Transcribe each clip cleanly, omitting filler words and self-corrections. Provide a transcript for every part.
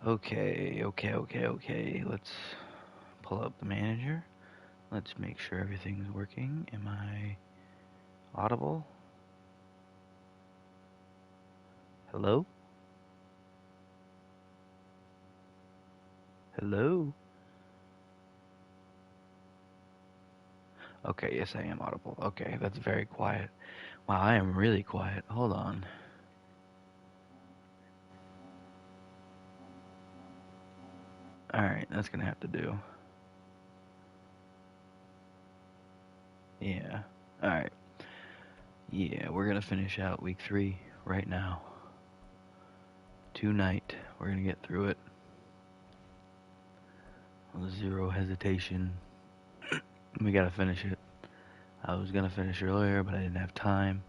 Okay. Let's pull up the manager. Let's make sure everything's working. Am I audible? Hello? Hello? Okay, yes, I am audible. Okay, that's very quiet. Wow, I am really quiet. Hold on. Alright, that's gonna have to do. Yeah. Alright. Yeah, we're gonna finish out week 3 right now. Tonight. We're gonna get through it. Zero hesitation. We gotta finish it. I was gonna finish earlier, but I didn't have time.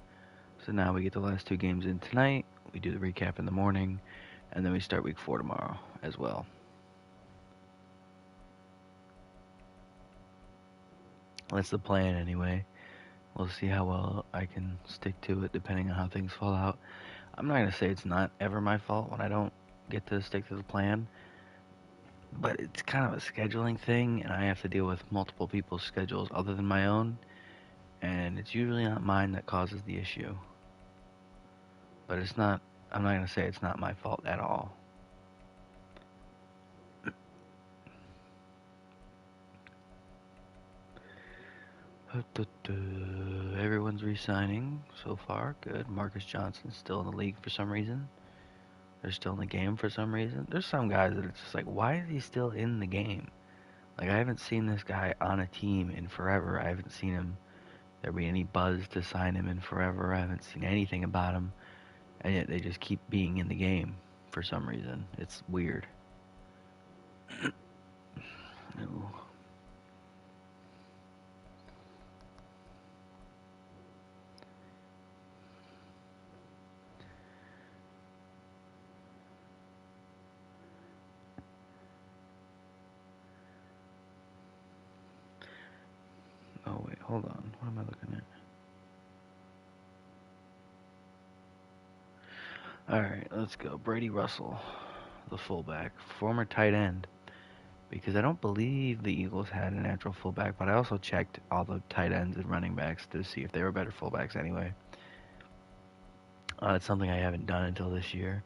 So now we get the last 2 games in tonight. We do the recap in the morning, and then we start week 4 tomorrow as well. That's the plan anyway. We'll see how well I can stick to it depending on how things fall out. I'm not gonna say it's not ever my fault when I don't get to stick to the plan, but it's kind of a scheduling thing, and I have to deal with multiple people's schedules other than my own, and it's usually not mine that causes the issue. But it's not, I'm not gonna say it's not my fault at all. Everyone's re-signing so far. Good. Marcus Johnson's still in the league for some reason. They're still in the game for some reason. There's some guys that it's just like, why is he still in the game? Like, I haven't seen this guy on a team in forever. I haven't seen him, there be any buzz to sign him in forever. I haven't seen anything about him. And yet they just keep being in the game for some reason. It's weird. Ooh. Oh, wait, hold on. What am I looking at? Alright, let's go. Brady Russell, the fullback, former tight end. Because I don't believe the Eagles had a natural fullback, but I also checked all the tight ends and running backs to see if they were better fullbacks anyway. It's something I haven't done until this year.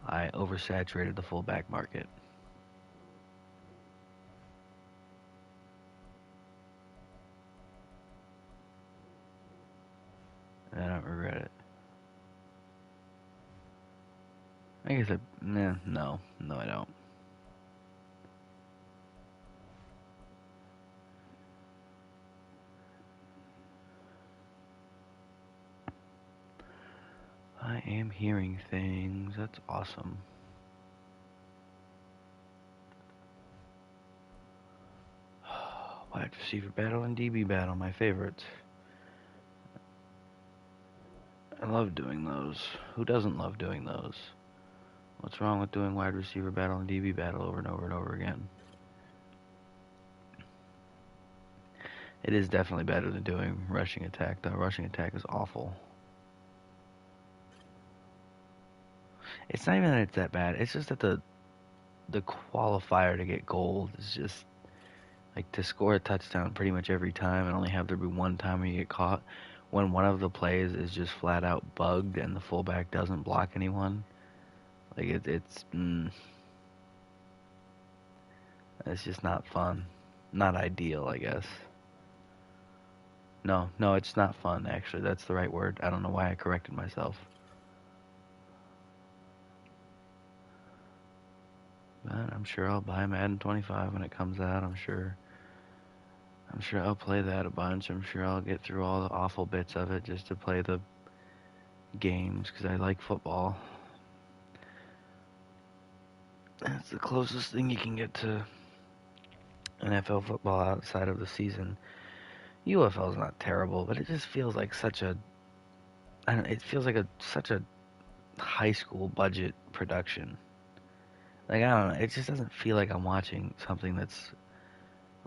I oversaturated the fullback market. And I don't regret it. I guess no, I don't. I am hearing things. That's awesome. Wide receiver battle and DB battle, my favorites. I love doing those. Who doesn't love doing those? What's wrong with doing wide receiver battle and DB battle over and over and over again? It is definitely better than doing rushing attack, though. Rushing attack is awful. It's not even that it's that bad. It's just that the qualifier to get gold is just like to score a touchdown pretty much every time and only have there be one time where you get caught when one of the plays is just flat out bugged and the fullback doesn't block anyone. Like it's just not fun. Not ideal, I guess. No, it's not fun actually. That's the right word. I don't know why I corrected myself. But I'm sure I'll buy Madden 25 when it comes out. I'm sure I'll play that a bunch. I'm sure I'll get through all the awful bits of it just to play the games because I like football. It's the closest thing you can get to NFL football outside of the season. UFL is not terrible, but it just feels like such a I don't, it feels like such a high school budget production. Like I don't know, it just doesn't feel like I'm watching something that's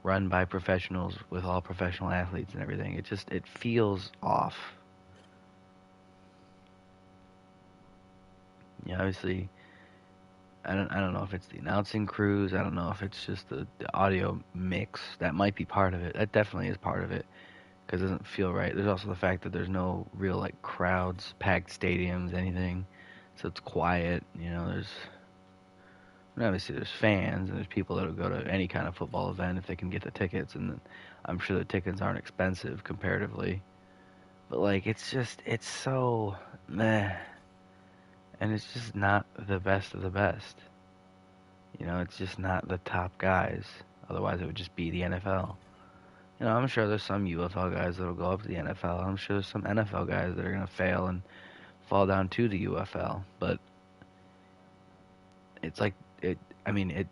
run by professionals with all professional athletes and everything. It feels off. Yeah, obviously I don't know if it's the announcing crews. I don't know if it's just the audio mix. That might be part of it. That definitely is part of it because it doesn't feel right. There's also the fact that there's no real like crowds, packed stadiums, anything. So it's quiet. Obviously there's fans and there's people that'll go to any kind of football event if they can get the tickets, and I'm sure the tickets aren't expensive comparatively. But like it's so meh, and it's just not the best of the best. It's just not the top guys. Otherwise, it would just be the NFL. I'm sure there's some UFL guys that'll go up to the NFL. I'm sure there's some NFL guys that are gonna fail and fall down to the UFL. But it's like it. I mean,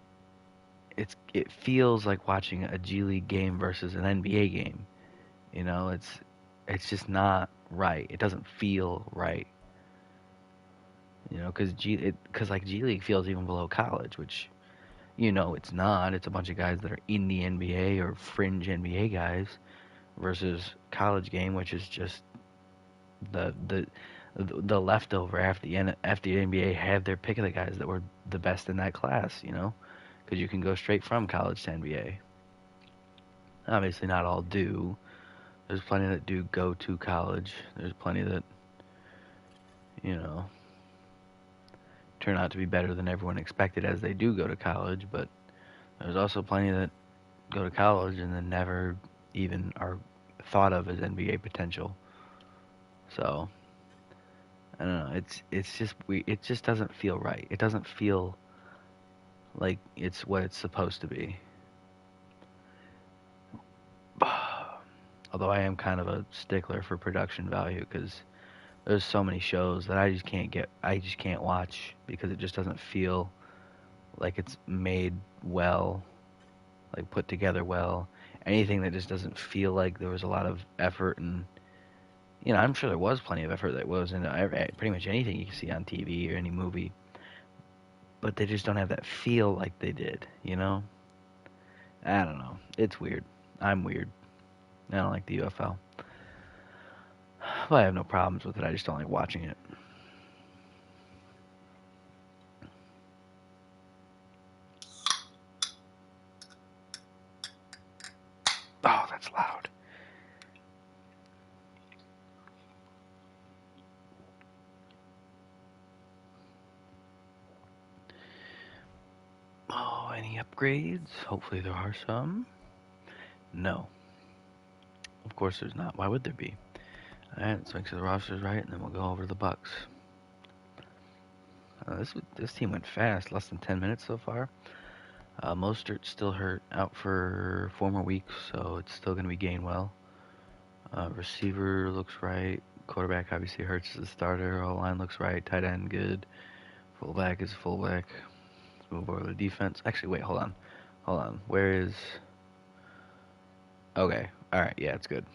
it feels like watching a G League game versus an NBA game. It's just not right. It doesn't feel right. Because like G League feels even below college, which it's not. It's a bunch of guys that are in the NBA or fringe NBA guys versus college game, which is just the the the leftover after the NBA had their pick of the guys that were the best in that class. Because you can go straight from college to NBA. Obviously, not all do. There's plenty that do go to college. There's plenty that you know turn out to be better than everyone expected as they do go to college, but there's also plenty that go to college and then never even are thought of as NBA potential. So I don't know. It's just it just doesn't feel right. It doesn't feel like it's what it's supposed to be. Although I am kind of a stickler for production value because there's so many shows that I just can't watch because it just doesn't feel like it's made well, like put together well. Anything that just doesn't feel like there was a lot of effort, and I'm sure there was plenty of effort that was in pretty much anything you can see on TV or any movie, but they just don't have that feel like they did. I don't know. It's weird. I'm weird. I don't like the UFL. But I have no problems with it. I just don't like watching it. Oh, that's loud. Oh, any upgrades? Hopefully there are some. No. Of course there's not. Why would there be? Alright, let's make sure the roster's right, and then we'll go over the Bucks. This team went fast. Less than 10 minutes so far. Mostert's still hurt, out for 4 more weeks, so it's still going to be Gainwell. Receiver looks right. Quarterback obviously Hurts as the starter. O-line looks right. Tight end good. Fullback is fullback. Let's move over to the defense. Actually, wait, hold on. Hold on. Where is... Okay. Alright, yeah, it's good.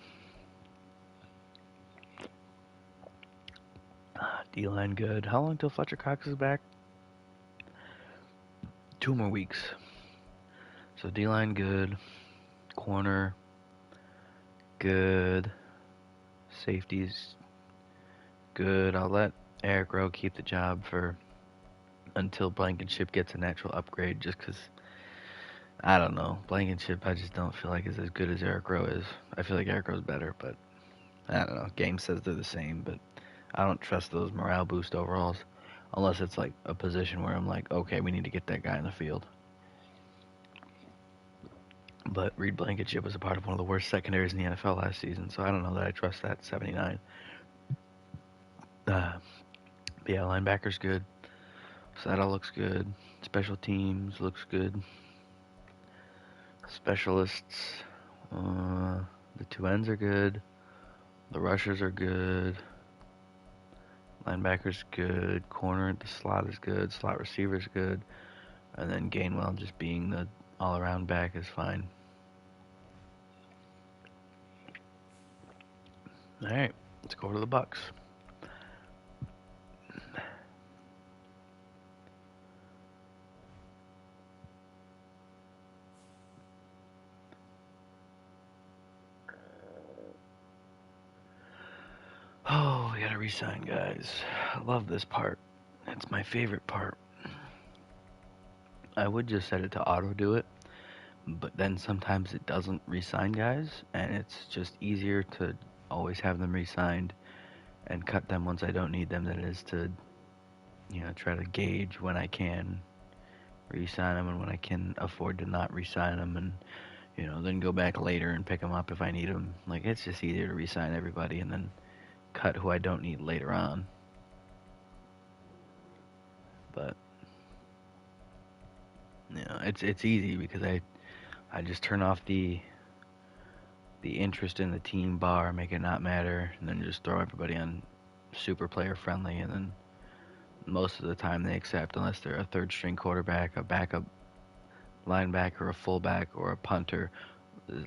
D-line good. How long till Fletcher Cox is back? 2 more weeks. So D-line good. Corner good. Safeties good. I'll let Eric Rowe keep the job for until Blankenship gets a natural upgrade, just because I don't know. Blankenship, I just don't feel like is as good as Eric Rowe is. I feel like Eric Rowe's better, but I don't know. Game says they're the same, but I don't trust those morale boost overalls unless it's like a position where I'm like, okay, we need to get that guy in the field. But Reed Blankenship was a part of one of the worst secondaries in the NFL last season, so I don't know that I trust that 79. Yeah, linebacker's good. Saddle looks good. Special teams looks good. Specialists, the 2 ends are good. The rushers are good. Linebacker's good. Corner at the slot is good. Slot receiver's good. And then Gainwell just being the all-around back is fine. All right, let's go to the Bucks. Oh, we gotta resign guys. I love this part. It's my favorite part. I would just set it to auto do it, but then sometimes it doesn't re-sign guys, and it's just easier to always have them re-signed and cut them once I don't need them than it is to, try to gauge when I can re-sign them and when I can afford to not re-sign them, and then go back later and pick them up if I need them. Like, it's just easier to re-sign everybody and then cut who I don't need later on. But it's easy because I just turn off the interest in the team bar, make it not matter, and then just throw everybody on super player friendly, and then most of the time they accept unless they're a third string quarterback, a backup linebacker, a fullback, or a punter.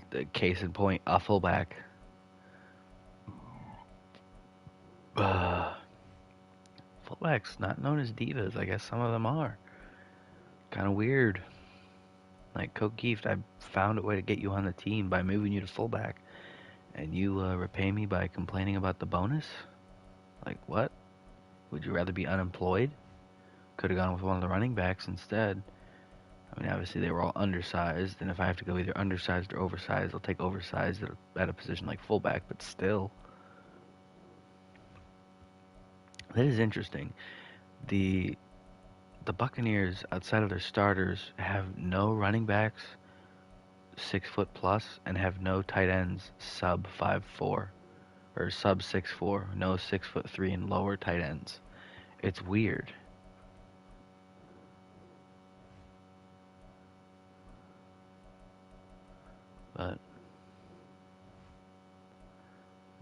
The case in point, a fullback. Fullbacks not known as divas. I guess some of them are. Kind of weird. Like Coach Keefe, I found a way to get you on the team by moving you to fullback, and you repay me by complaining about the bonus? Like, what? Would you rather be unemployed? Could have gone with one of the running backs instead. I mean, obviously they were all undersized, and if I have to go either undersized or oversized, I'll take oversized at a position like fullback, but still. That is interesting. The Buccaneers, outside of their starters, have no running backs 6 foot plus and have no tight ends sub 5'4" or sub 6'4". No 6'3" and lower tight ends. It's weird. But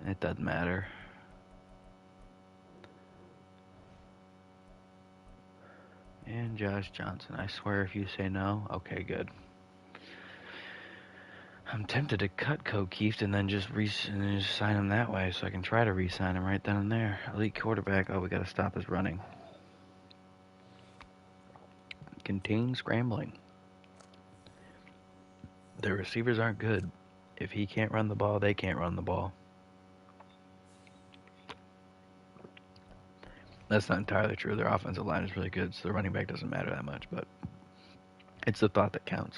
it doesn't matter. And Josh Johnson. I swear if you say no, okay, good. I'm tempted to cut Keefe and then just sign him that way so I can try to re-sign him right then and there. Elite quarterback. Oh, we got to stop his running. Contain scrambling. Their receivers aren't good. If he can't run the ball, they can't run the ball. That's not entirely true. Their offensive line is really good, so the running back doesn't matter that much, but it's the thought that counts.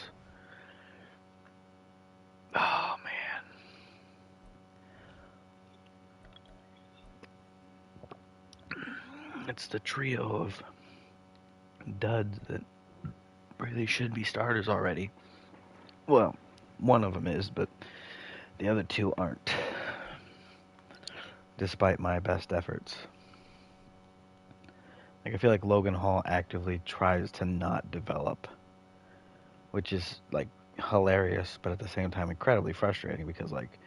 Oh, man. It's the trio of duds that really should be starters already. Well, one of them is, but the other two aren't, despite my best efforts. Like, I feel like Logan Hall actively tries to not develop, which is, like, hilarious, but at the same time incredibly frustrating because, like,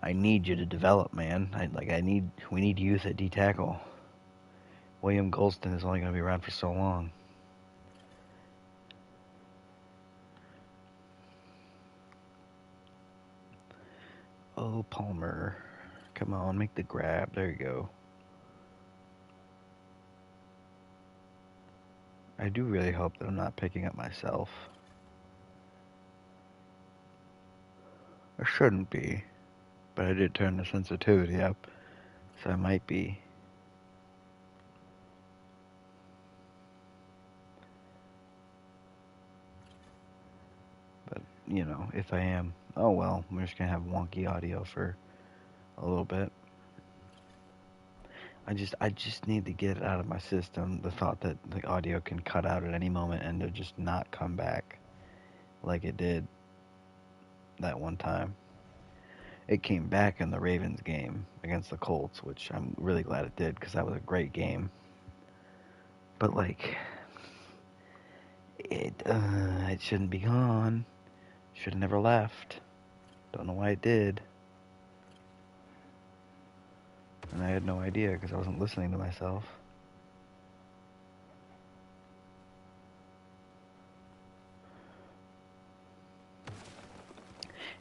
I need you to develop, man. We need youth at D-tackle. William Golston is only going to be around for so long. Oh, Palmer. Come on, make the grab. There you go. I do really hope that I'm not picking up myself. I shouldn't be, but I did turn the sensitivity up, so I might be. But, if I am, oh well, we're just going to have wonky audio for a little bit. I just need to get it out of my system, the thought that the audio can cut out at any moment and to just not come back like it did that one time. It came back in the Ravens game against the Colts, which I'm really glad it did because that was a great game. But, like, it shouldn't be gone. Should have never left. Don't know why it did. And I had no idea because I wasn't listening to myself.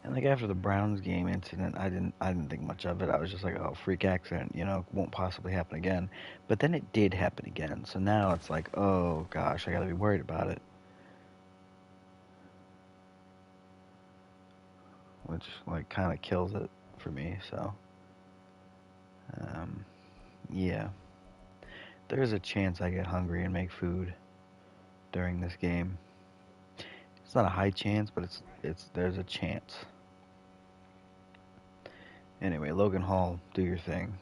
And, like, after the Browns game incident, I didn't think much of it. I was just like, oh, freak accident, won't possibly happen again. But then it did happen again. So now it's like, oh gosh, I gotta be worried about it. Which, like, kind of kills it for me. So yeah, there's a chance I get hungry and make food during this game. It's not a high chance, but there's a chance. Anyway, Logan Hall, do your thing.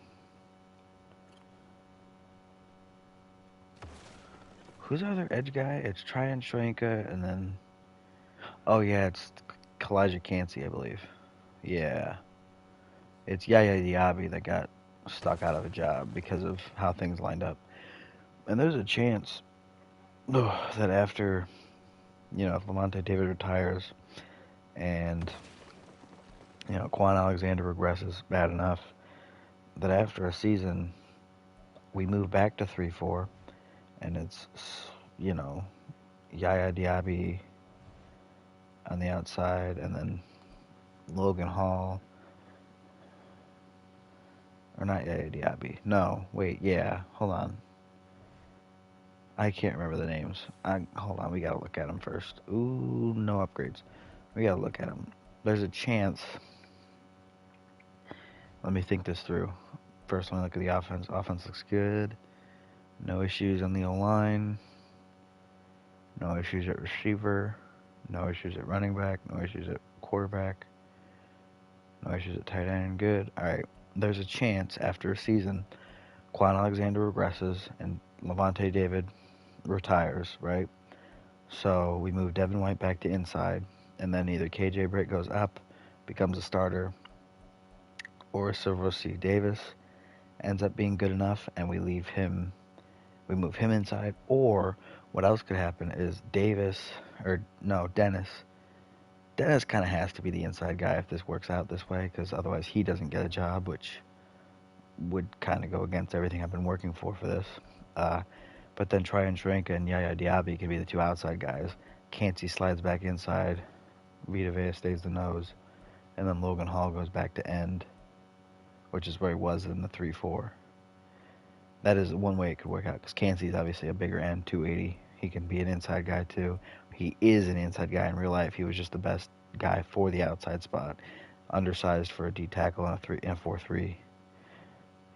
Who's our other edge guy? It's Tryon Shranka, and then... Oh, yeah, it's Kalijah Cansey, I believe. Yeah. It's Yaya Diaby that got stuck out of a job because of how things lined up. And there's a chance that after, if Lavonte David retires and, Quan Alexander regresses bad enough, that after a season, we move back to 3-4, and it's, Yaya Diaby on the outside, and then Logan Hall. Or not Yaya Diaby. No, wait, yeah, hold on. I can't remember the names. Hold on, we gotta look at them first. Ooh, no upgrades. We gotta look at them. There's a chance. Let me think this through. First, when I look at the offense. Offense looks good. No issues on the O-line. No issues at receiver. No issues at running back. No issues at quarterback. No issues at tight end. Good. All right. There's a chance after a season, Quan Alexander regresses and Lavonte David retires, right? So we move Devin White back to inside, and then either KJ Britt goes up, becomes a starter, or Silver C. Davis ends up being good enough, and we move him inside. Or what else could happen is Dennis. Dennis kind of has to be the inside guy if this works out this way, because otherwise he doesn't get a job, which would kind of go against everything I've been working for this. But then Tryon Shranka and Yaya Diaby can be the two outside guys. Cansey slides back inside. Vita Vea stays the nose. And then Logan Hall goes back to end, which is where he was in the 3-4. That is one way it could work out, because Cansey's obviously a bigger end, 280. He can be an inside guy, too. He is an inside guy in real life. He was just the best guy for the outside spot. Undersized for a D tackle in a 4-3.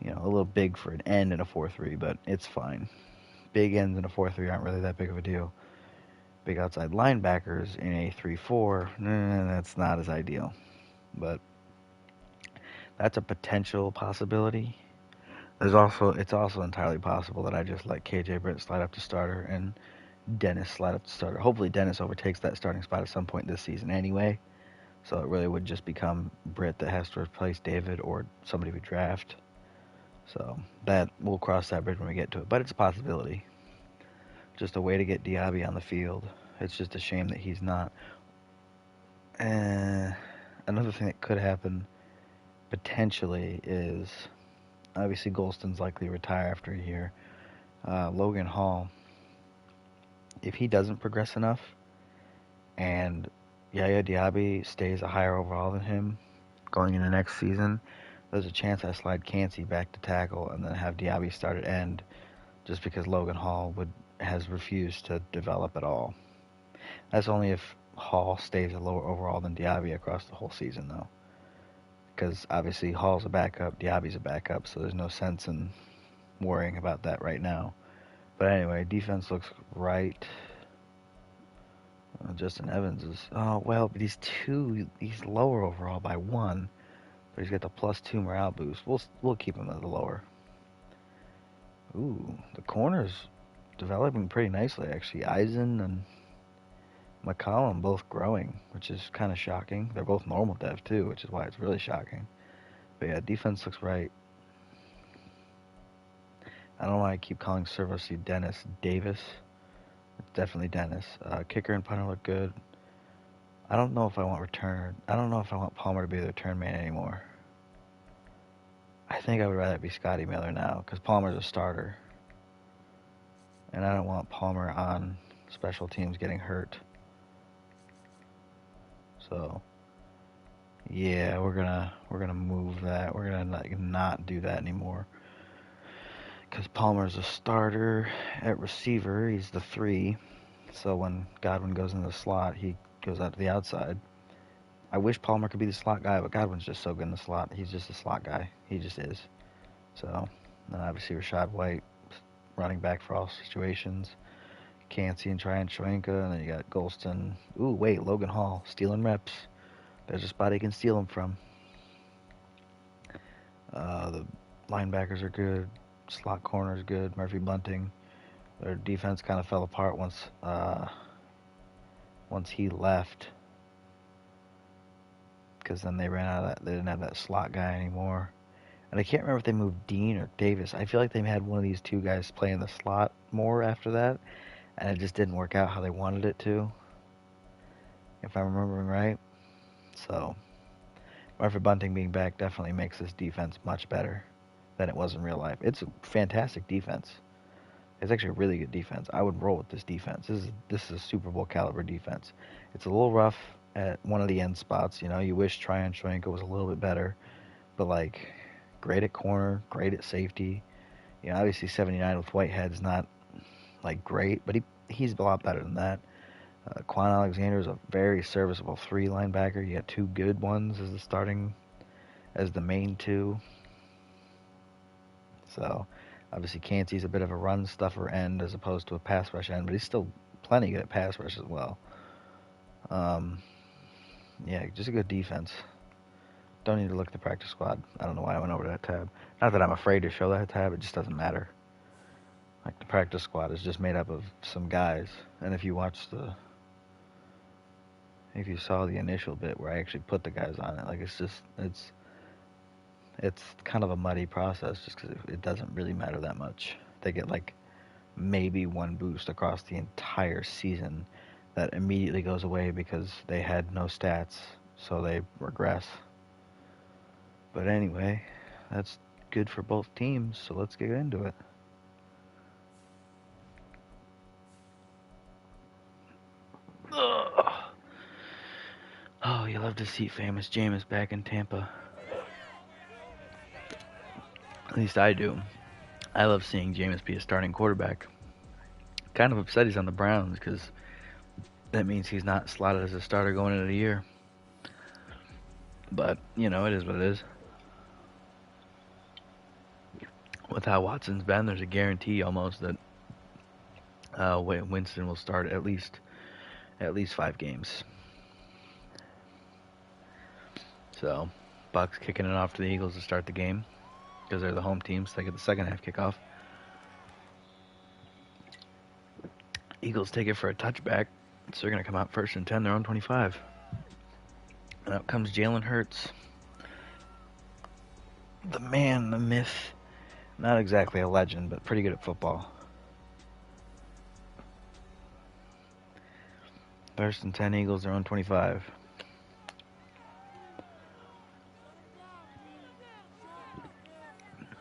A little big for an end in a 4-3, but it's fine. Big ends in a 4-3 aren't really that big of a deal. Big outside linebackers in a 3-4, that's not as ideal. But that's a potential possibility. It's also entirely possible that I just let KJ Britt slide up to starter and Dennis slide up to starter. Hopefully Dennis overtakes that starting spot at some point this season anyway. So it really would just become Britt that has to replace David or somebody we draft. So that we'll cross that bridge when we get to it. But it's a possibility. Just a way to get Diaby on the field. It's just a shame that he's not. Another thing that could happen potentially is obviously Golston's likely to retire after a year. Logan Hall, if he doesn't progress enough and Yaya Diaby stays a higher overall than him going into next season, there's a chance I slide Cansey back to tackle and then have Diaby start at end, just because Logan Hall has refused to develop at all. That's only if Hall stays a lower overall than Diaby across the whole season, though. Because obviously Hall's a backup, Diaby's a backup, so there's no sense in worrying about that right now. But anyway, defense looks right. Justin Evans is... Oh, well, but he's lower overall by 1. But he's got the +2 morale boost. We'll keep him at the lower. Ooh, the corners developing pretty nicely, actually. Eisen and McCollum both growing, which is kind of shocking. They're both normal dev, too, which is why it's really shocking. But yeah, defense looks right. I don't know why I keep calling Servo C Dennis Davis. It's definitely Dennis. Kicker and punter look good. I don't know if I want Palmer to be the return man anymore. I think I would rather be Scotty Miller now, because Palmer's a starter. And I don't want Palmer on special teams getting hurt. So, yeah, we're gonna move that. We're gonna not do that anymore. Because Palmer's a starter at receiver. He's the 3. So when Godwin goes into the slot, he goes out to the outside. I wish Palmer could be the slot guy, but Godwin's just so good in the slot. He's just a slot guy. He just is. So, then obviously Rashad White, running back for all situations. Cansey and Tryon Schwenka, and then you got Golston. Ooh, wait, Logan Hall stealing reps. There's a spot he can steal them from. The linebackers are good. Slot corner's good. Murphy Bunting. Their defense kind of fell apart once he left, because then they ran out of that. They didn't have that slot guy anymore. And I can't remember if they moved Dean or Davis. I feel like they had one of these two guys play in the slot more after that, and it just didn't work out how they wanted it to, if I'm remembering right. So, Murphy Bunting being back definitely makes this defense much better than it was in real life. It's a fantastic defense. It's actually a really good defense. I would roll with this defense. This is a Super Bowl caliber defense. It's a little rough at one of the end spots. You know, you wish Tryon Schwenka was a little bit better, but like, great at corner, great at safety. You know, obviously 79 with Whitehead's not like great, but he's a lot better than that. Quan Alexander is a very serviceable 3 linebacker. You got 2 good ones as the main 2. So, obviously Cansey's a bit of a run stuffer end as opposed to a pass rush end, but he's still plenty good at pass rush as well. Yeah, just a good defense. Don't need to look at the practice squad. I don't know why I went over to that tab. Not that I'm afraid to show that tab, it just doesn't matter. Like, the practice squad is just made up of some guys, and if you saw the initial bit where I actually put the guys on it, like, it's kind of a muddy process just because it doesn't really matter that much. They get like maybe 1 boost across the entire season that immediately goes away because they had no stats, so they regress. But anyway, that's good for both teams, so let's get into it. Ugh. Oh, you love to see famous Jameis back in Tampa. At least I do. I love seeing Jameis be a starting quarterback. Kind of upset he's on the Browns because that means he's not slotted as a starter going into the year. But, you know, it is what it is. With how Watson's been, there's a guarantee almost that Winston will start at least 5 games. So, Bucks kicking it off to the Eagles to start the game because they're the home team, so they get the second half kickoff. Eagles take it for a touchback, so they're going to come out 1st and 10, their own 25. And out comes Jalen Hurts. The man, the myth. Not exactly a legend, but pretty good at football. 1st and 10, Eagles, their own 25.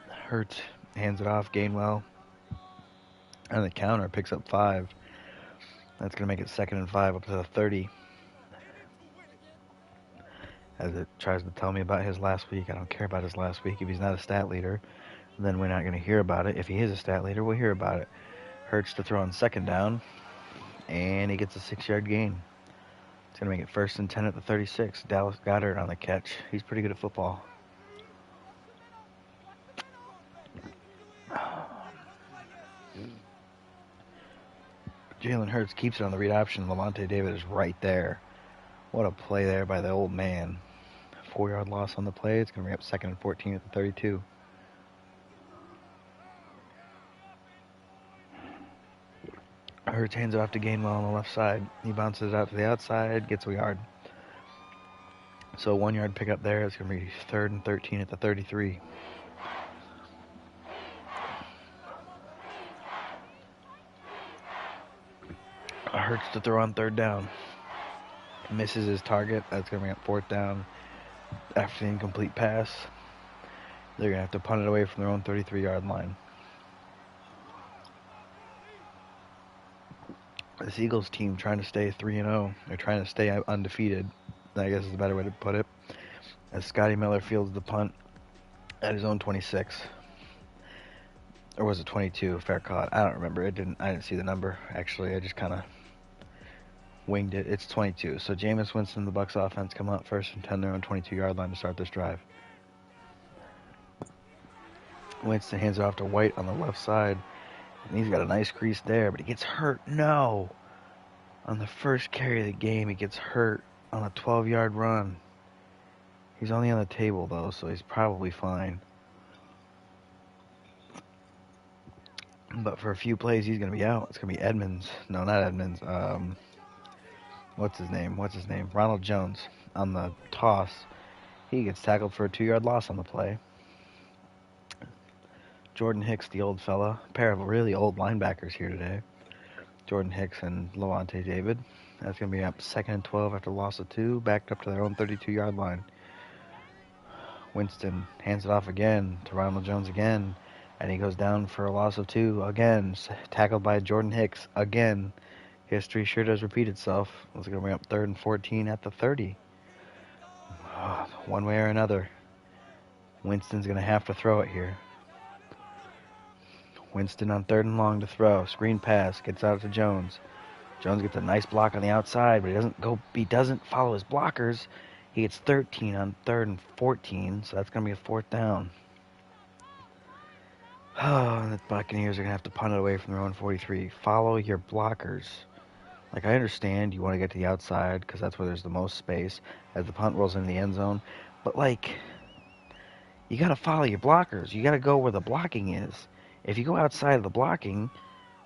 Hurts hands it off. Gainwell on the counter picks up 5. That's going to make it 2nd and 5 up to the 30. As it tries to tell me about his last week. I don't care about his last week. If he's not a stat leader, then we're not going to hear about it. If he is a stat leader, we'll hear about it. Hurts to throw on 2nd down, and he gets a 6-yard gain. It's going to make it 1st and 10 at the 36. Dallas Goedert on the catch. He's pretty good at football. Jalen Hurts keeps it on the read option. Lavonte David is right there. What a play there by the old man. 4-yard loss on the play. It's going to bring up 2nd and 14 at the 32. Hurts hands it off to Gainwell on the left side. He bounces it out to the outside, gets a yard. So 1-yard pickup there. It's going to be 3rd and 13 at the 33. Hurts to throw on 3rd down. Misses his target. That's going to bring up 4th down. After the incomplete pass, they're going to have to punt it away from their own 33-yard line. This Eagles team trying to stay 3-0. They're trying to stay undefeated, I guess is the better way to put it. As Scotty Miller fields the punt at his own 26. Or was it 22? Fair caught. I don't remember. I didn't see the number. Actually, I just kind of winged it. It's 22. So Jameis Winston, the Bucs offense, come out 1st and 10, their own 22-yard line to start this drive. Winston hands it off to White on the left side. And he's got a nice crease there, but he gets hurt. No! On the first carry of the game, he gets hurt on a 12-yard run. He's only on the table, though, so he's probably fine. But for a few plays, he's going to be out. It's going to be Edmonds. No, not Edmonds. What's his name? Ronald Jones on the toss. He gets tackled for a 2-yard loss on the play. Jordan Hicks, the old fella. A pair of really old linebackers here today. Jordan Hicks and Levante David. That's going to be up 2nd and 12 after a loss of 2, backed up to their own 32-yard line. Winston hands it off again to Ronald Jones again, and he goes down for a loss of 2 again, tackled by Jordan Hicks again. History sure does repeat itself. It's going to bring up 3rd and 14 at the 30. One way or another, Winston's going to have to throw it here. Winston on 3rd and long to throw. Screen pass, gets out to Jones. Jones gets a nice block on the outside, but he doesn't follow his blockers. He gets 13 on 3rd and 14, so that's going to be a 4th down. The Buccaneers are going to have to punt it away from their own 43. Follow your blockers. Like, I understand you want to get to the outside because that's where there's the most space as the punt rolls into the end zone. But, like, you got to follow your blockers. You got to go where the blocking is. If you go outside of the blocking,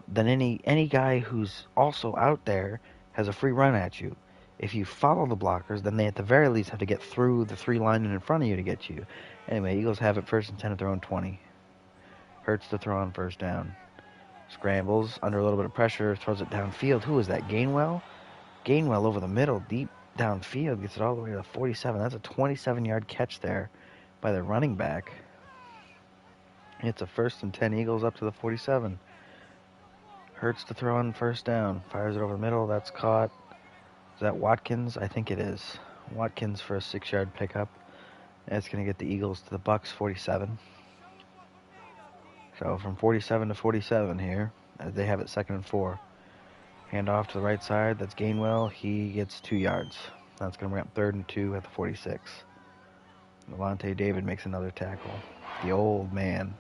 then any guy who's also out there has a free run at you. If you follow the blockers, then they at the very least have to get through the 3 linemen in front of you to get you. Anyway, Eagles have it 1st and 10 at their own 20. Hurts to throw on 1st down. Scrambles under a little bit of pressure, throws it downfield. Who is that? Gainwell? Gainwell over the middle, deep downfield, gets it all the way to the 47. That's a 27-yard catch there by the running back. It's a 1st and 10 Eagles up to the 47. Hurts to throw on 1st down. Fires it over the middle. That's caught. Is that Watkins? I think it is. Watkins for a 6-yard pickup. That's going to get the Eagles to the Bucs 47. So from 47 to 47 here, as they have it 2nd and 4. Hand off to the right side. That's Gainwell. He gets 2 yards. That's going to bring up 3rd and 2 at the 46. Levante David makes another tackle. The old man.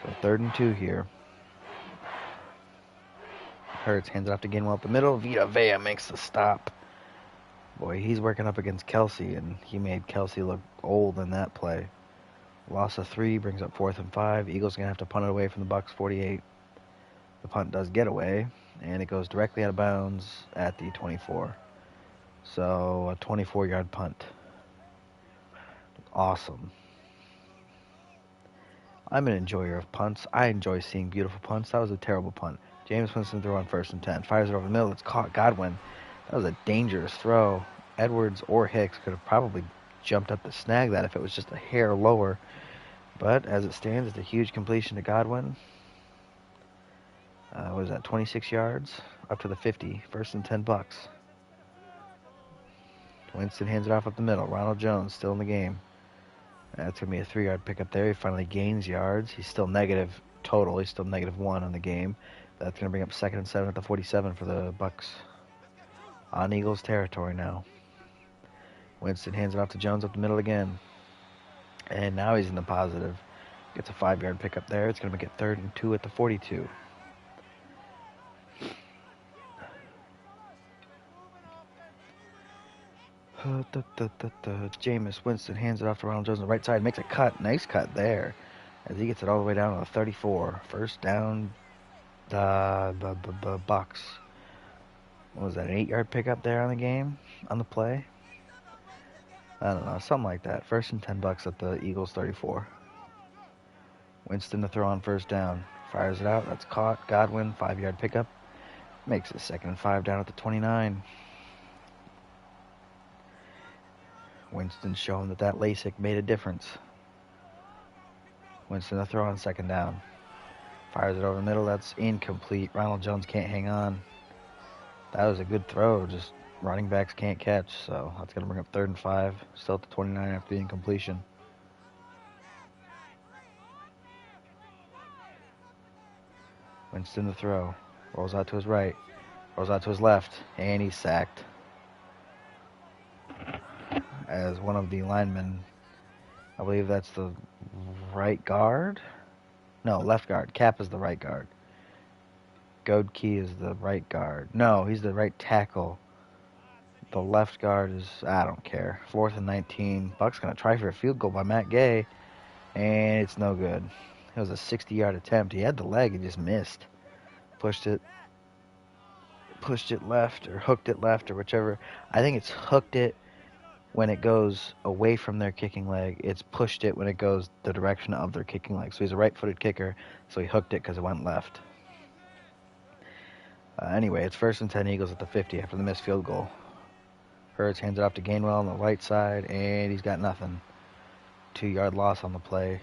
So 3rd and 2 here. Hurts hands it off to Gainwell up the middle. Vita Vea makes the stop. Boy, he's working up against Kelsey, and he made Kelsey look old in that play. Loss of 3 brings up 4th and 5. Eagles are going to have to punt it away from the Bucs 48. The punt does get away, and it goes directly out of bounds at the 24. So a 24-yard punt. Awesome. I'm an enjoyer of punts. I enjoy seeing beautiful punts. That was a terrible punt. James Winston throw on 1st and 10. Fires it over the middle. It's caught. Godwin. That was a dangerous throw. Edwards or Hicks could have probably jumped up to snag that if it was just a hair lower. But as it stands, it's a huge completion to Godwin. What is that, 26 yards? Up to the 50. 1st and 10 Bucs. Winston hands it off up the middle. Ronald Jones still in the game. That's going to be a 3-yard pickup there. He finally gains yards. He's still negative total. He's still -1 on the game. That's going to bring up 2nd and 7 at the 47 for the Bucs. On Eagles territory now. Winston hands it off to Jones up the middle again. And now he's in the positive. Gets a 5-yard pickup there. It's going to make it 3rd and 2 at the 42. Jameis Winston hands it off to Ronald Jones on the right side. Makes a cut. Nice cut there. As he gets it all the way down to the 34. 1st down, the Bucs. What was that, an 8-yard pickup there on the game? On the play? I don't know, something like that. 1st and 10 Bucs at the Eagles 34. Winston to throw on 1st down. Fires it out. That's caught. Godwin, 5-yard pickup. Makes it 2nd and 5 down at the 29. Winston showing that LASIK made a difference. Winston to throw on 2nd down. Fires it over the middle. That's incomplete. Ronald Jones can't hang on. That was a good throw. Just running backs can't catch. So that's going to bring up 3rd and 5. Still at the 29 after the incompletion. Winston to throw. Rolls out to his right. Rolls out to his left. And he's sacked. As one of the linemen, I believe that's the right guard. No, left guard. Cap is the right guard. Goedke is the right guard. No, he's the right tackle. The left guard is, I don't care. 4th and 19. Buck's going to try for a field goal by Matt Gay, and it's no good. It was a 60-yard attempt. He had the leg, he just missed. Pushed it left, or hooked it left, or whichever. I think it's hooked it when it goes away from their kicking leg. It's pushed it when it goes the direction of their kicking leg. So he's a right-footed kicker, so he hooked it because it went left. Anyway, it's 1st and 10 Eagles at the 50 after the missed field goal. Hurts hands it off to Gainwell on the right side, and he's got nothing. 2-yard loss on the play.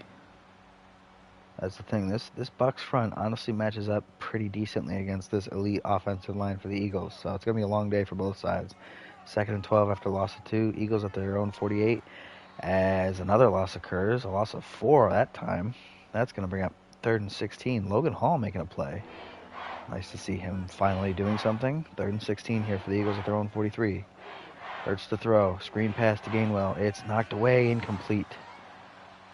That's the thing. This Bucs front honestly matches up pretty decently against this elite offensive line for the Eagles. So it's going to be a long day for both sides. 2nd and 12 after a loss of 2. Eagles at their own 48. As another loss occurs, a loss of 4 that time. That's going to bring up 3rd and 16. Logan Hall making a play. Nice to see him finally doing something. 3rd and 16 here for the Eagles at their own 43. Hurts to throw. Screen pass to Gainwell. It's knocked away, incomplete.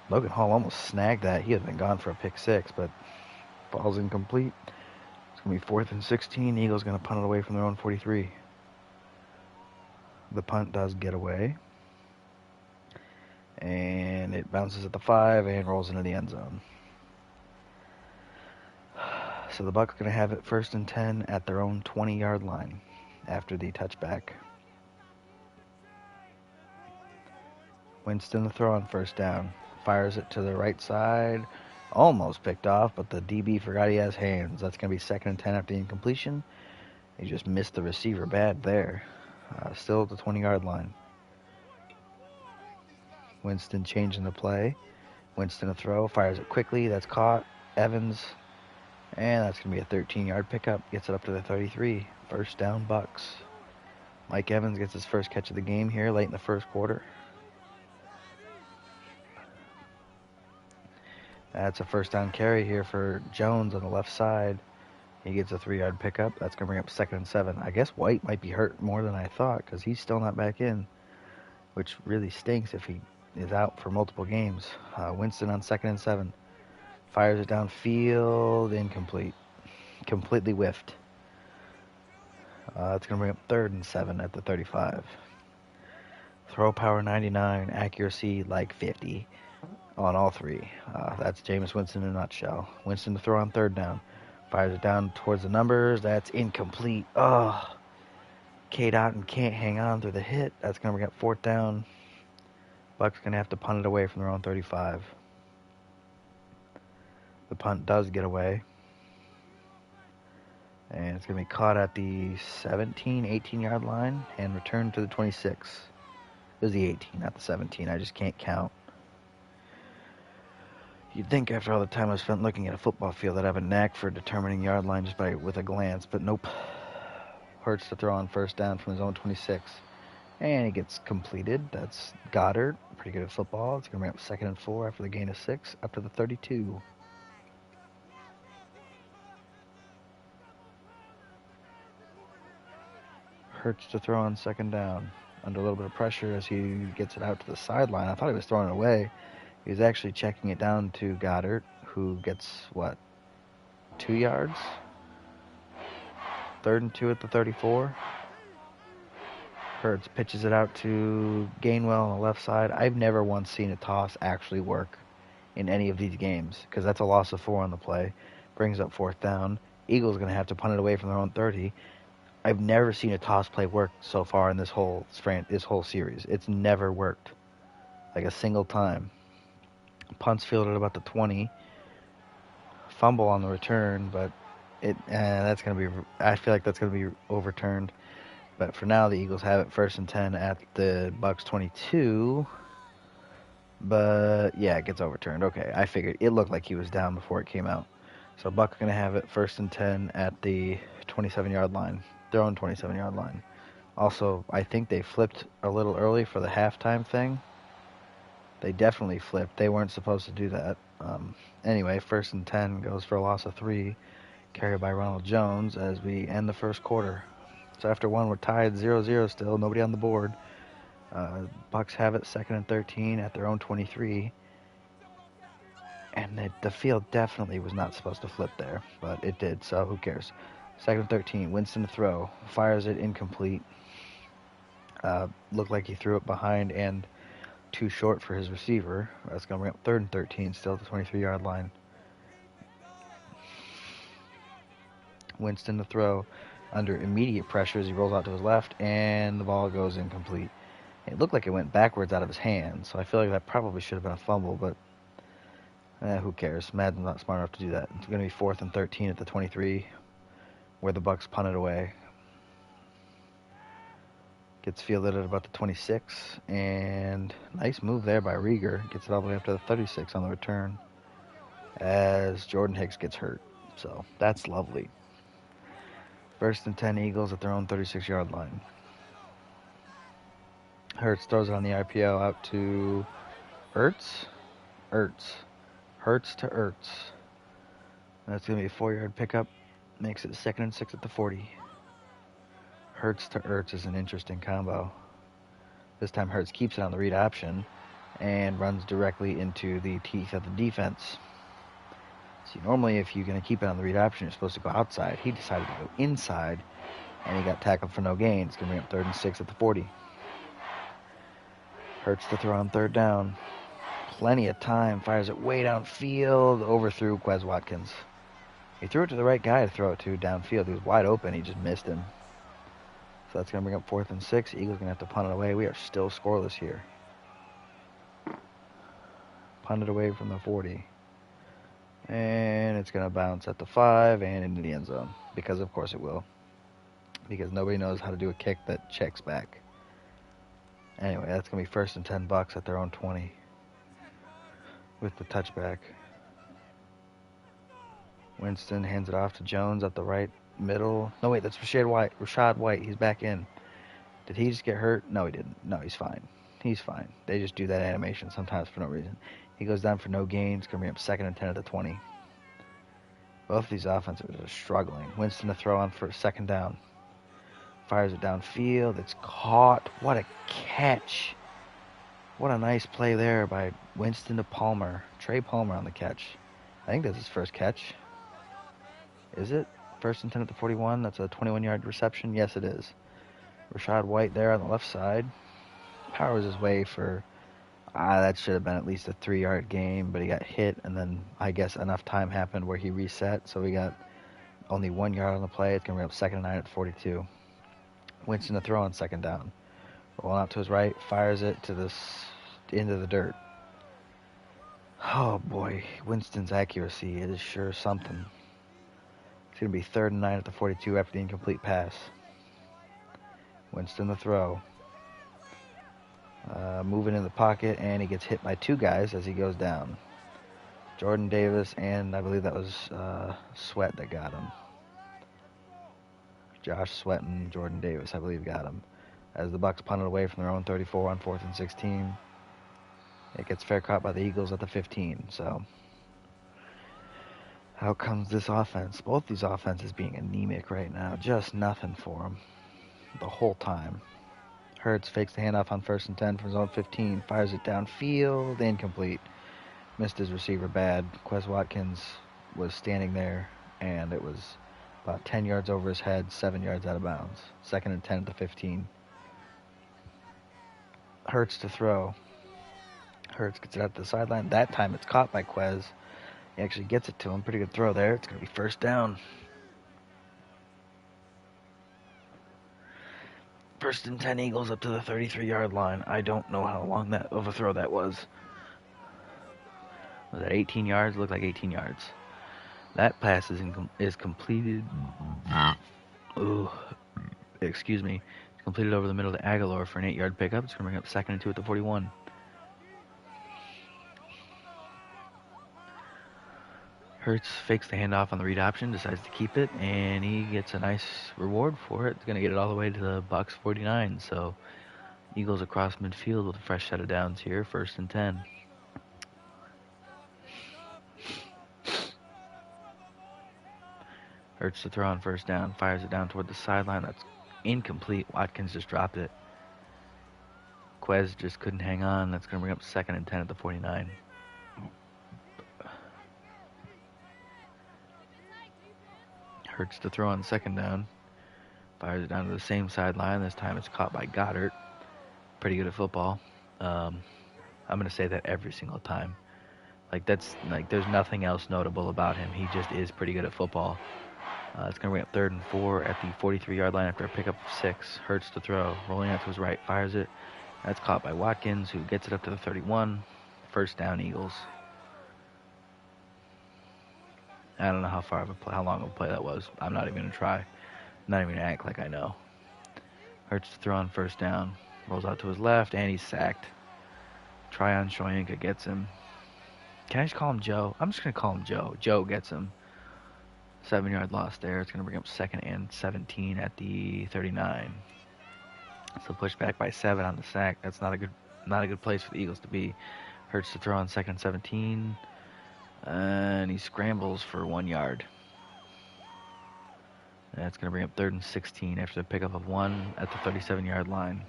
Logan Hall almost snagged that. He had been gone for a pick 6, but ball's incomplete. It's going to be 4th and 16. Eagles going to punt it away from their own 43. The punt does get away. And it bounces at the 5 and rolls into the end zone. So the Bucs are going to have it 1st and 10 at their own 20-yard line after the touchback. Winston the throw on 1st down. Fires it to the right side. Almost picked off, but the DB forgot he has hands. That's going to be 2nd and 10 after the incompletion. He just missed the receiver bad there. Still at the 20-yard line. Winston changing the play. Winston a throw. Fires it quickly. That's caught. Evans. And that's going to be a 13-yard pickup. Gets it up to the 33. 1st down Bucs. Mike Evans gets his first catch of the game here late in the 1st quarter. That's a 1st down carry here for Jones on the left side. He gets a 3-yard pickup. That's going to bring up 2nd and 7. I guess White might be hurt more than I thought because he's still not back in, which really stinks if he is out for multiple games. Winston on 2nd and 7. Fires it downfield. Incomplete. Completely whiffed. It's going to bring up 3rd and 7 at the 35. Throw power 99. Accuracy like 50. On all 3. That's Jameis Winston in a nutshell. Winston to throw on 3rd down. Fires it down towards the numbers. That's incomplete. Cade Otton can't hang on through the hit. That's going to bring up 4th down. Bucs going to have to punt it away from their own 35. The punt does get away. And it's going to be caught at the 17, 18-yard line and returned to the 26. It was the 18, not the 17. I just can't count. You'd think after all the time I've spent looking at a football field that I have a knack for determining yard line just with a glance, but nope. Hurts to throw on 1st down from his own 26. And he gets completed. That's Goddard. Pretty good at football. It's going to bring up 2nd and 4 after the gain of 6 up to the 32. Hurts to throw on 2nd down. Under a little bit of pressure as he gets it out to the sideline. I thought he was throwing it away. He's actually checking it down to Goddard, who gets, 2 yards? 3rd and 2 at the 34. Hurts pitches it out to Gainwell on the left side. I've never once seen a toss actually work in any of these games because that's a loss of 4 on the play. Brings up 4th down. Eagles going to have to punt it away from their own 30. I've never seen a toss play work so far in this whole series. It's never worked, like a single time. Punts fielded about the 20. Fumble on the return, but that's going to be. I feel like that's going to be overturned. But for now, the Eagles have it 1st and 10 at the Bucs 22. But yeah, it gets overturned. Okay, I figured it looked like he was down before it came out. So Bucs going to have it 1st and 10 at the 27-yard line, their own 27-yard line. Also, I think they flipped a little early for the halftime thing. They definitely flipped. They weren't supposed to do that. Anyway, 1st and 10 goes for a loss of 3, carried by Ronald Jones as we end the 1st quarter. So after 1, we're tied 0-0 still, nobody on the board. Bucs have it 2nd and 13 at their own 23. And the field definitely was not supposed to flip there, but it did, so who cares? Second and 13, Winston to throw, fires it incomplete. Looked like he threw it behind and too short for his receiver. That's going to bring up third and 13, still at the 23-yard line. Winston to throw under immediate pressure as he rolls out to his left, and the ball goes incomplete. It looked like it went backwards out of his hand, so I feel like that probably should have been a fumble, but who cares? Madden's not smart enough to do that. It's going to be fourth and 13 at the 23, where the Bucs punt it away. Gets fielded at about the 26, and nice move there by Rieger. Gets it all the way up to the 36 on the return as Jordan Hicks gets hurt. So that's lovely. First and 10 Eagles at their own 36-yard line. Hurts throws it on the RPO out to Hurts to Ertz. That's going to be a 4-yard pickup. Makes it 2nd and 6 at the 40. Hurts to Ertz is an interesting combo. This time Hurts keeps it on the read option and runs directly into the teeth of the defense. See, normally if you're going to keep it on the read option, you're supposed to go outside. He decided to go inside, and he got tackled for no gain. It's going to bring up 3rd and 6 at the 40. Hurts to throw on 3rd down. Plenty of time. Fires it way downfield. Overthrew Quez Watkins. He threw it to the right guy to throw it to downfield. He was wide open. He just missed him. So that's going to bring up 4th and 6. Eagles going to have to punt it away. We are still scoreless here. Punt it away from the 40. And it's going to bounce at the 5 and into the end zone. Because of course it will. Because nobody knows how to do a kick that checks back. Anyway, that's going to be 1st and 10 Bucs at their own 20. With the touchback. Winston hands it off to Jones at the right middle. No, wait, that's Rashad White. He's back in. Did he just get hurt? No, he didn't. No, he's fine. He's fine. They just do that animation sometimes for no reason. He goes down for no gain. It's going to be up 2nd and 10 at the 20. Both of these offenses are struggling. Winston to throw on for 2nd down. Fires it downfield. It's caught. What a catch. What a nice play there by Winston to Palmer. Trey Palmer on the catch. I think that's his first catch. Is it? 1st and 10 at the 41. That's a 21-yard reception. Yes, it is. Rashad White there on the left side. Powers his way for... that should have been at least a 3-yard gain, but he got hit, and then I guess enough time happened where he reset, so we got only 1 yard on the play. It's going to be up 2nd and 9 at 42. Winston to throw on 2nd down. Rolling out to his right, fires it to into the dirt. Oh boy, Winston's accuracy is sure something. It's going to be 3rd and 9 at the 42 after the incomplete pass. Winston to throw. Moving in the pocket, and he gets hit by 2 guys as he goes down. Jordan Davis, and I believe that was Sweat that got him. Josh Sweat and Jordan Davis, I believe, got him. As the Bucs punted away from their own 34 on 4th and 16. It gets fair caught by the Eagles at the 15. So, how comes this offense? Both these offenses being anemic right now. Just nothing for them the whole time. Hurts fakes the handoff on 1st and 10 from his own 15. Fires it downfield. Incomplete. Missed his receiver bad. Quez Watkins was standing there, and it was about 10 yards over his head, 7 yards out of bounds. 2nd and 10 at the 15. Hurts to throw. Hurts gets it out to the sideline. That time it's caught by Quez. He actually gets it to him. Pretty good throw there. It's going to be 1st down. 1st and 10 Eagles up to the 33-yard line. I don't know how long that of a throw that was. Was that 18 yards? Looked like 18 yards. That pass is completed. Ooh, excuse me. Completed over the middle to Aguilar for an 8-yard pickup. It's going to bring up 2nd and 2 at the 41. Hurts fakes the handoff on the read option, decides to keep it, and he gets a nice reward for it. It's going to get it all the way to the Bucs 49. So, Eagles across midfield with a fresh set of downs here, 1st and 10. Hurts to throw on 1st down, fires it down toward the sideline. That's incomplete. Watkins just dropped it. Quez just couldn't hang on. That's going to bring up 2nd and 10 at the 49. Hurts to throw on second down. Fires it down to the same sideline. This time it's caught by Goddard. Pretty good at football. I'm going to say that every single time. There's nothing else notable about him. He just is pretty good at football. It's going to bring up 3rd and 4 at the 43-yard line after a pickup of 6. Hurts to throw. Rolling out to his right. Fires it. That's caught by Watkins, who gets it up to the 31. First down, Eagles. I don't know how long of a play that was. I'm not even going to try. I'm not even going to act like I know. Hurts to throw on first down. Rolls out to his left, and he's sacked. Tryon Shoyinka gets him. Can I just call him Joe? I'm just going to call him Joe. Joe gets him. 7-yard loss there. It's going to bring up 2nd and 17 at the 39. So pushed back by 7 on the sack. That's not a good place for the Eagles to be. Hurts to throw on 2nd and 17. And he scrambles for 1 yard. That's going to bring up 3rd and 16 after the pickup of 1 at the 37-yard line.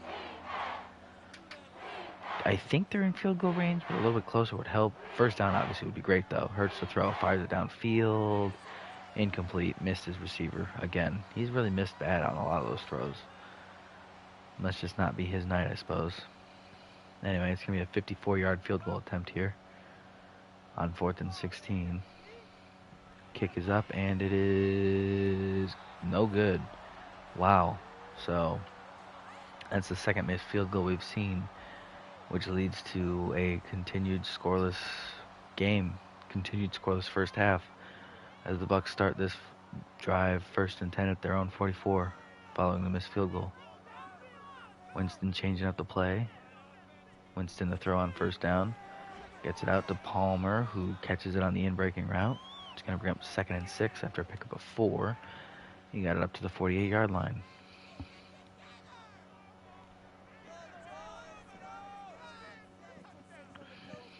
I think they're in field goal range, but a little bit closer would help. First down obviously would be great, though. Hurts to throw, fires it downfield. Incomplete, missed his receiver again. He's really missed bad on a lot of those throws. Must just not be his night, I suppose. Anyway, it's going to be a 54-yard field goal attempt here on 4th and 16. Kick is up, and it is no good. Wow. So that's the second missed field goal we've seen, which leads to a continued scoreless game, continued scoreless first half, as the Bucs start this drive 1st and 10 at their own 44, following the missed field goal. Winston changing up the play. Winston to throw on first down. Gets it out to Palmer, who catches it on the in-breaking route. It's going to bring up 2nd and 6 after a pickup of 4. He got it up to the 48-yard line.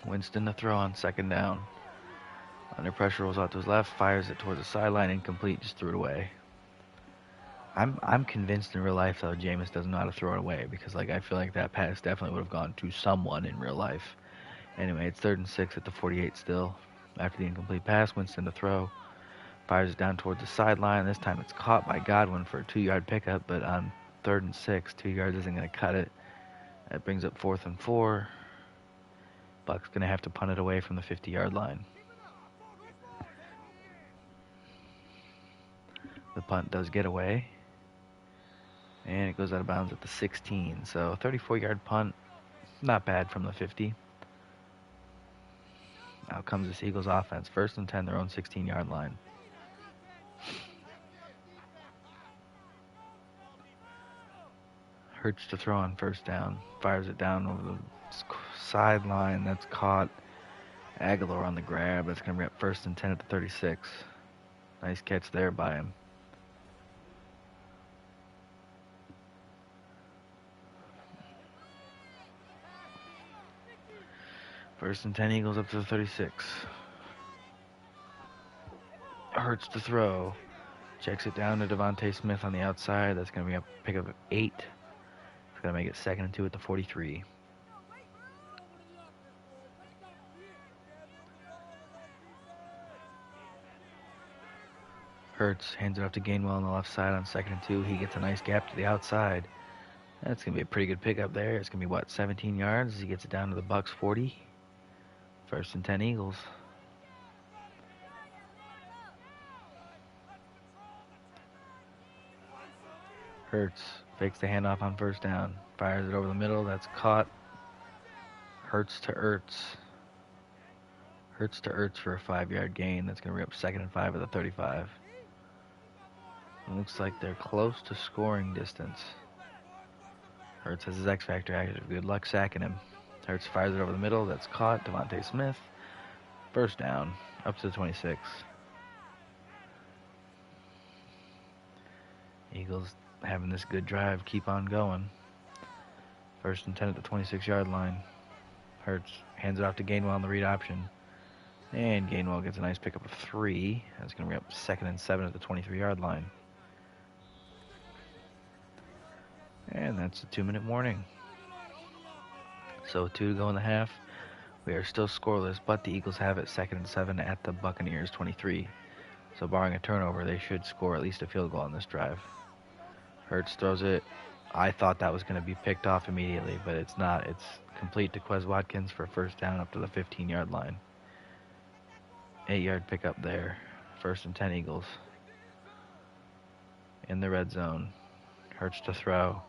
Winston to throw on 2nd down. Under pressure, rolls out to his left, fires it towards the sideline, incomplete, just threw it away. I'm convinced in real life, though, Jameis doesn't know how to throw it away, because I feel like that pass definitely would have gone to someone in real life. Anyway, it's 3rd and 6 at the 48 still. After the incomplete pass, Winston to throw. Fires it down towards the sideline. This time it's caught by Godwin for a 2-yard pickup, but on 3rd and 6, 2 yards isn't going to cut it. That brings up 4th and 4. Buck's going to have to punt it away from the 50-yard line. The punt does get away. And it goes out of bounds at the 16. So 34-yard punt, not bad from the 50. Now comes this Eagles offense. 1st and 10, their own 16-yard line. Hurts to throw on first down. Fires it down over the sideline. That's caught. Aguilar on the grab. That's going to bring up 1st and 10 at the 36. Nice catch there by him. First and 10, Eagles up to the 36. Hurts to throw. Checks it down to Devontae Smith on the outside. That's going to be a pickup of 8. It's going to make it 2nd and 2 at the 43. Hurts hands it off to Gainwell on the left side on 2nd and 2. He gets a nice gap to the outside. That's going to be a pretty good pickup there. It's going to be, 17 yards? He gets it down to the Bucs 40. 1st and 10 Eagles. Hurts fakes the handoff on first down. Fires it over the middle. That's caught. Hurts to Ertz. Hurts to Ertz for a 5-yard gain. That's going to bring up 2nd and 5 at the 35. It looks like they're close to scoring distance. Hurts has his X Factor active. Good luck sacking him. Hurts fires it over the middle. That's caught. Devontae Smith. First down. Up to the 26. Eagles having this good drive. Keep on going. 1st and 10 at the 26-yard line. Hurts hands it off to Gainwell on the read option. And Gainwell gets a nice pickup of 3. That's going to bring up 2nd and 7 at the 23-yard line. And that's a 2-minute warning. So 2 to go in the half. We are still scoreless, but the Eagles have it 2nd and 7 at the Buccaneers 23. So barring a turnover, they should score at least a field goal on this drive. Hurts throws it. I thought that was going to be picked off immediately, but it's not. It's complete to Quez Watkins for first down up to the 15-yard line. 8-yard pickup there. 1st and 10 Eagles. In the red zone. Hurts to throw.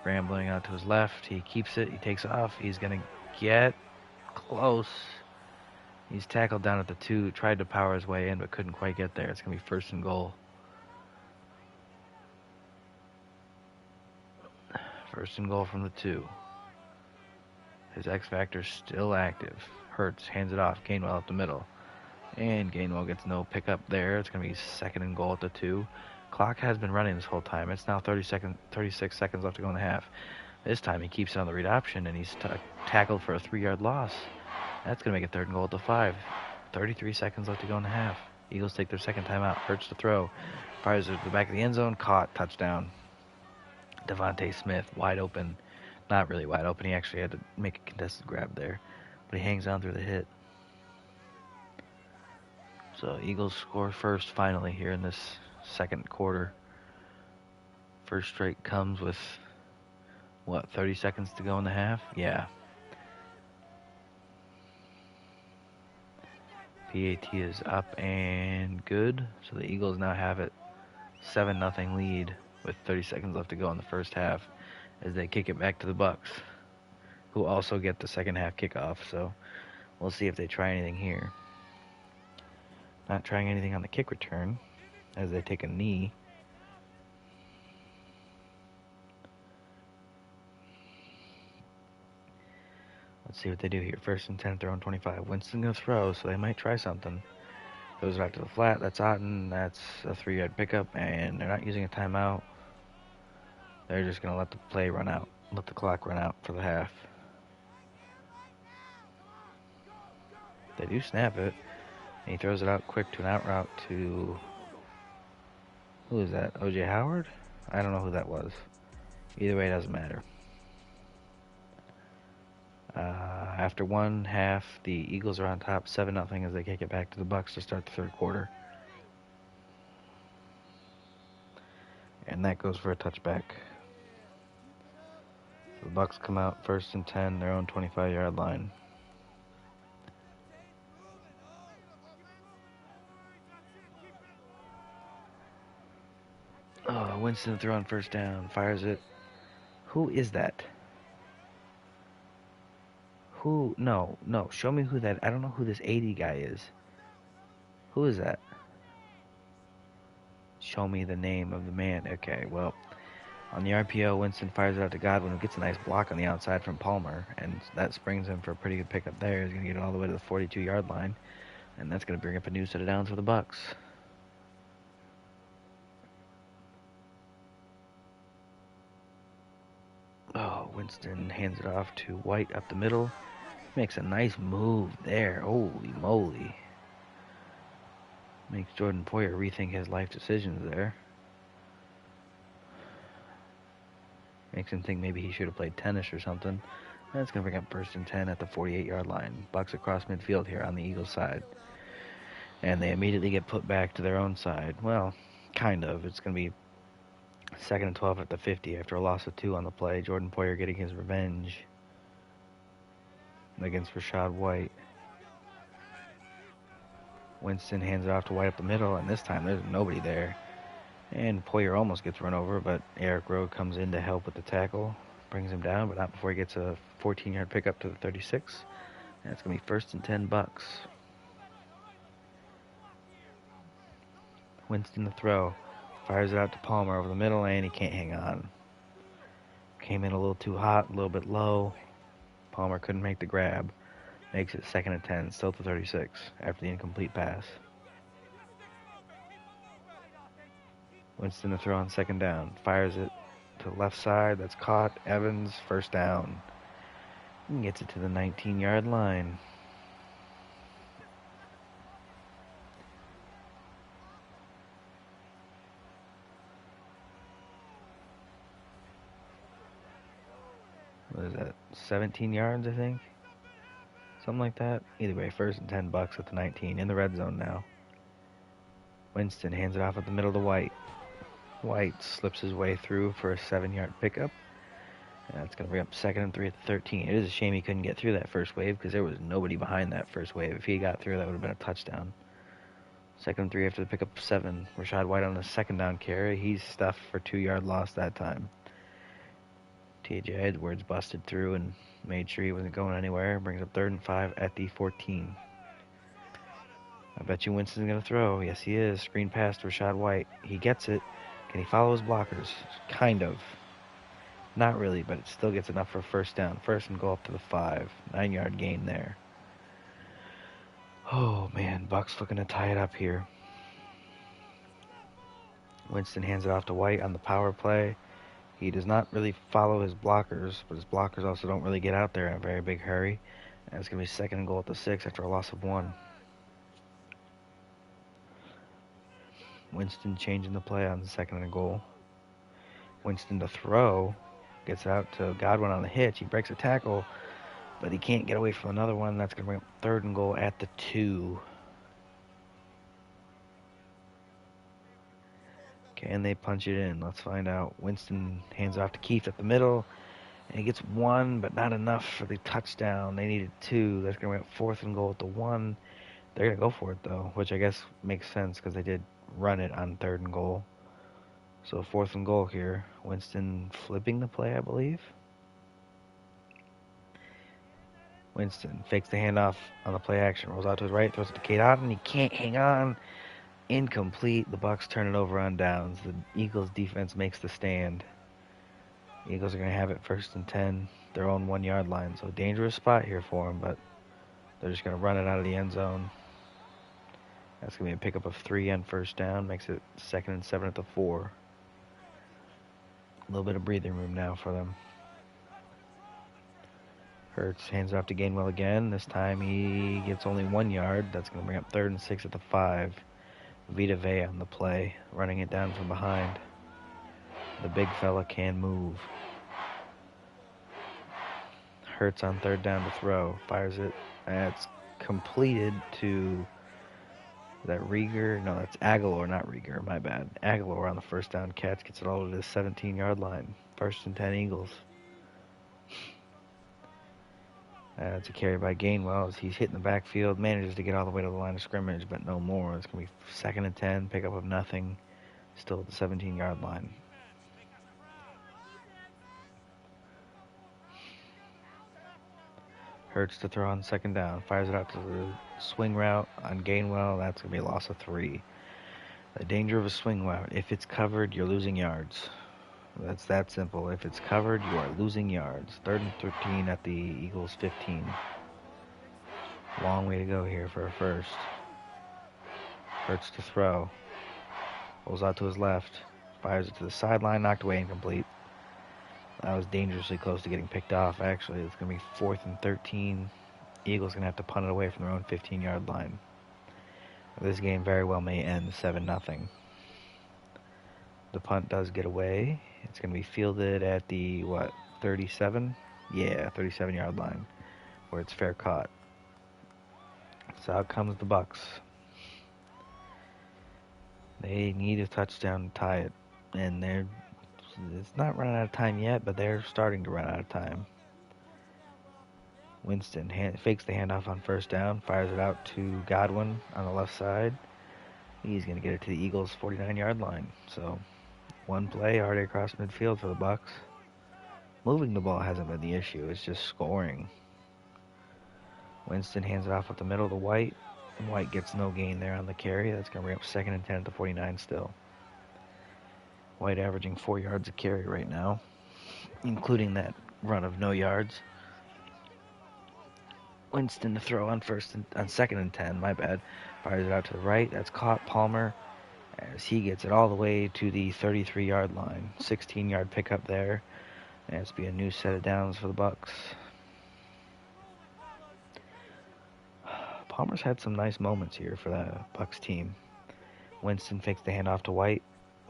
Scrambling out to his left. He keeps it. He takes off. He's going to get close. He's tackled down at the 2. Tried to power his way in, but couldn't quite get there. It's going to be 1st and goal. 1st and goal from the 2. His X Factor's still active. Hurts hands it off. Gainwell up the middle. And Gainwell gets no pickup there. It's going to be 2nd and goal at the 2. Clock has been running this whole time. It's now 36 seconds left to go in the half. This time he keeps it on the read option, and he's tackled for a 3-yard loss. That's going to make it 3rd and goal at the 5. 33 seconds left to go in the half. Eagles take their 2nd timeout. Hurts to throw. Fires it to the back of the end zone. Caught. Touchdown. Devontae Smith, wide open. Not really wide open. He actually had to make a contested grab there. But he hangs on through the hit. So Eagles score first finally here in this 2nd quarter. First strike comes with, 30 seconds to go in the half? Yeah. PAT is up and good. So the Eagles now have it 7-0 lead with 30 seconds left to go in the first half as they kick it back to the Bucs, who also get the second half kickoff. So we'll see if they try anything here. Not trying anything on the kick return as they take a knee. Let's see what they do here. 1st and 10, throw on 25. Winston going to throw, so they might try something. Goes back to the flat. That's Otten. That's a 3-yard pickup, and they're not using a timeout. They're just going to let the play run out. Let the clock run out for the half. They do snap it. And he throws it out quick to an out route to... Who is that? O.J. Howard? I don't know who that was. Either way, it doesn't matter. After one half, the Eagles are on top 7-0 as they kick it back to the Bucs to start the 3rd quarter. And that goes for a touchback. The Bucs come out 1st and 10, their own 25-yard line. Oh, Winston throw on 1st down, fires it. Who is that? Who? No. Show me who that. I don't know who this 80 guy is. Who is that? Show me the name of the man. Okay, well, on the RPO, Winston fires it out to Godwin, who gets a nice block on the outside from Palmer, and that springs him for a pretty good pickup there. He's going to get it all the way to the 42-yard line, and that's going to bring up a new set of downs for the Bucs. Oh, Winston hands it off to White up the middle. Makes a nice move there. Holy moly. Makes Jordan Poyer rethink his life decisions there. Makes him think maybe he should have played tennis or something. That's going to bring up 1st and 10 at the 48-yard line. Bucs across midfield here on the Eagles side. And they immediately get put back to their own side. Well, kind of. It's going to be 2nd and 12 at the 50 after a loss of 2 on the play. Jordan Poyer getting his revenge against Rachaad White. Winston hands it off to White up the middle, and this time there's nobody there. And Poyer almost gets run over, but Eric Rowe comes in to help with the tackle. Brings him down, but not before he gets a 14-yard pickup to the 36. And it's going to be 1st and 10 Bucs. Winston to throw. Fires it out to Palmer over the middle, and he can't hang on. Came in a little too hot, a little bit low. Palmer couldn't make the grab. Makes it 2nd and 10, still to 36, after the incomplete pass. Winston to throw on 2nd down. Fires it to the left side. That's caught. Evans, 1st down. And gets it to the 19-yard line. What is that? 17 yards, I think? Something like that. Either way, 1st and 10 Bucs at the 19 in the red zone now. Winston hands it off at the middle to White. White slips his way through for a 7-yard pickup. And that's going to bring up 2nd and 3 at the 13. It is a shame he couldn't get through that first wave because there was nobody behind that first wave. If he got through, that would have been a touchdown. 2nd and 3 after the pickup of 7. Rashad White on the 2nd down carry. He's stuffed for 2-yard loss that time. T.J. Edwards busted through and made sure he wasn't going anywhere. Brings up 3rd and 5 at the 14. I bet you Winston's going to throw. Yes, he is. Screen pass to Rashad White. He gets it. Can he follow his blockers? Kind of. Not really, but it still gets enough for a 1st down. 1st and goal up to the 5. 9-yard gain there. Oh, man. Bucks looking to tie it up here. Winston hands it off to White on the power play. He does not really follow his blockers, but his blockers also don't really get out there in a very big hurry. And it's going to be 2nd and goal at the 6 after a loss of 1. Winston changing the play on the 2nd and goal. Winston to throw. Gets out to Godwin on the hitch. He breaks a tackle, but he can't get away from another one. That's going to bring up 3rd and goal at the 2. Can they punch it in? Let's find out. Winston hands off to Keith at the middle, and he gets 1, but not enough for the touchdown. They needed 2. That's going to bring up 4th and goal at the 1. They're going to go for it, though, which I guess makes sense because they did run it on 3rd and goal. So 4th and goal here. Winston flipping the play, I believe. Winston fakes the handoff on the play action. Rolls out to his right, throws it to Cade Otton. He can't hang on. Incomplete. The Bucks turn it over on downs. The Eagles defense makes the stand. The Eagles are going to have it 1st and 10. Their own 1-yard line. So dangerous spot here for them, but they're just going to run it out of the end zone. That's going to be a pickup of 3 on 1st down. Makes it 2nd and 7 at the 4. A little bit of breathing room now for them. Hurts hands it off to Gainwell again. This time he gets only 1 yard. That's going to bring up 3rd and 6 at the 5. Vita Vea on the play, running it down from behind. The big fella can move. Hurts on 3rd down to throw. Fires it. That's completed to... Is that Rieger? No, that's Aguilar, not Rieger. My bad. Aguilar on the 1st down catch. Gets it all to the 17-yard line. 1st and 10 Eagles. It's a carry by Gainwell as he's hitting the backfield. Manages to get all the way to the line of scrimmage, but no more. It's going to be 2nd and 10. Pickup of nothing. Still at the 17-yard line. Hurts to throw on 2nd down. Fires it out to the swing route on Gainwell. That's going to be a loss of 3. The danger of a swing route. If it's covered, you're losing yards. That's that simple. If it's covered, you are losing yards. 3rd and 13 at the Eagles' 15. Long way to go here for a 1st. Hurts to throw. Rolls out to his left. Fires it to the sideline. Knocked away, incomplete. That was dangerously close to getting picked off, actually. It's going to be 4th and 13. Eagles going to have to punt it away from their own 15-yard line. This game very well may end 7-0. The punt does get away. It's going to be fielded at the, 37? Yeah, 37-yard line, where it's fair caught. So out comes the Bucks. They need a touchdown to tie it, and it's not running out of time yet, but they're starting to run out of time. Winston fakes the handoff on 1st down, fires it out to Godwin on the left side. He's going to get it to the Eagles' 49-yard line. So, one play already across midfield for the Bucks. Moving the ball hasn't been the issue. It's just scoring. Winston hands it off up the middle to White. And White gets no gain there on the carry. That's going to bring up 2nd and 10 at the 49 still. White averaging 4 yards a carry right now, including that run of no yards. Winston to throw on 2nd and 10, my bad. Fires it out to the right. That's caught. Palmer, as he gets it all the way to the 33-yard line. 16-yard pickup there. And it's be a new set of downs for the Bucks. Palmer's had some nice moments here for the Bucks team. Winston fakes the handoff to White.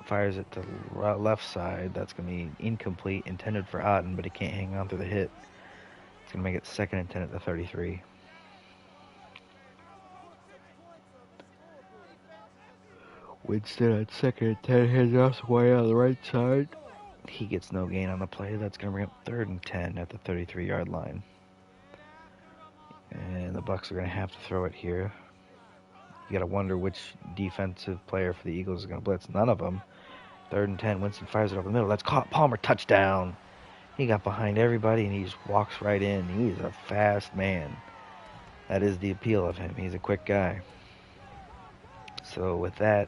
Fires it to the left side. That's going to be incomplete. Intended for Otten, but he can't hang on through the hit. It's going to make it 2nd and 10 at the 33. Winston on second and 10, hands off the way on the right side. He gets no gain on the play. That's going to bring up 3rd and 10 at the 33-yard line. And the Bucs are going to have to throw it here. You got to wonder which defensive player for the Eagles is going to blitz. None of them. 3rd and 10. Winston fires it over the middle. That's caught. Palmer, touchdown. He got behind everybody, and he just walks right in. He's a fast man. That is the appeal of him. He's a quick guy. So with that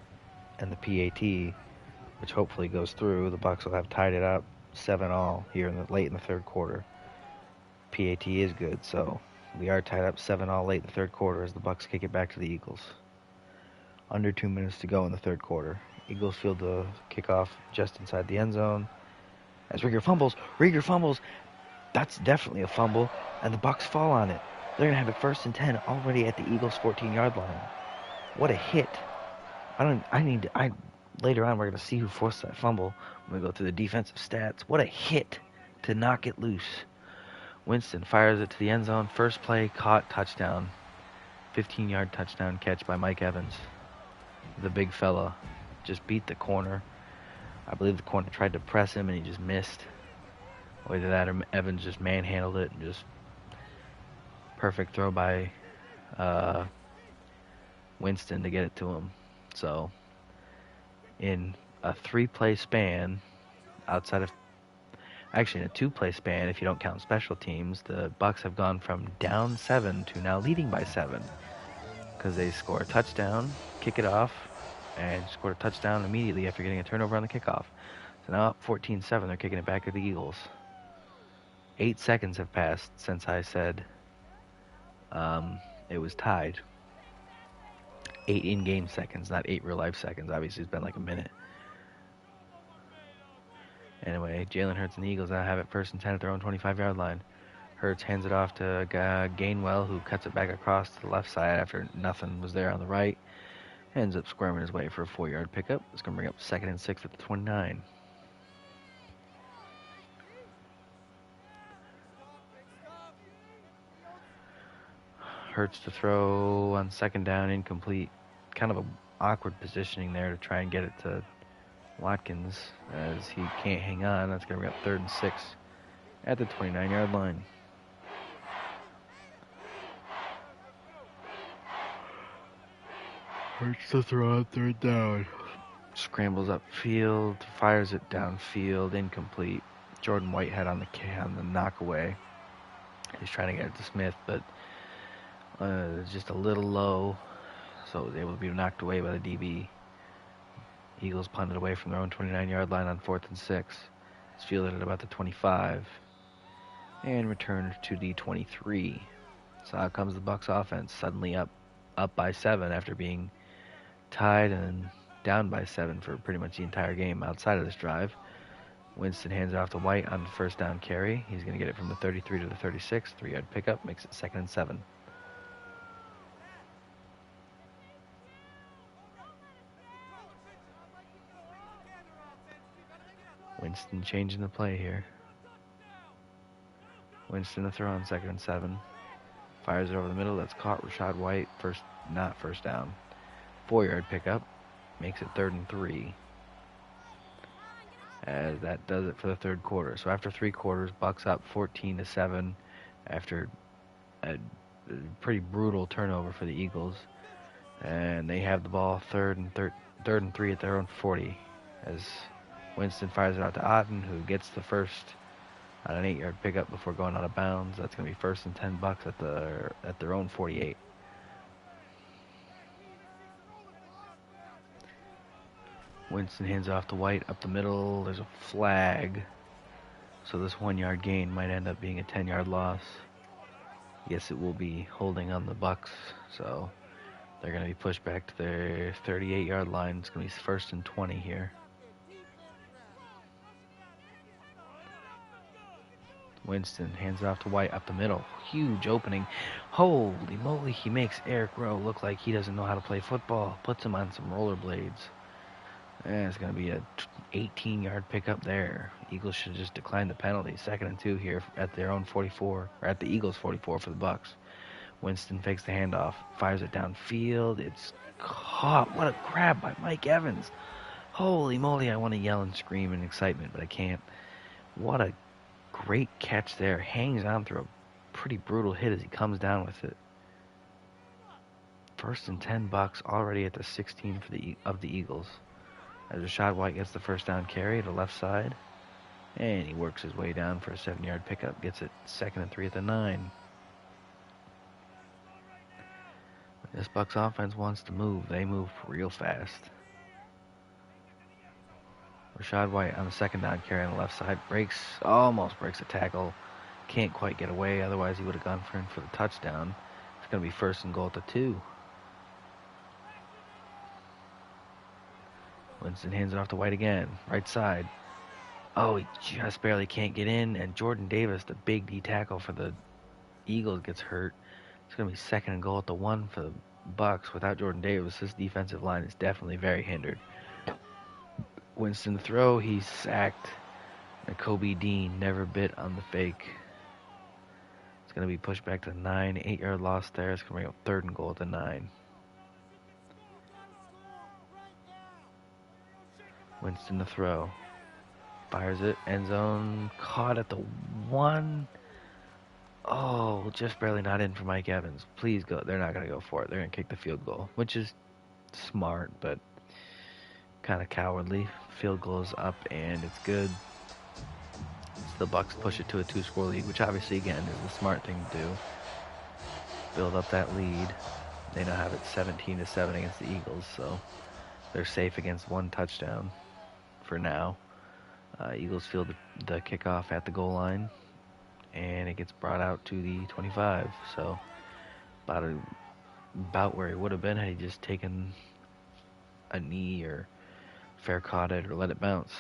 and the PAT, which hopefully goes through, the Bucs will have tied it up 7-all here late in the third quarter. PAT is good, so we are tied up 7-all late in the third quarter as the Bucs kick it back to the Eagles. Under 2 minutes to go in the third quarter. Eagles field the kickoff just inside the end zone. As Rieger fumbles. That's definitely a fumble, and the Bucs fall on it. They're gonna have it 1st and 10 already at the Eagles' 14-yard line. What a hit! Later on, we're going to see who forced that fumble when we go through the defensive stats. What a hit to knock it loose. Winston fires it to the end zone. First play, caught, touchdown. 15-yard touchdown catch by Mike Evans. The big fella just beat the corner. I believe the corner tried to press him and he just missed. Either that or Evans just manhandled it and just perfect throw by Winston to get it to him. So in a 3-play span, in a 2-play span, if you don't count special teams, the Bucs have gone from down 7 to now leading by 7 because they score a touchdown, kick it off, and score a touchdown immediately after getting a turnover on the kickoff. So now up 14-7, they're kicking it back to the Eagles. 8 seconds have passed since I said it was tied. 8 in-game seconds, not 8 real-life seconds. Obviously, it's been like a minute. Anyway, Jalen Hurts and the Eagles now have it 1st and 10 at their own 25-yard line. Hurts hands it off to Gainwell, who cuts it back across to the left side after nothing was there on the right. Ends up squirming his way for a 4-yard pickup. It's going to bring up 2nd and 6 at the 29. Hurts to throw on 2nd down, incomplete. Kind of an awkward positioning there to try and get it to Watkins as he can't hang on. That's going to bring up 3rd and 6 at the 29-yard line. Hurts to throw on 3rd down. Scrambles upfield, fires it downfield, incomplete. Jordan Whitehead on the knockaway. He's trying to get it to Smith, but it's just a little low, so it was able to be knocked away by the DB. Eagles punted away from their own 29-yard line on 4th and 6. It's fielded at about the 25 and returned to the 23. So out comes the Bucs offense, suddenly up by 7 after being tied and down by 7 for pretty much the entire game outside of this drive. Winston hands it off to White on the 1st down carry. He's going to get it from the 33 to the 36. 3-yard pickup makes it 2nd and 7. Winston changing the play here. Winston to throw on 2nd and 7. Fires it over the middle. That's caught. Rashad White. Not first down. 4-yard pickup. Makes it 3rd and 3. As that does it for the third quarter. So after 3 quarters, Bucs up 14-7 after a pretty brutal turnover for the Eagles. And they have the ball 3rd and 3 at their own 40 as Winston fires it out to Otten, who gets the first on an 8-yard pickup before going out of bounds. That's going to be 1st and 10 Bucs at their own 48. Winston hands off to White up the middle. There's a flag. So this 1-yard gain might end up being a 10-yard loss. Yes, it will be holding on the Bucs. So they're going to be pushed back to their 38-yard line. It's going to be 1st and 20 here. Winston hands it off to White up the middle. Huge opening. Holy moly, he makes Eric Rowe look like he doesn't know how to play football. Puts him on some rollerblades. And it's going to be a 18-yard pickup there. Eagles should just decline the penalty. 2nd and 2 here at their own 44, or at the Eagles 44 for the Bucs. Winston fakes the handoff, fires it downfield. It's caught. What a grab by Mike Evans. Holy moly, I want to yell and scream in excitement, but I can't. What a great catch there. Hangs on through a pretty brutal hit as he comes down with it. 1st and 10 Bucks, already at the 16 of the Eagles. As Rachaad White gets the first down carry to the left side. And he works his way down for a 7-yard pickup. Gets it 2nd and 3 at the 9. This Bucks offense wants to move. They move real fast. Rachaad White on the 2nd down carry on the left side. Almost breaks a tackle. Can't quite get away. Otherwise, he would have gone for the touchdown. It's going to be 1st and goal at the 2. Winston hands it off to White again. Right side. Oh, he just barely can't get in. And Jordan Davis, the big D tackle for the Eagles, gets hurt. It's going to be 2nd and goal at the 1 for the Bucks. Without Jordan Davis, this defensive line is definitely very hindered. Winston throw. He's sacked. Nakobe Dean never bit on the fake. It's going to be pushed back to the 9. 8-yard loss there. It's going to bring up 3rd and goal at the 9. Winston to throw. Fires it. End zone. Caught at the 1. Oh, just barely not in for Mike Evans. Please go. They're not going to go for it. They're going to kick the field goal, which is smart, but kind of cowardly. Field goal is up, and it's good. So the Bucks push it to a 2-score lead, which obviously, again, is the smart thing to do. Build up that lead. They now have it 17-7 against the Eagles, so they're safe against 1 touchdown for now. Eagles field the kickoff at the goal line, and it gets brought out to the 25. So about where he would have been had he just taken a knee or fair caught it or let it bounce.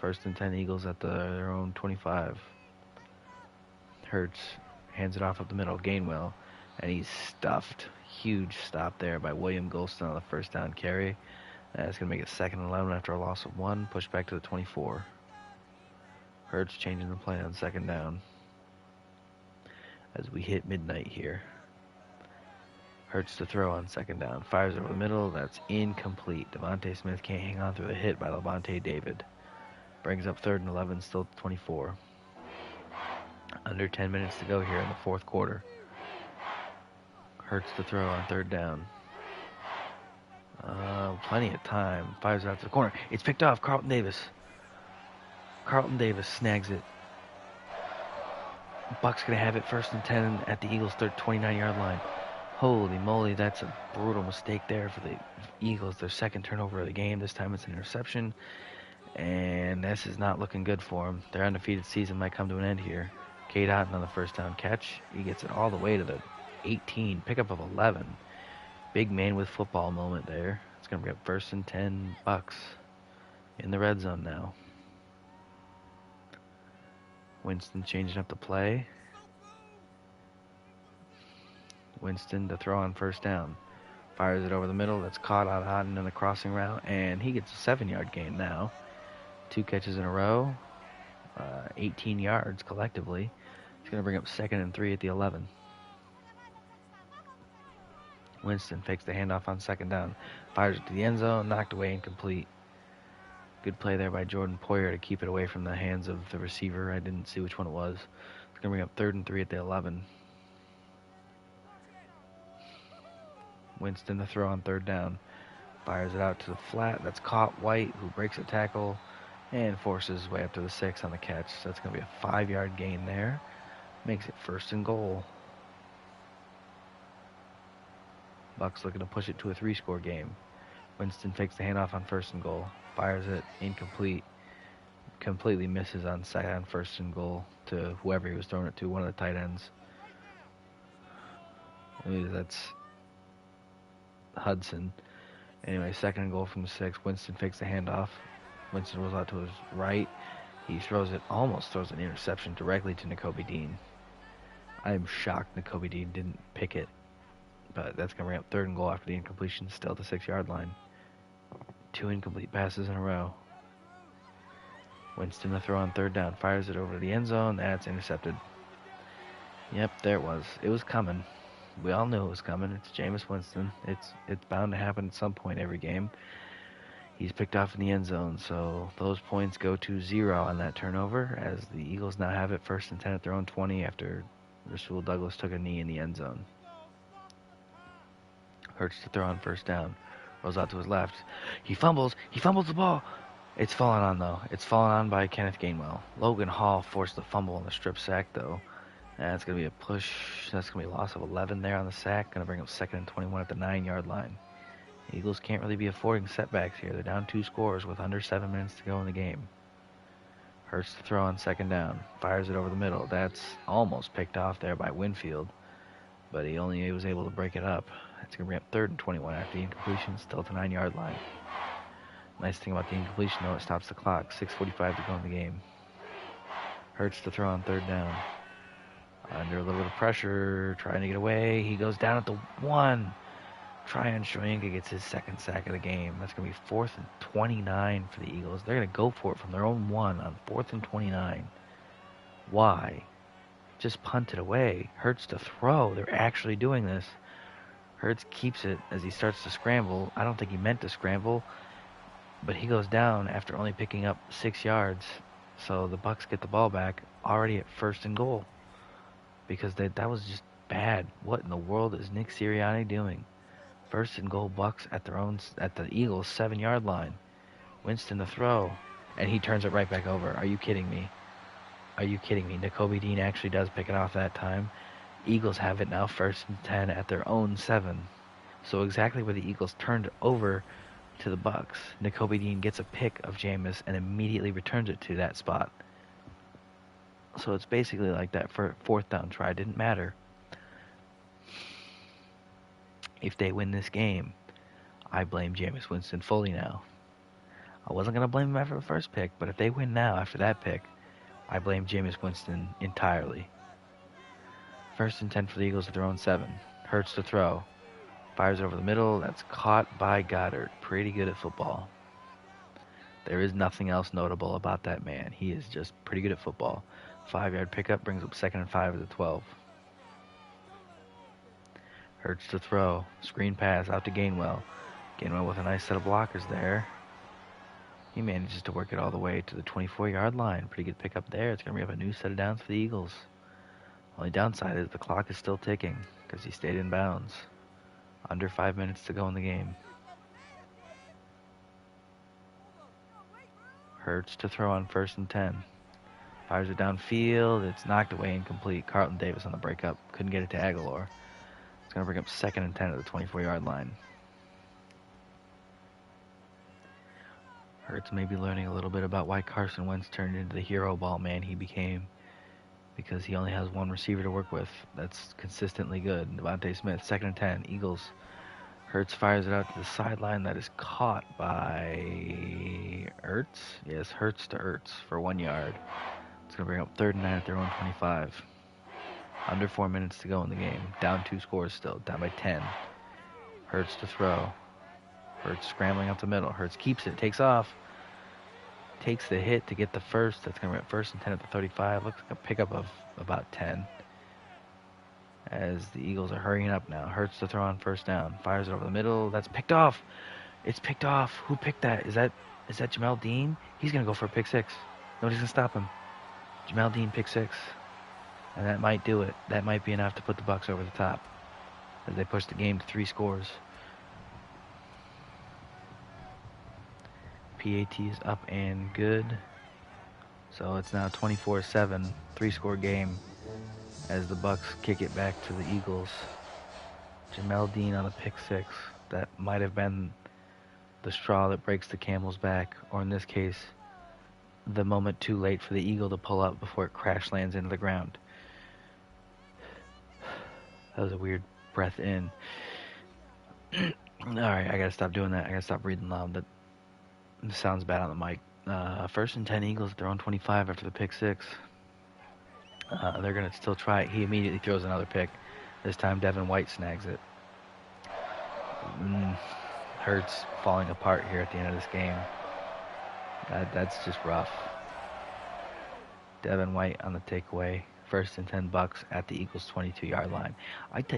1st and 10 Eagles at their own 25. Hurts hands it off up the middle. Gainwell, and he's stuffed. Huge stop there by William Golston on the 1st down carry. That's going to make it 2nd and 11 after a loss of 1. Pushed back to the 24. Hurts changing the play on 2nd down as we hit midnight here. Hurts to throw on 2nd down. Fires over the middle. That's incomplete. Devontae Smith can't hang on through the hit by Levante David. Brings up 3rd and 11, still at 24. Under 10 minutes to go here in the 4th quarter. Hurts to throw on 3rd down. Plenty of time. Fires out to the corner. It's picked off. Carlton Davis snags it. Bucks gonna have it 1st and 10 at the Eagles' 29-yard line. Holy moly, that's a brutal mistake there for the Eagles. Their 2nd turnover of the game. This time it's an interception. And this is not looking good for them. Their undefeated season might come to an end here. Cade Otton on the 1st down catch. He gets it all the way to the 18. Pickup of 11. Big man with football moment there. It's going to bring up 1st and 10 Bucks in the red zone now. Winston changing up the play. Winston to throw on 1st down. Fires it over the middle. That's caught on Otton in the crossing route. And he gets a 7-yard gain now. 2 catches in a row. 18 yards collectively. It's going to bring up 2nd and 3 at the 11. Winston fakes the handoff on 2nd down. Fires it to the end zone. Knocked away, incomplete. Good play there by Jordan Poyer to keep it away from the hands of the receiver. I didn't see which one it was. It's going to bring up 3rd and 3 at the 11. Winston to throw on 3rd down. Fires it out to the flat. That's caught. White, who breaks a tackle and forces his way up to the 6 on the catch. So that's going to be a 5-yard gain there. Makes it 1st and goal. Bucks looking to push it to a 3-score game. Winston fakes the handoff on 1st and goal. Fires it incomplete. Completely misses on 1st and goal to whoever he was throwing it to, one of the tight ends. That's Hudson. Anyway, 2nd and goal from the 6. Winston fakes the handoff. Winston rolls out to his right. He almost throws an interception directly to Nakobe Dean. I am shocked Nakobe Dean didn't pick it. But that's going to bring up 3rd and goal after the incompletion, still at the 6-yard line. 2 incomplete passes in a row. Winston to throw on 3rd down. Fires it over to the end zone. That's intercepted. Yep, there it was. It was coming. We all knew it was coming. It's Jameis Winston. It's bound to happen at some point every game. He's picked off in the end zone, so those points go to 0 on that turnover, as the Eagles now have it 1st and 10 at their own 20 after Rasul Douglas took a knee in the end zone. Hurts to throw on 1st down. Rolls out to his left. He fumbles the ball. It's fallen on, though. It's fallen on by Kenneth Gainwell. Logan Hall forced the fumble on the strip sack, though. That's going to be a push. That's going to be a loss of 11 there on the sack. Going to bring up 2nd and 21 at the 9-yard line. The Eagles can't really be affording setbacks here. They're down 2 scores with under 7 minutes to go in the game. Hurts to throw on 2nd down. Fires it over the middle. That's almost picked off there by Winfield, but he only was able to break it up. It's going to bring up 3rd and 21 after the incompletion, still at the 9-yard line. Nice thing about the incompletion, though, it stops the clock. 6:45 to go in the game. Hurts to throw on 3rd down. Under a little bit of pressure, trying to get away. He goes down at the 1. Tryon Shoyinka gets his 2nd sack of the game. That's going to be 4th and 29 for the Eagles. They're going to go for it from their own 1 on 4th and 29. Why? Just punt it away. Hurts to throw. They're actually doing this. Hurts keeps it as he starts to scramble. I don't think he meant to scramble, but he goes down after only picking up 6 yards. So the Bucs get the ball back already at 1st and goal, because that was just bad. What in the world is Nick Sirianni doing? 1st and goal, Bucs at the Eagles 7-yard line. Winston to throw, and he turns it right back over. Are you kidding me? Are you kidding me? Nakobe Dean actually does pick it off that time. Eagles have it now 1st and 10 at their own 7. So exactly where the Eagles turned over to the Bucs, Nakobe Dean gets a pick of Jameis and immediately returns it to that spot. So it's basically like that for 4th down try didn't matter. If they win this game, I blame Jameis Winston fully now. I wasn't going to blame him after the first pick, but if they win now after that pick, I blame Jameis Winston entirely. 1st and 10 for the Eagles at their own 7. Hurts to throw. Fires it over the middle. That's caught by Goddard. Pretty good at football. There is nothing else notable about that man. He is just pretty good at football. 5-yard pickup brings up 2nd and 5 at the 12. Hurts to throw. Screen pass out to Gainwell. Gainwell with a nice set of blockers there. He manages to work it all the way to the 24-yard line. Pretty good pickup there. It's going to bring up a new set of downs for the Eagles. Only downside is the clock is still ticking because he stayed in bounds. Under 5 minutes to go in the game. Hurts to throw on 1st and 10. Fires it downfield. It's knocked away, incomplete. Carlton Davis on the breakup. Couldn't get it to Aguilar. It's going to bring up 2nd and 10 at the 24-yard line. Hurts may be learning a little bit about why Carson Wentz turned into the hero ball man he became, because he only has one receiver to work with that's consistently good. Devontae Smith, 2nd and 10, Eagles. Hurts fires it out to the sideline. That is caught by Ertz. Yes, Hurts to Ertz for 1 yard. It's going to bring up 3rd and 9 at their own 25. Under 4 minutes to go in the game. Down 2 scores still. Down by 10. Hurts to throw. Hurts scrambling up the middle. Hurts keeps it. Takes off. Takes the hit to get the first. That's going to be at 1st and 10 at the 35. Looks like a pickup of about 10. As the Eagles are hurrying up now. Hurts to throw on 1st down. Fires it over the middle. That's picked off. It's picked off. Who picked that? Is that Jamel Dean? He's going to go for a pick 6. Nobody's going to stop him. Jamel Dean pick 6. And that might do it. That might be enough to put the Bucs over the top as they push the game to 3 scores. PAT is up and good. So it's now 24-7, 3-score game as the Bucs kick it back to the Eagles. Jamel Dean on a pick 6. That might have been the straw that breaks the camel's back, or in this case, the moment too late for the Eagle to pull up before it crash lands into the ground. That was a weird breath in. Alright, I gotta stop doing that. I gotta stop breathing loud. That sounds bad on the mic. 1st and 10 Eagles at their own 25 after the pick 6. They're gonna still try it. He immediately throws another pick. This time Devin White snags it. Hurts falling apart here at the end of this game. That's just rough. Devin White on the takeaway First and 10 Bucks at the Eagles 22-yard line.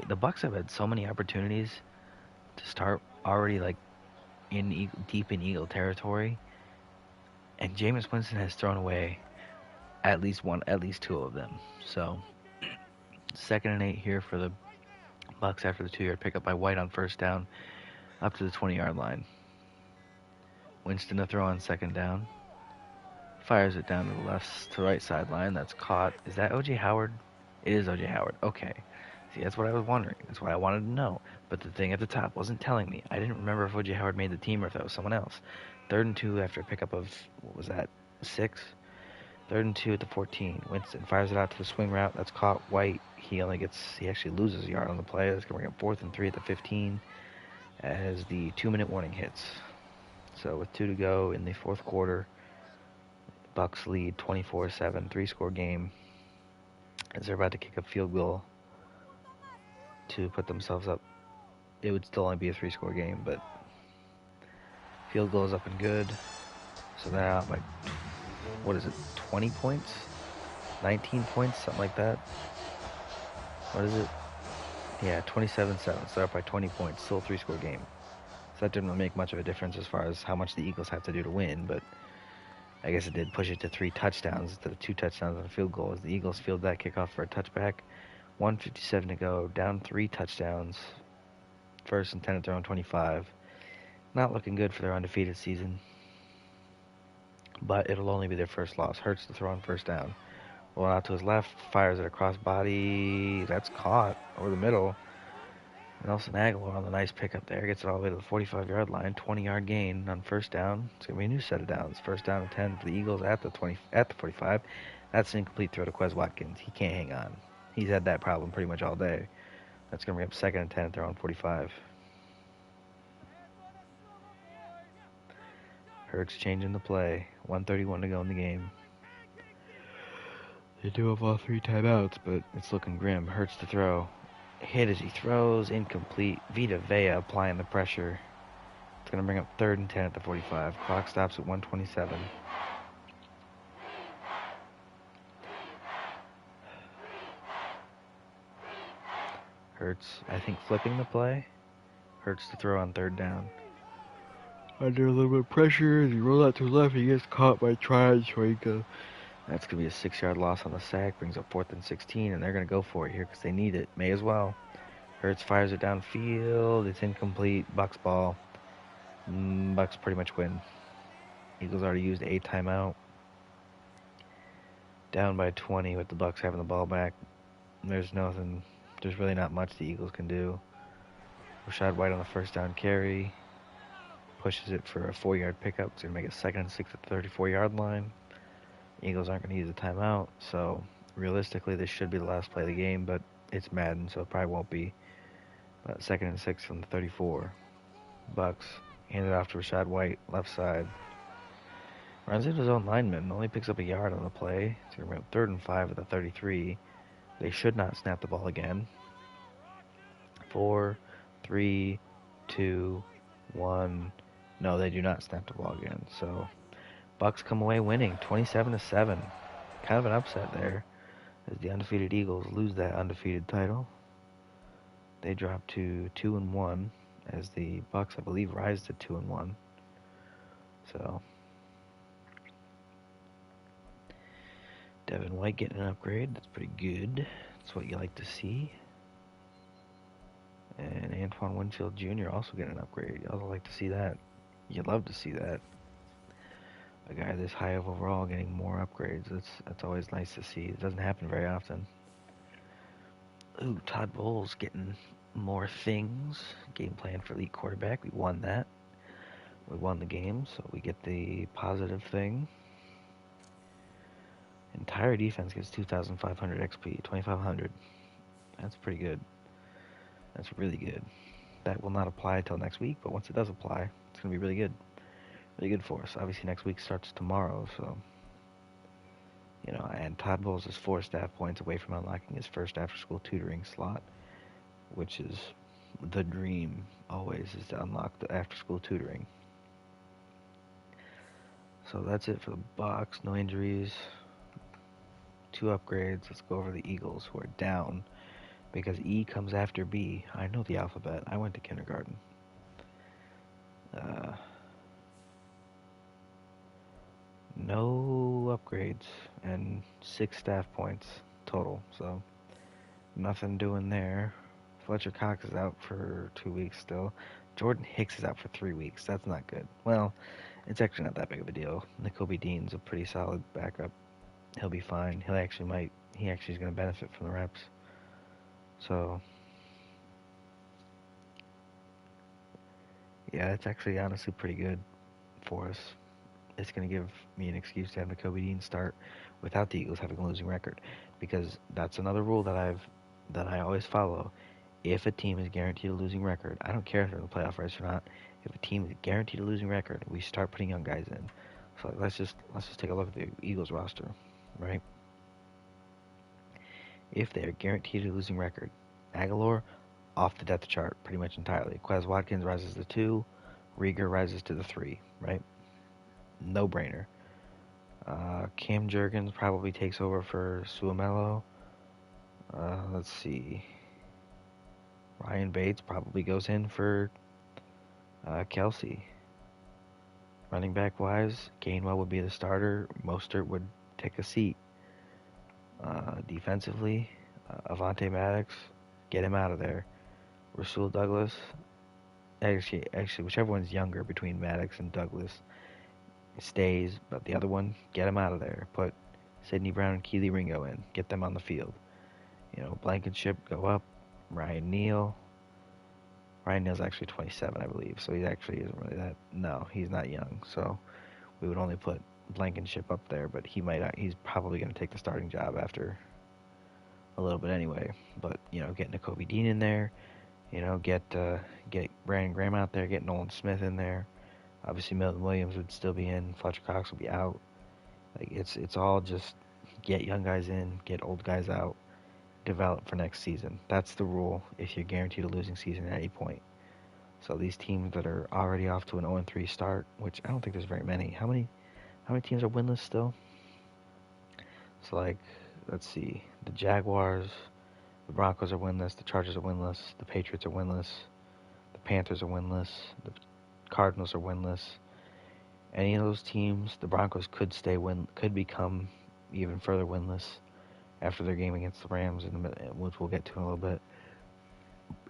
The Bucks have had so many opportunities to start already like deep in Eagle territory, and Jameis Winston has thrown away at least two of them. So 2nd and 8 here for the Bucks after the 2-yard pickup by White on first down, up to the 20-yard line. Winston to throw on 2nd down. Fires it down to the left to right sideline. That's caught. Is that O.J. Howard? It is O.J. Howard. Okay. See, that's what I was wondering. That's what I wanted to know. But the thing at the top wasn't telling me. I didn't remember if O.J. Howard made the team or if that was someone else. 3rd and 2 after a pickup of, what was that, 6? 3rd and 2 at the 14. Winston fires it out to the swing route. That's caught. White. He actually loses a yard on the play. That's going to bring up 4th and 3 at the 15 as the 2-minute warning hits. So with 2 to go in the 4th quarter, Bucks lead 24-7, 3-score game, as they're about to kick a field goal to put themselves up. It would still only be a 3-score game, but field goal is up and good. So they're out by, 20 points? 19 points, something like that. What is it? Yeah, 27-7, so they're up by 20 points, still a 3-score game. So that didn't really make much of a difference as far as how much the Eagles have to do to win, but I guess it did push it to 3 touchdowns instead of 2 touchdowns and a field goal as the Eagles field that kickoff for a touchback. 1:57 to go, down 3 touchdowns. 1st and 10 at their own 25. Not looking good for their undefeated season, but it'll only be their first loss. Hurts to throw on 1st down. Rolling out to his left, fires it across body. That's caught over the middle. Nelson Aguilar on the nice pickup there. Gets it all the way to the 45-yard line. 20-yard gain on 1st down. It's going to be a new set of downs. 1st down and 10 for the Eagles at the 45. That's an incomplete throw to Quez Watkins. He can't hang on. He's had that problem pretty much all day. That's going to bring up 2nd and 10 at their own 45. Hurts changing the play. 1:31 to go in the game. They do have all 3 timeouts, but it's looking grim. Hurts to throw. Hit as he throws, incomplete. Vita Vea applying the pressure. It's going to bring up 3rd and 10 at the 45. Clock stops at 1:27. Hurts, I think, flipping the play. Hurts to throw on 3rd down. Under a little bit of pressure, as he rolls out to his left, he gets caught by Trianchoica. That's going to be a 6-yard loss on the sack. Brings up 4th and 16, and they're going to go for it here because they need it. May as well. Hurts fires it downfield. It's incomplete. Bucks ball. Bucks pretty much win. Eagles already used a timeout. Down by 20 with the Bucks having the ball back. There's really not much the Eagles can do. Rashad White on the 1st down carry. Pushes it for a 4-yard pickup. It's going to make it 2nd and 6 at the 34-yard line. Eagles aren't going to use a timeout, so realistically this should be the last play of the game, but it's Madden, so it probably won't be. But 2nd and 6 from the 34. Bucks hand it off to Rashad White, left side. Runs into his own lineman, only picks up a yard on the play. It's going to be 3rd and 5 at the 33. They should not snap the ball again. 4, 3, 2, 1. No, they do not snap the ball again, so Bucks come away winning 27-7. Kind of an upset there as the undefeated Eagles lose that undefeated title. They drop to 2-1 as the Bucks, I believe, rise to 2-1. So Devin White getting an upgrade. That's pretty good. That's what you like to see. And Antoine Winfield Jr. also getting an upgrade. You also like to see that. You'd love to see that. A guy this high of overall getting more upgrades. That's always nice to see. It doesn't happen very often. Ooh, Todd Bowles getting more things. Game plan for elite quarterback. We won that. We won the game, so we get the positive thing. Entire defense gets 2,500 XP, 2,500. That's pretty good. That's really good. That will not apply until next week, but once it does apply, it's going to be really good. Really good for us. Obviously, next week starts tomorrow, so, and Todd Bowles is 4 staff points away from unlocking his first after-school tutoring slot, which is the dream, always, is to unlock the after-school tutoring. So that's it for the Bucs. No injuries. 2 upgrades. Let's go over the Eagles, who are down because E comes after B. I know the alphabet. I went to kindergarten. Uh, no upgrades and 6 staff points total. So nothing doing there. Fletcher Cox is out for 2 weeks still. Jordan Hicks is out for 3 weeks. That's not good. Well, it's actually not that big of a deal. Nakobe Dean's a pretty solid backup. He'll be fine. He actually is going to benefit from the reps. So, yeah, it's actually honestly pretty good for us. It's going to give me an excuse to have Nakobe Dean start without the Eagles having a losing record, because that's another rule that I always follow. If a team is guaranteed a losing record, I don't care if they're in the playoff race or not. If a team is guaranteed a losing record, we start putting young guys in. So let's just take a look at the Eagles roster, right? If they are guaranteed a losing record, Aguilar off the depth chart pretty much entirely. Quez Watkins rises to 2, Rieger rises to the 3, right? No brainer. Cam Jurgens probably takes over for Suomelo. Let's see. Ryan Bates probably goes in for Kelsey. Running back wise, Gainwell would be the starter. Mostert would take a seat. Defensively, Avante Maddox, get him out of there. Rasul Douglas, actually, whichever one's younger between Maddox and Douglas stays, but the other one, get him out of there. Put Sidney Brown and Keely Ringo in. Get them on the field. Blankenship, go up. Ryan Neal. Ryan Neal's actually 27, I believe, so he actually isn't really that. No, he's not young, so we would only put Blankenship up there, but he's probably going to take the starting job after a little bit anyway. But get Nakobe Dean in there. Get Brandon Graham out there. Get Nolan Smith in there. Obviously, Milton Williams would still be in. Fletcher Cox will be out. Like it's all just get young guys in, get old guys out, develop for next season. That's the rule if you're guaranteed a losing season at any point. So these teams that are already off to an 0-3 start, which I don't think there's very many. How many teams are winless still? So let's see. The Jaguars, the Broncos are winless, the Chargers are winless, the Patriots are winless, the Panthers are winless, the Cardinals are winless. Any of those teams, the Broncos could become even further winless after their game against the Rams, which we'll get to in a little bit.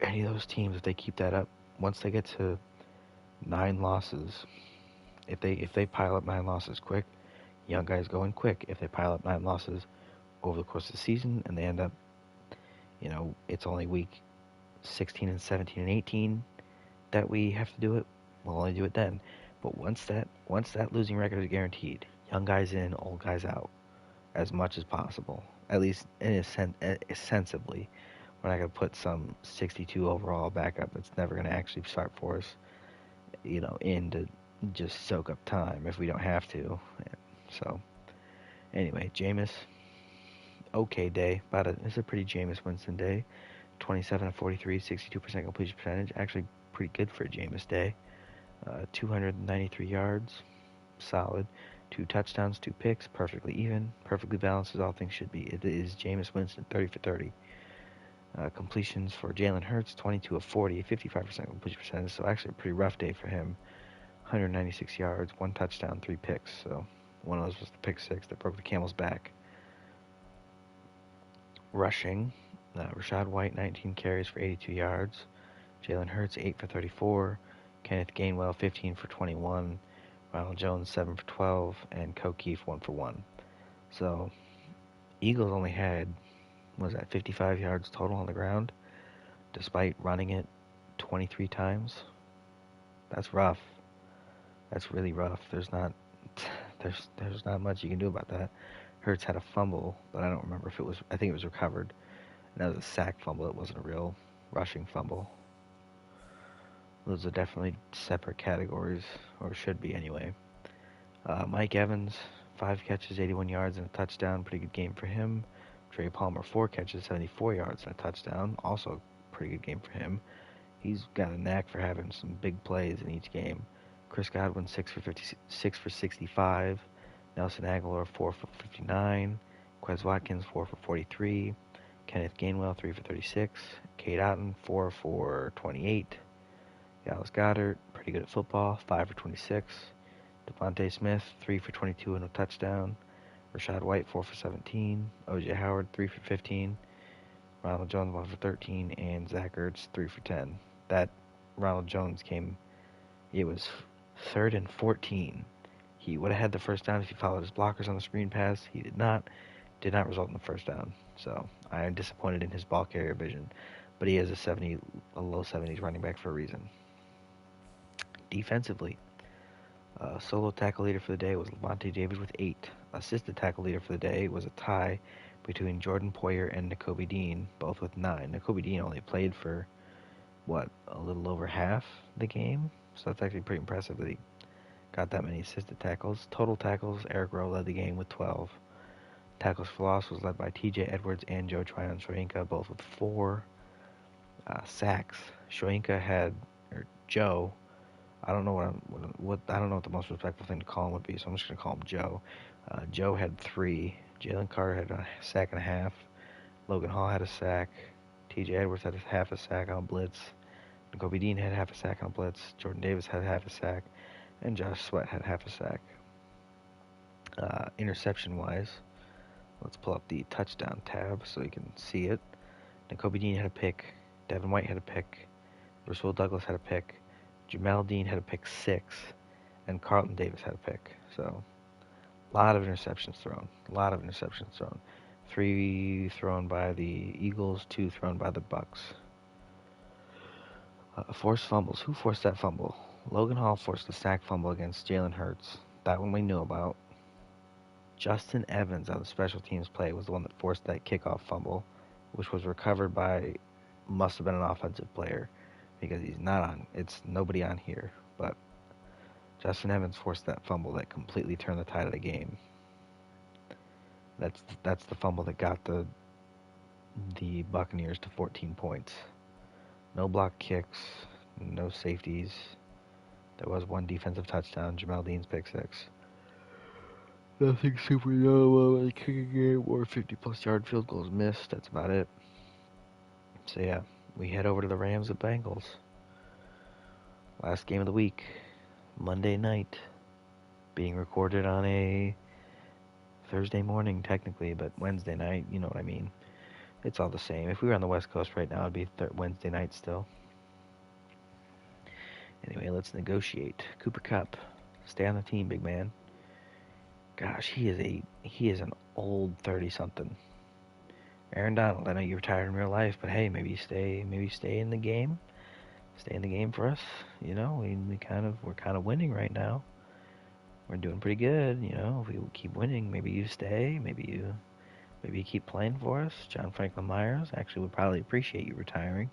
Any of those teams, if they keep that up, once they get to 9 losses, if they pile up 9 losses quick, young guys go in quick. If they pile up 9 losses over the course of the season and they end up, it's only week 16 and 17 and 18 that we have to do it, we'll only do it then. But once that losing record is guaranteed, young guys in, old guys out, as much as possible. At least sensibly. We're not going to put some 62 overall backup that's never going to actually start for us, in to just soak up time if we don't have to. So, anyway, Jameis, okay day. It's a pretty Jameis Winston day. 27 of 43, 62% completion percentage. Actually, pretty good for a Jameis day. 293 yards, solid. 2 touchdowns, 2 picks, perfectly even, perfectly balanced as all things should be. It is Jameis Winston, 30 for 30. Completions for Jalen Hurts, 22 of 40, 55% completion percentage. So actually a pretty rough day for him. 196 yards, 1 touchdown, 3 picks. So one of those was the pick 6 that broke the camel's back. Rushing, Rashad White, 19 carries for 82 yards. Jalen Hurts, 8 for 34. Kenneth Gainwell, 15 for 21. Ronald Jones, 7 for 12. And O'Keefe, 1 for 1. So, Eagles only had, 55 yards total on the ground, despite running it 23 times. That's rough. That's really rough. There's not much you can do about that. Hurts had a fumble, but I don't remember if it was. I think it was recovered. And that was a sack fumble. It wasn't a real rushing fumble. Those are definitely separate categories, or should be anyway. Mike Evans, 5 catches, 81 yards, and a touchdown. Pretty good game for him. Trey Palmer, 4 catches, 74 yards, and a touchdown. Also a pretty good game for him. He's got a knack for having some big plays in each game. Chris Godwin, 6 for 65. Nelson Aguilar, 4 for 59. Quez Watkins, 4 for 43. Kenneth Gainwell, 3 for 36. Cade Otton, 4 for 28. Dallas Goedert, pretty good at football, 5 for 26. Devontae Smith, 3 for 22 and a touchdown. Rashad White, 4 for 17. O.J. Howard, 3 for 15. Ronald Jones, 1 for 13. And Zach Ertz, 3 for 10. That Ronald Jones came, it was 3rd and 14. He would have had the first down if he followed his blockers on the screen pass. He did not. Did not result in the first down. So I am disappointed in his ball carrier vision. But he is a low 70s running back for a reason. Defensively, solo tackle leader for the day was Levante David with 8. Assisted tackle leader for the day was a tie between Jordan Poyer and Nakobe Dean, both with 9. Nakobe Dean only played for, a little over half the game? So that's actually pretty impressive that he got that many assisted tackles. Total tackles, Eric Rowe led the game with 12. Tackles for loss was led by T.J. Edwards and Joe Tryon-Shoyinka, both with 4 sacks. Joe, I don't know I don't know what the most respectful thing to call him would be, so I'm just gonna call him Joe. Joe had 3. Jalen Carter had a sack and a half. Logan Hall had a sack. T.J. Edwards had half a sack on a blitz. Nakobe Dean had half a sack on a blitz. Jordan Davis had half a sack, and Josh Sweat had half a sack. Interception-wise, let's pull up the touchdown tab so you can see it. Nakobe Dean had a pick. Devin White had a pick. Rasul Douglas had a pick. Jamel Dean had a pick 6. And Carlton Davis had a pick. So, a lot of interceptions thrown. 3 thrown by the Eagles, 2 thrown by the Bucks. Forced fumbles. Who forced that fumble? Logan Hall forced a sack fumble against Jalen Hurts. That one we knew about. Justin Evans on the special teams play was the one that forced that kickoff fumble, which was recovered by, must have been an offensive player, because he's not on. It's nobody on here, but Justin Evans forced that fumble that completely turned the tide of the game. That's the fumble that got the Buccaneers to 14 points. No block kicks, no safeties. There was 1 defensive touchdown, Jamel Dean's pick 6. Nothing super notable in the kicking game or 50-plus yard field goals missed. That's about it. So yeah, we head over to the Rams at Bengals. Last game of the week, Monday night, being recorded on a Thursday morning technically, but Wednesday night, you know what I mean. It's all the same. If we were on the West Coast right now, it'd be Wednesday night still. Anyway, let's negotiate. Cooper Kupp, stay on the team, big man. Gosh, he is an old 30-something. Aaron Donald, I know you retired in real life, but hey, maybe stay in the game. Stay in the game for us. You know, we're kind of winning right now. We're doing pretty good. You know, if we keep winning, maybe you stay. Maybe you keep playing for us. John Franklin Myers actually would probably appreciate you retiring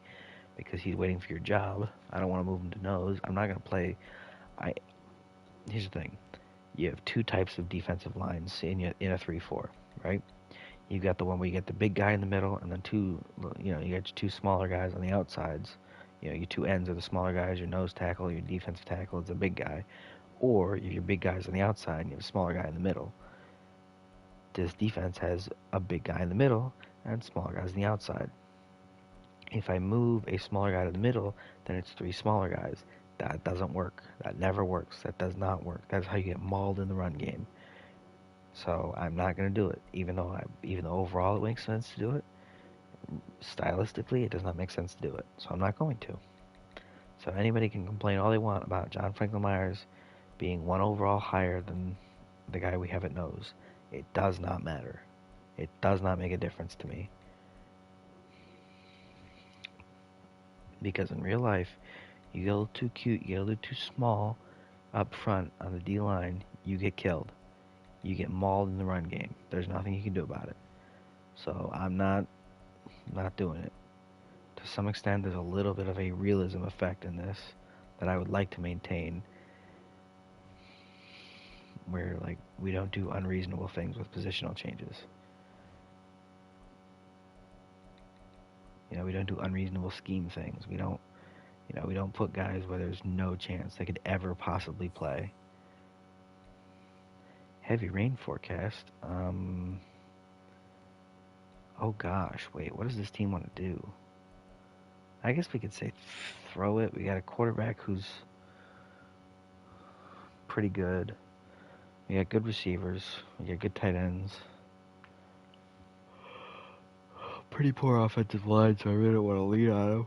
because he's waiting for your job. I don't want to move him to nose. I'm not gonna play. Here's the thing. You have 2 types of defensive lines in a 3-4, right? You got the one where you get the big guy in the middle, and then you got your 2 smaller guys on the outsides. Your 2 ends are the smaller guys. Your nose tackle, your defensive tackle is a big guy, or you have your big guys on the outside and you have a smaller guy in the middle. This defense has a big guy in the middle and smaller guys on the outside. If I move a smaller guy to the middle, then it's 3 smaller guys. That doesn't work. That never works. That does not work. That's how you get mauled in the run game. So I'm not going to do it, even though overall it makes sense to do it. Stylistically, it does not make sense to do it. So I'm not going to. So anybody can complain all they want about John Franklin Myers being 1 overall higher than the guy we have at nose. It does not matter. It does not make a difference to me. Because in real life, you get a little too cute, you get a little too small up front on the D-line, you get killed. You get mauled in the run game. There's nothing you can do about it. So I'm not doing it. To some extent, there's a little bit of a realism effect in this that I would like to maintain, where we don't do unreasonable things with positional changes. We don't do unreasonable scheme things. We don't put guys where there's no chance they could ever possibly play. Heavy rain forecast. Oh gosh, wait, what does this team want to do? I guess we could say throw it. We got a quarterback who's pretty good. We got good receivers. We got good tight ends. Pretty poor offensive line, so I really don't want to lean on him.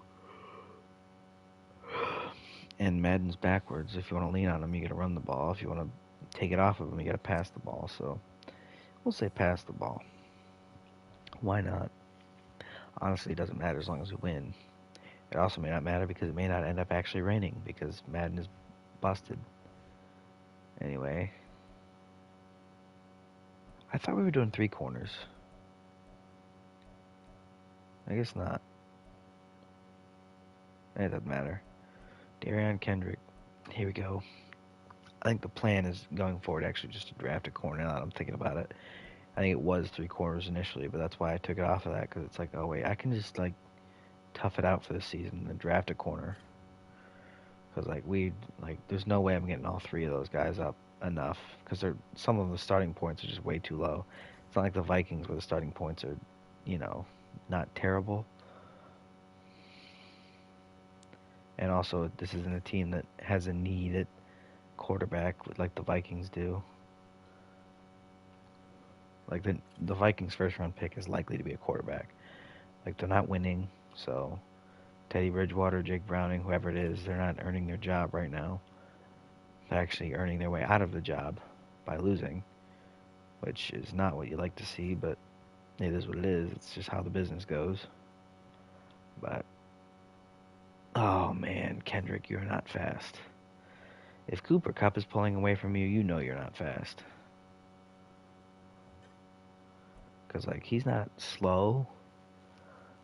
And Madden's backwards. If you want to lean on him, you got to run the ball. If you want to take it off of him, you got to pass the ball. So we'll say pass the ball. Why not? Honestly, it doesn't matter as long as we win. It also may not matter because it may not end up actually raining because Madden is busted. Anyway, I thought we were doing 3 corners. I guess not. It doesn't matter. Darion Kendrick. Here we go. I think the plan is going forward actually just to draft a corner. Now that I'm thinking about it, I think it was 3 corners initially, but that's why I took it off of that because it's like, oh wait, I can just like tough it out for the season and draft a corner. Because there's no way I'm getting all 3 of those guys up enough because some of the starting points are just way too low. It's not like the Vikings where the starting points are, not terrible. And also, this isn't a team that has a need at quarterback like the Vikings do. Like the Vikings' first round pick is likely to be a quarterback. Like they're not winning, so Teddy Bridgewater, Jake Browning, whoever it is, they're not earning their job right now. They're actually earning their way out of the job by losing, which is not what you like to see, but it is what it is. It's just how the business goes. But oh man, Kendrick, you're not fast. If Cooper Kupp is pulling away from you, you know you're not fast. Because, he's not slow,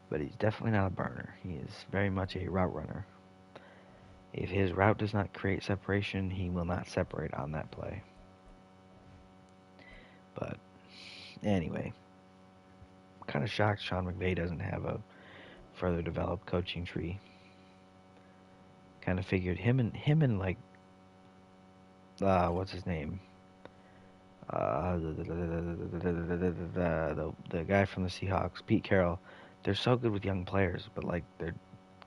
but he's definitely not a burner. He is very much a route runner. If his route does not create separation, he will not separate on that play. But, anyway, I'm kind of shocked Sean McVay doesn't have a further developed coaching tree. Kind of figured him and what's his name? The guy from the Seahawks, Pete Carroll, they're so good with young players, but their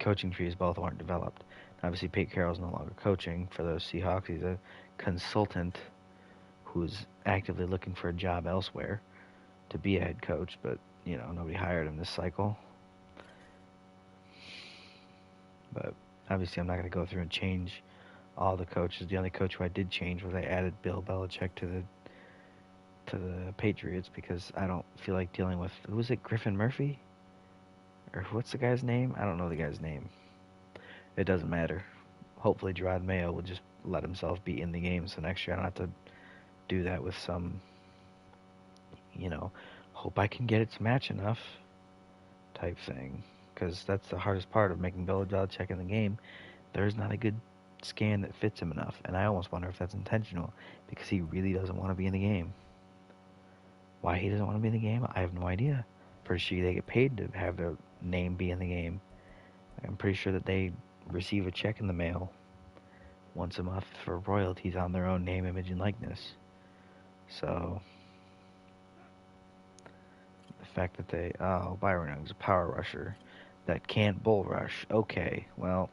coaching trees both aren't developed. Obviously, Pete Carroll's no longer coaching for those Seahawks. He's a consultant who's actively looking for a job elsewhere to be a head coach, but nobody hired him this cycle. But obviously, I'm not going to go through and change all the coaches. The only coach who I did change was I added Bill Belichick to the Patriots because I don't feel like dealing with, who was it, Griffin Murphy? Or what's the guy's name? I don't know the guy's name. It doesn't matter. Hopefully Gerard Mayo will just let himself be in the game so next year I don't have to do that with some, hope I can get it to match enough type thing. Because that's the hardest part of making Bill Belichick in the game. There's not a good scan that fits him enough. And I almost wonder if that's intentional because he really doesn't want to be in the game. Why he doesn't want to be in the game, I have no idea. Pretty sure they get paid to have their name be in the game. I'm pretty sure that they receive a check in the mail once a month for royalties on their own name, image, and likeness. So, the fact that Byron Young's a power rusher that can't bull rush. Okay, well,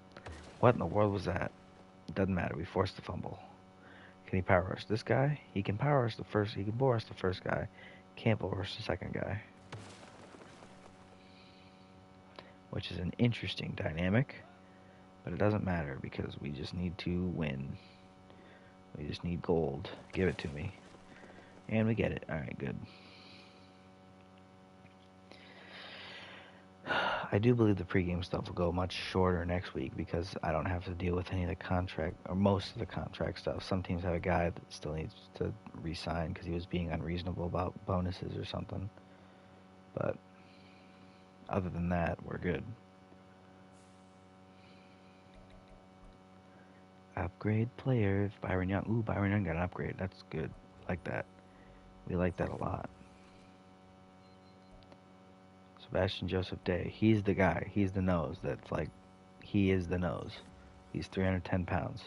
what in the world was that? Doesn't matter, we forced the fumble. Can he power rush this guy? He can power rush the first, he can bull rush the first guy. Can't bull rush the second guy. Which is an interesting dynamic, but it doesn't matter because we just need to win. We just need gold. Give it to me. And we get it. Alright, good. I do believe the pregame stuff will go much shorter next week because I don't have to deal with any of the contract, or most of the contract stuff. Some teams have a guy that still needs to re-sign because he was being unreasonable about bonuses or something. But other than that, we're good. Upgrade player, Byron Young. Ooh, Byron Young got an upgrade. That's good. Like that. We like that a lot. Sebastian Joseph Day. He's the guy. He's the nose. He is the nose. He's 310 pounds.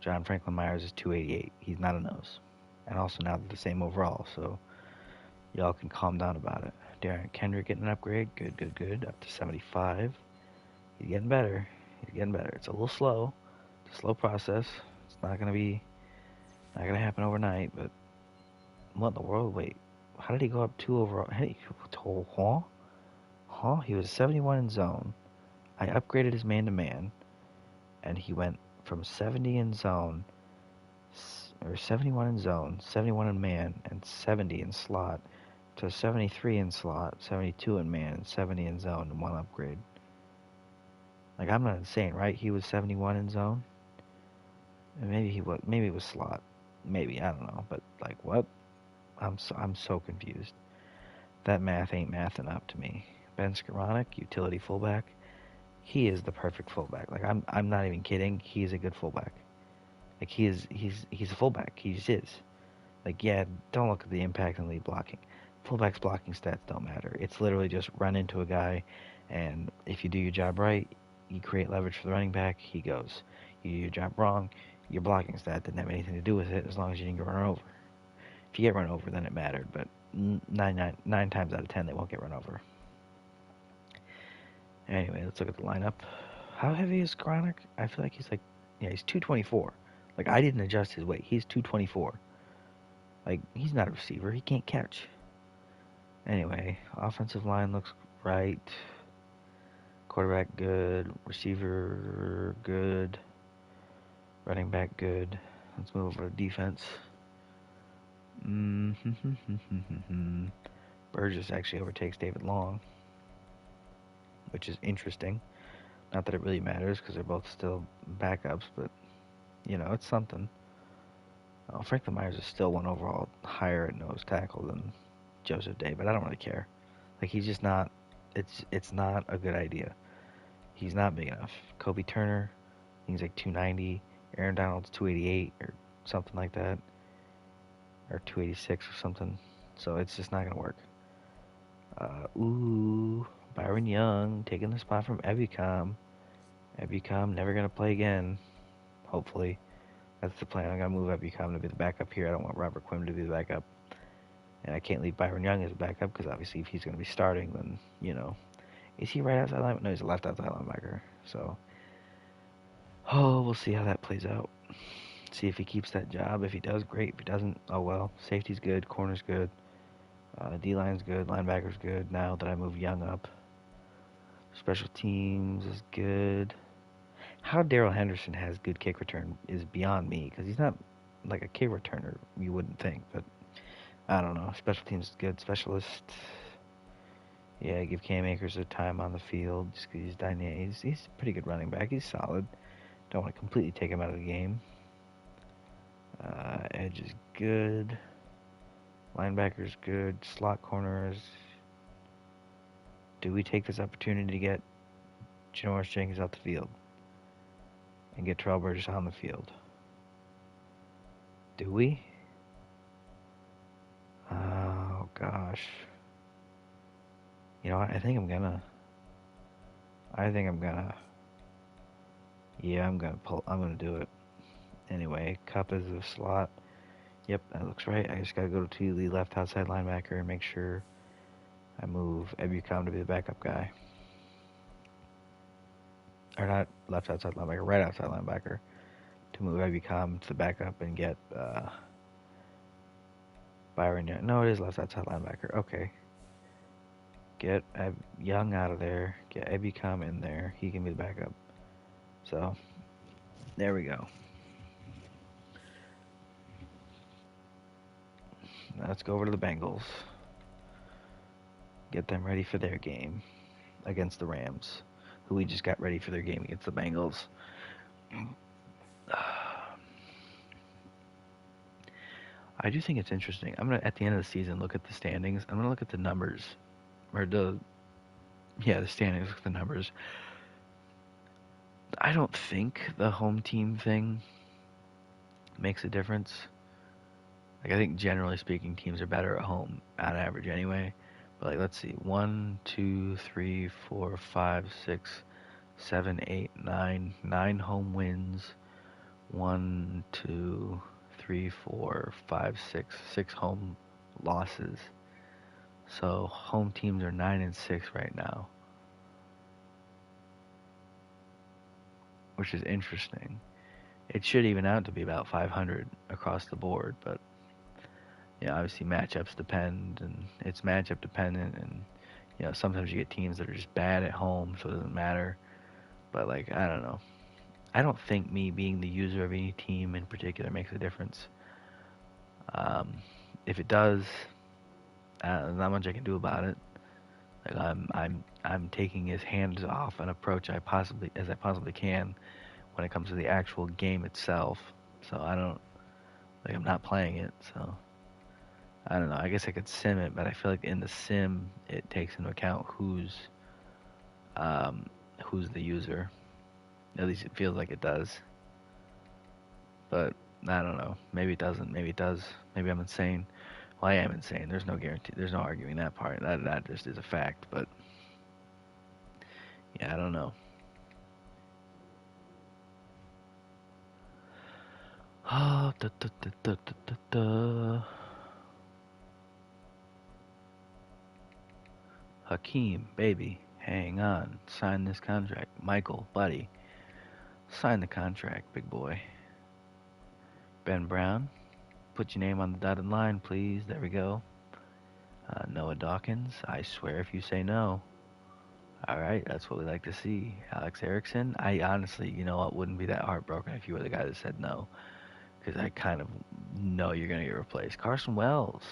John Franklin Myers is 288. He's not a nose. And also now they're the same overall, so y'all can calm down about it. Darren Kendrick getting an upgrade. Good, good, good. Up to 75. He's getting better. He's getting better. It's a little slow. It's a slow process. It's not gonna happen overnight. But what in the world? Wait, how did he go up 2 overall? Hey, huh? Huh? He was 71 in zone. I upgraded his man-to-man, and he went from 70 in zone, or 71 in zone, 71 in man, and 70 in slot, to 73 in slot, 72 in man, and 70 in zone in one upgrade. Like, I'm not insane, right? He was 71 in zone? And maybe it was slot. Maybe, I don't know. But, like, what? I'm so confused. That math ain't mathing up to me. Ben Skoranek, utility fullback. He is the perfect fullback. Like, I'm not even kidding. He's a good fullback. Like, he's a fullback. He just is. Like, yeah, don't look at the impact on lead blocking. Fullback's blocking stats don't matter. It's literally just run into a guy, and if you do your job right, you create leverage for the running back, he goes. You do your job wrong, your blocking stat didn't have anything to do with it as long as you didn't get run over. If you get run over, then it mattered, but 9 times out of 10, they won't get run over. Anyway, let's look at the lineup. How heavy is Skoranek? I feel like he's 224. Like, I didn't adjust his weight. He's 224. Like, he's not a receiver. He can't catch. Anyway, offensive line looks right. Quarterback good. Receiver good. Running back good. Let's move over to defense. Burgess actually overtakes David Long, which is interesting. Not that it really matters because they're both still backups, but, it's something. Franklin Myers is still one overall higher at nose tackle than Joseph Day, but I don't really care. Like, he's just not. It's not a good idea. He's not big enough. Kobe Turner, he's like 290. Aaron Donald's 288 or something like that, or 286 or something. So it's just not gonna work. Byron Young taking the spot from Ebukam. Ebukam never gonna play again. Hopefully, that's the plan. I'm gonna move Ebukam to be the backup here. I don't want Robert Quinn to be the backup. And I can't leave Byron Young as a backup because obviously if he's going to be starting, then, is he right outside linebacker? No, he's a left outside linebacker. So, we'll see how that plays out. See if he keeps that job. If he does, great. If he doesn't, oh well. Safety's good. Corner's good. D-line's good. Linebacker's good now that I moved Young up. Special teams is good. How Darrell Henderson has good kick return is beyond me because he's not like a kick returner, you wouldn't think, but I don't know. Special teams is good. Specialist. Yeah, give Cam Akers a time on the field just because he's dynamic. He's a pretty good running back. He's solid. Don't want to completely take him out of the game. Edge is good. Linebacker's good. Slot corners. Do we take this opportunity to get Janoris Jenkins out the field and get Terrell Burgess on the field? Do we? Oh, gosh. You know what? I think I'm gonna. Yeah, I'm gonna do it. Anyway, Cup is the slot. Yep, that looks right. I just gotta go to the left outside linebacker and make sure I move Ebukam to be the backup guy. Or not left outside linebacker, right outside linebacker. To move Ebukam to the backup and get Byron Young. No, it is left outside linebacker. Okay. Get Young out of there. Get Ebukam in there. He can be the backup. So, there we go. Now let's go over to the Bengals. Get them ready for their game against the Rams, who we just got ready for their game against the Bengals. I do think it's interesting. I'm gonna, at the end of the season, look at the standings. I'm gonna look at the numbers, the standings. Look at the numbers. I don't think the home team thing makes a difference. Like, I think generally speaking, teams are better at home on average anyway. But like, let's see, 1, 2, 3, 4, 5, 6, 7, 8, 9, 9 home wins. 1, 2, 3, 4, 5, 6 home losses. So home teams are 9-6 right now, which is interesting. It should even out to be about 500 across the board, but obviously matchups depend, and it's matchup dependent, and sometimes you get teams that are just bad at home, so it doesn't matter. But like, I don't know. I don't think me being the user of any team in particular makes a difference. Um, if it does, there's not much I can do about it. Like I'm taking as hands off an approach I possibly can when it comes to the actual game itself. So I don't I'm not playing it. So I don't know. I guess I could sim it, but I feel like in the sim it takes into account um, who's the user. At least it feels like it does. But I don't know. Maybe it doesn't. Maybe it does. Maybe I'm insane. Well, I am insane. There's no guarantee. There's no arguing that part. That just is a fact. But yeah, I don't know. Oh, da, da, da, da, da, da. Hakeem, baby, hang on. Sign this contract. Michael, buddy, sign the contract, big boy. Ben Brown, put your name on the dotted line, please. There we go. Noah Dawkins, I swear if you say no. All right, that's what we like to see. Alex Erickson, I honestly, you know what, wouldn't be that heartbroken if you were the guy that said no, because I kind of know you're going to get replaced. Carson Wells,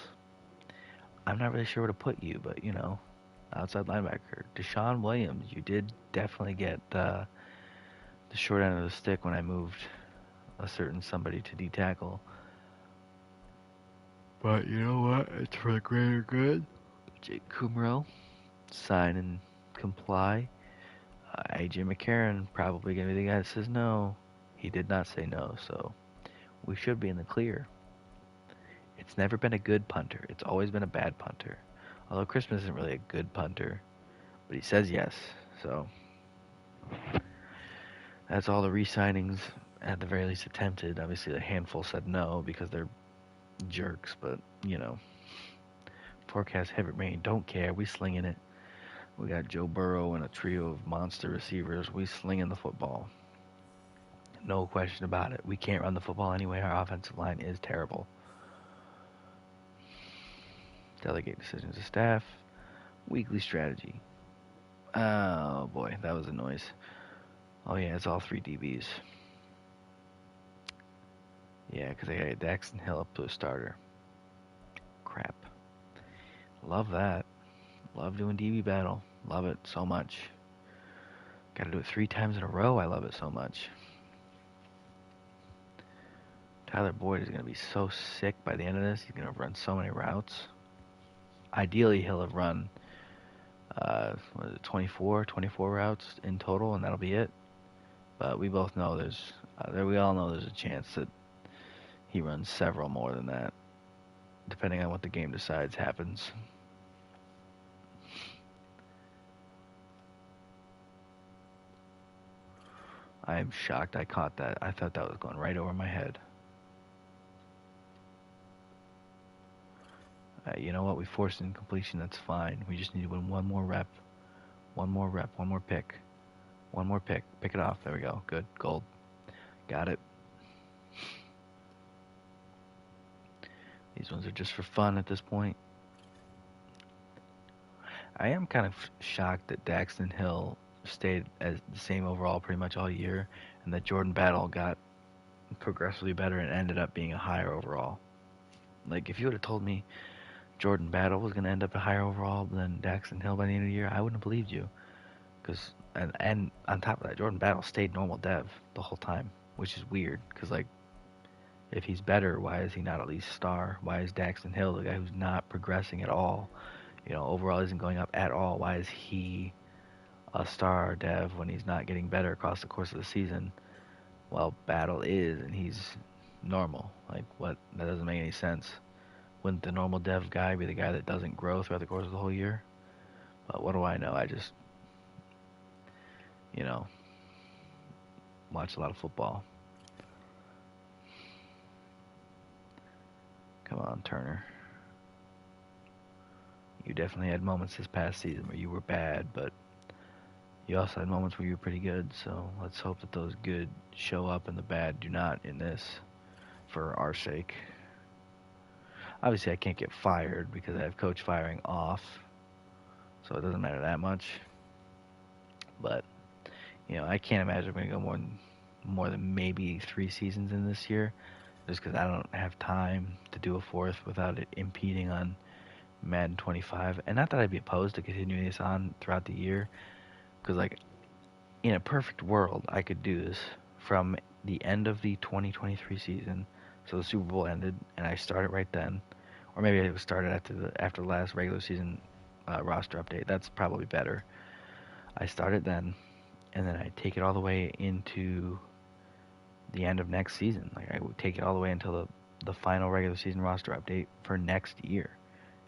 I'm not really sure where to put you, but outside linebacker. Deshaun Williams, you did definitely get the short end of the stick when I moved a certain somebody to D tackle. But you know what? It's for the greater good. Jake Kumro, sign and comply. AJ McCarron, probably going to be the guy that says no. He did not say no, so we should be in the clear. It's never been a good punter. It's always been a bad punter. Although Christmas isn't really a good punter, but he says yes. So that's all the re-signings at the very least attempted. Obviously, a handful said no because they're jerks, but forecast heavy rain. Don't care. We slinging it. We got Joe Burrow and a trio of monster receivers. We slinging the football. No question about it. We can't run the football anyway. Our offensive line is terrible. Delegate decisions to staff. Weekly strategy. Oh boy, that was a noise. Oh yeah, it's all three DBs. Yeah, because I got Daxton Hill up to a starter. Crap. Love that. Love doing DB battle. Love it so much. Got to do it 3 times in a row. I love it so much. Tyler Boyd is going to be so sick by the end of this. He's going to run so many routes. Ideally, he'll have run, 24 routes in total, and that'll be it. But we both know we all know there's a chance that he runs several more than that, depending on what the game decides happens. I am shocked I caught that. I thought that was going right over my head. You know what? We forced incompletion. That's fine. We just need to win one more rep. One more rep. One more pick. One more pick. Pick it off. There we go. Good. Gold. Got it. These ones are just for fun at this point. I am kind of shocked that Daxton Hill stayed as the same overall pretty much all year, and that Jordan Battle got progressively better and ended up being a higher overall. Like, if you would have told me Jordan Battle was going to end up a higher overall than Daxton Hill by the end of the year, I wouldn't have believed you. And on top of that, Jordan Battle stayed normal dev the whole time, which is weird. Because, like, if he's better, why is he not at least star? Why is Daxton Hill the guy who's not progressing at all? Overall isn't going up at all. Why is he a star dev when he's not getting better across the course of the season? Well, Battle is, and he's normal. Like, what? That doesn't make any sense. Wouldn't the normal dev guy be the guy that doesn't grow throughout the course of the whole year? But what do I know? I just, watch a lot of football. Come on, Turner. You definitely had moments this past season where you were bad, but you also had moments where you were pretty good. So let's hope that those good show up and the bad do not in this, for our sake. Obviously, I can't get fired because I have coach firing off, so it doesn't matter that much. But I can't imagine I'm going to go more than maybe 3 seasons in this year, just because I don't have time to do a fourth without it impeding on Madden 25. And not that I'd be opposed to continuing this on throughout the year, because like in a perfect world, I could do this from the end of the 2023 season. So the Super Bowl ended, and I started right then, or maybe it was started after the last regular season roster update. That's probably better. I started then, and then I take it all the way into the end of next season. Like I would take it all the way until the final regular season roster update for next year,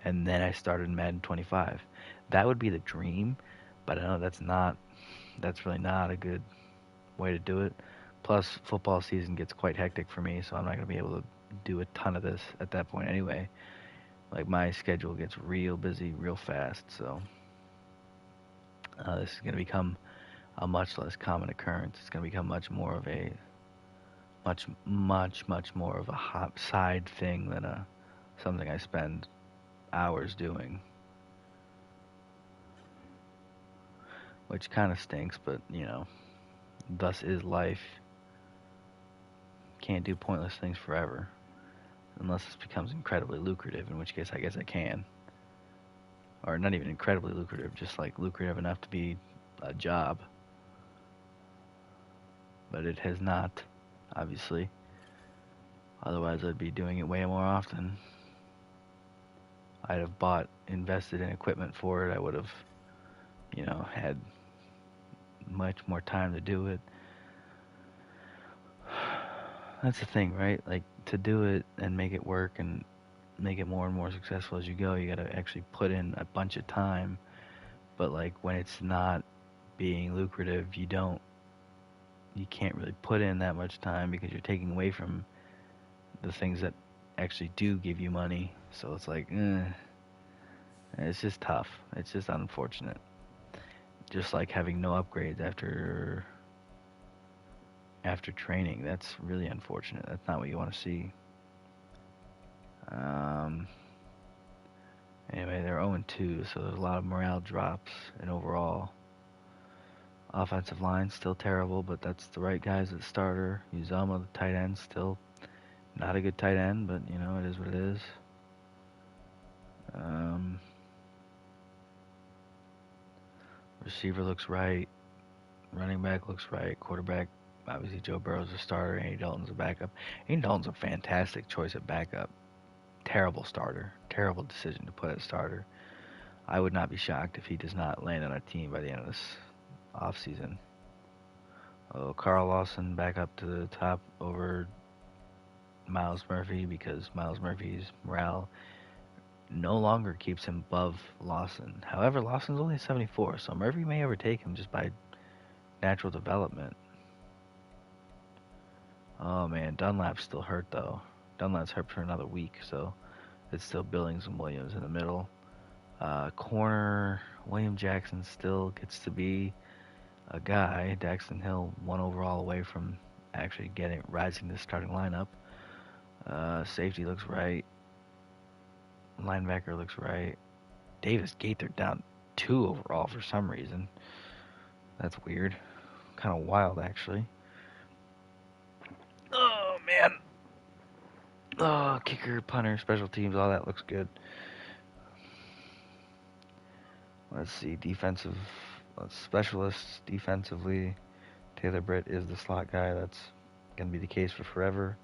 and then I started Madden 25. That would be the dream, but I know that's really not a good way to do it. Plus, football season gets quite hectic for me, so I'm not going to be able to do a ton of this at that point anyway. Like, my schedule gets real busy real fast, so this is going to become a much less common occurrence. It's going to become much more of a hot side thing than something I spend hours doing. Which kind of stinks, but, thus is life. Can't do pointless things forever. Unless this becomes incredibly lucrative, in which case I guess I can. Or not even incredibly lucrative, just like lucrative enough to be a job. But it has not, obviously. Otherwise I'd be doing it way more often. I'd have invested in equipment for it. I would have, had much more time to do it. That's the thing, right? Like, to do it and make it work and make it more and more successful as you go, you gotta actually put in a bunch of time. But like when it's not being lucrative, you can't really put in that much time because you're taking away from the things that actually do give you money. So it's like, it's just tough. It's just unfortunate. Just like having no upgrades after training. That's really unfortunate. That's not what you want to see. Anyway, they're 0-2, so there's a lot of morale drops, and overall, offensive line still terrible, but that's the right guys at starter. Uzama, the tight end, still not a good tight end, but it is what it is. Receiver looks right. Running back looks right. Quarterback, obviously Joe Burrow's a starter. Andy Dalton's a backup. Andy Dalton's a fantastic choice at backup. Terrible starter. Terrible decision to put at starter. I would not be shocked if he does not land on our team by the end of this offseason. Oh, Carl Lawson back up to the top over Miles Murphy because Miles Murphy's morale no longer keeps him above Lawson. However, Lawson's only 74, so Murphy may overtake him just by natural development. Oh man, Dunlap's still hurt though. Dunlap's hurt for another week, so it's still Billings and Williams in the middle. Corner, William Jackson still gets to be a guy. Daxton Hill 1 overall away from actually rising to the starting lineup. Safety looks right. Linebacker looks right. Davis Gaither down 2 overall for some reason. That's weird. Kind of wild, actually. Oh, man. Oh, kicker, punter, special teams, all that looks good. Let's see. Specialists defensively. Taylor Britt is the slot guy. That's going to be the case for forever.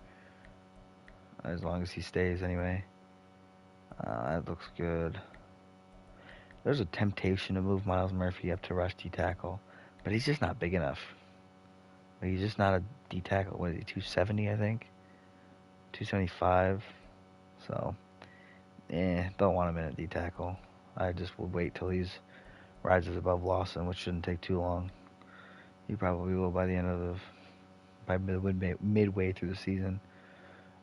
As long as he stays, anyway. That looks good. There's a temptation to move Miles Murphy up to rush D-tackle, but he's just not big enough. He's just not a D-tackle. What is he, 270, I think? 275. So, don't want him in at D-tackle. I just will wait till he's rises above Lawson, which shouldn't take too long. He probably will by midway through the season.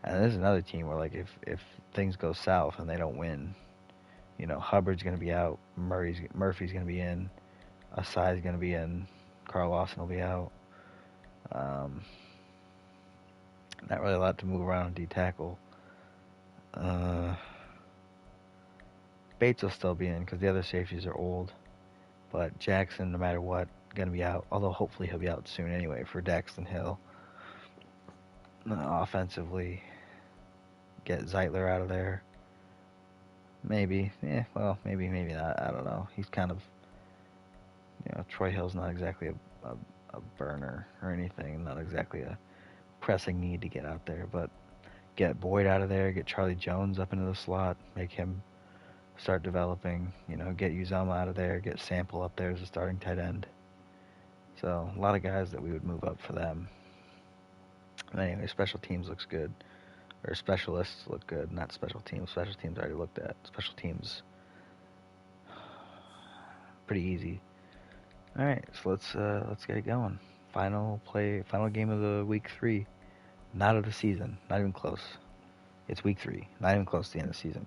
And this is another team where, like, if things go south and they don't win, You know, Hubbard's going to be out. Murphy's going to be in. Asai's going to be in. Carl Lawson will be out. Um, Not really a lot to move around on D tackle. Bates will still be in because the other safeties are old. But Jackson, no matter what, going to be out. Although hopefully he'll be out soon anyway for Daxton Hill. Offensively, get Zeitler out of there. Maybe. Well, maybe not. I don't know. He's kind of, Troy Hill's not exactly a burner or anything. Not exactly a pressing need to get out there. But get Boyd out of there. Get Charlie Jones up into the slot. Make him start developing. Get Uzama out of there. Get Sample up there as a starting tight end. So a lot of guys that we would move up for them. But anyway, special teams looks good. Or specialists look good, not special teams. Special teams I already looked at. Special teams, pretty easy. All right, so let's get it going. Final game of the week 3, not of the season, not even close. It's week 3, not even close to the end of the season.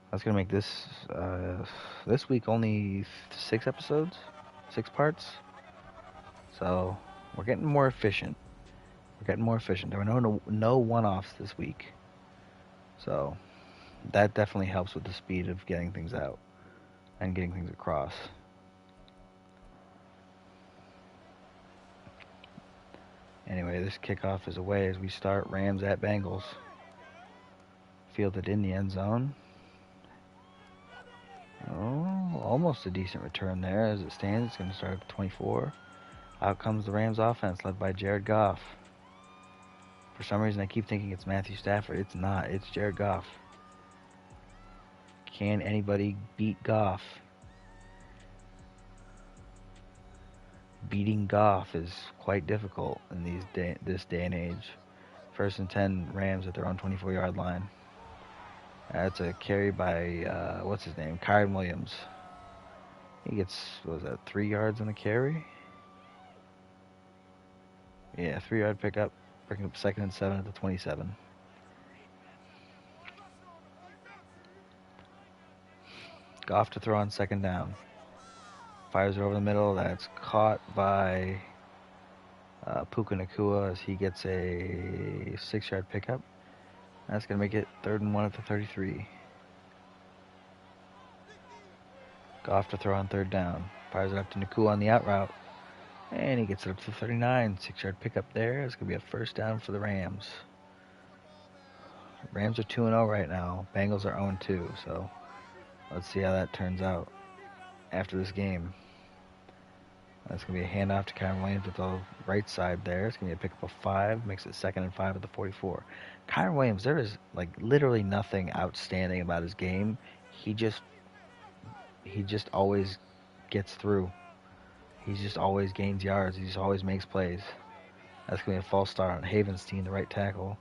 That's gonna make this week only 6 episodes, 6 parts. So we're getting more efficient. There were no one-offs this week. So that definitely helps with the speed of getting things out and getting things across. Anyway, this kickoff is away as we start. Rams at Bengals. Fielded in the end zone. Oh, almost a decent return there. As it stands, it's going to start at 24. Out comes the Rams offense led by Jared Goff. For some reason, I keep thinking it's Matthew Stafford. It's not. It's Jared Goff. Can anybody beat Goff? Beating Goff is quite difficult in this day and age. 1st and 10, Rams at their own 24-yard line. That's a carry by, what's his name? Kyren Williams. He gets, 3 yards on the carry? Yeah, 3-yard pickup. Breaking up 2nd and 7 at the 27. Goff to throw on 2nd down. Fires it over the middle. That's caught by Puka Nacua as he gets a 6-yard pickup. That's going to make it 3rd and 1 at the 33. Goff to throw on 3rd down. Fires it up to Nacua on the out route. And he gets it up to 39. 6-yard pickup there. It's going to be a 1st down for the Rams. Rams are 2-0 right now. Bengals are 0-2. So let's see how that turns out after this game. That's going to be a handoff to Kyren Williams with the right side there. It's going to be a pickup of 5. Makes it 2nd and 5 at the 44. Kyren Williams, there is literally nothing outstanding about his game. He just always gets through. He just always gains yards. He just always makes plays. That's going to be a false start on Havenstein, the right tackle,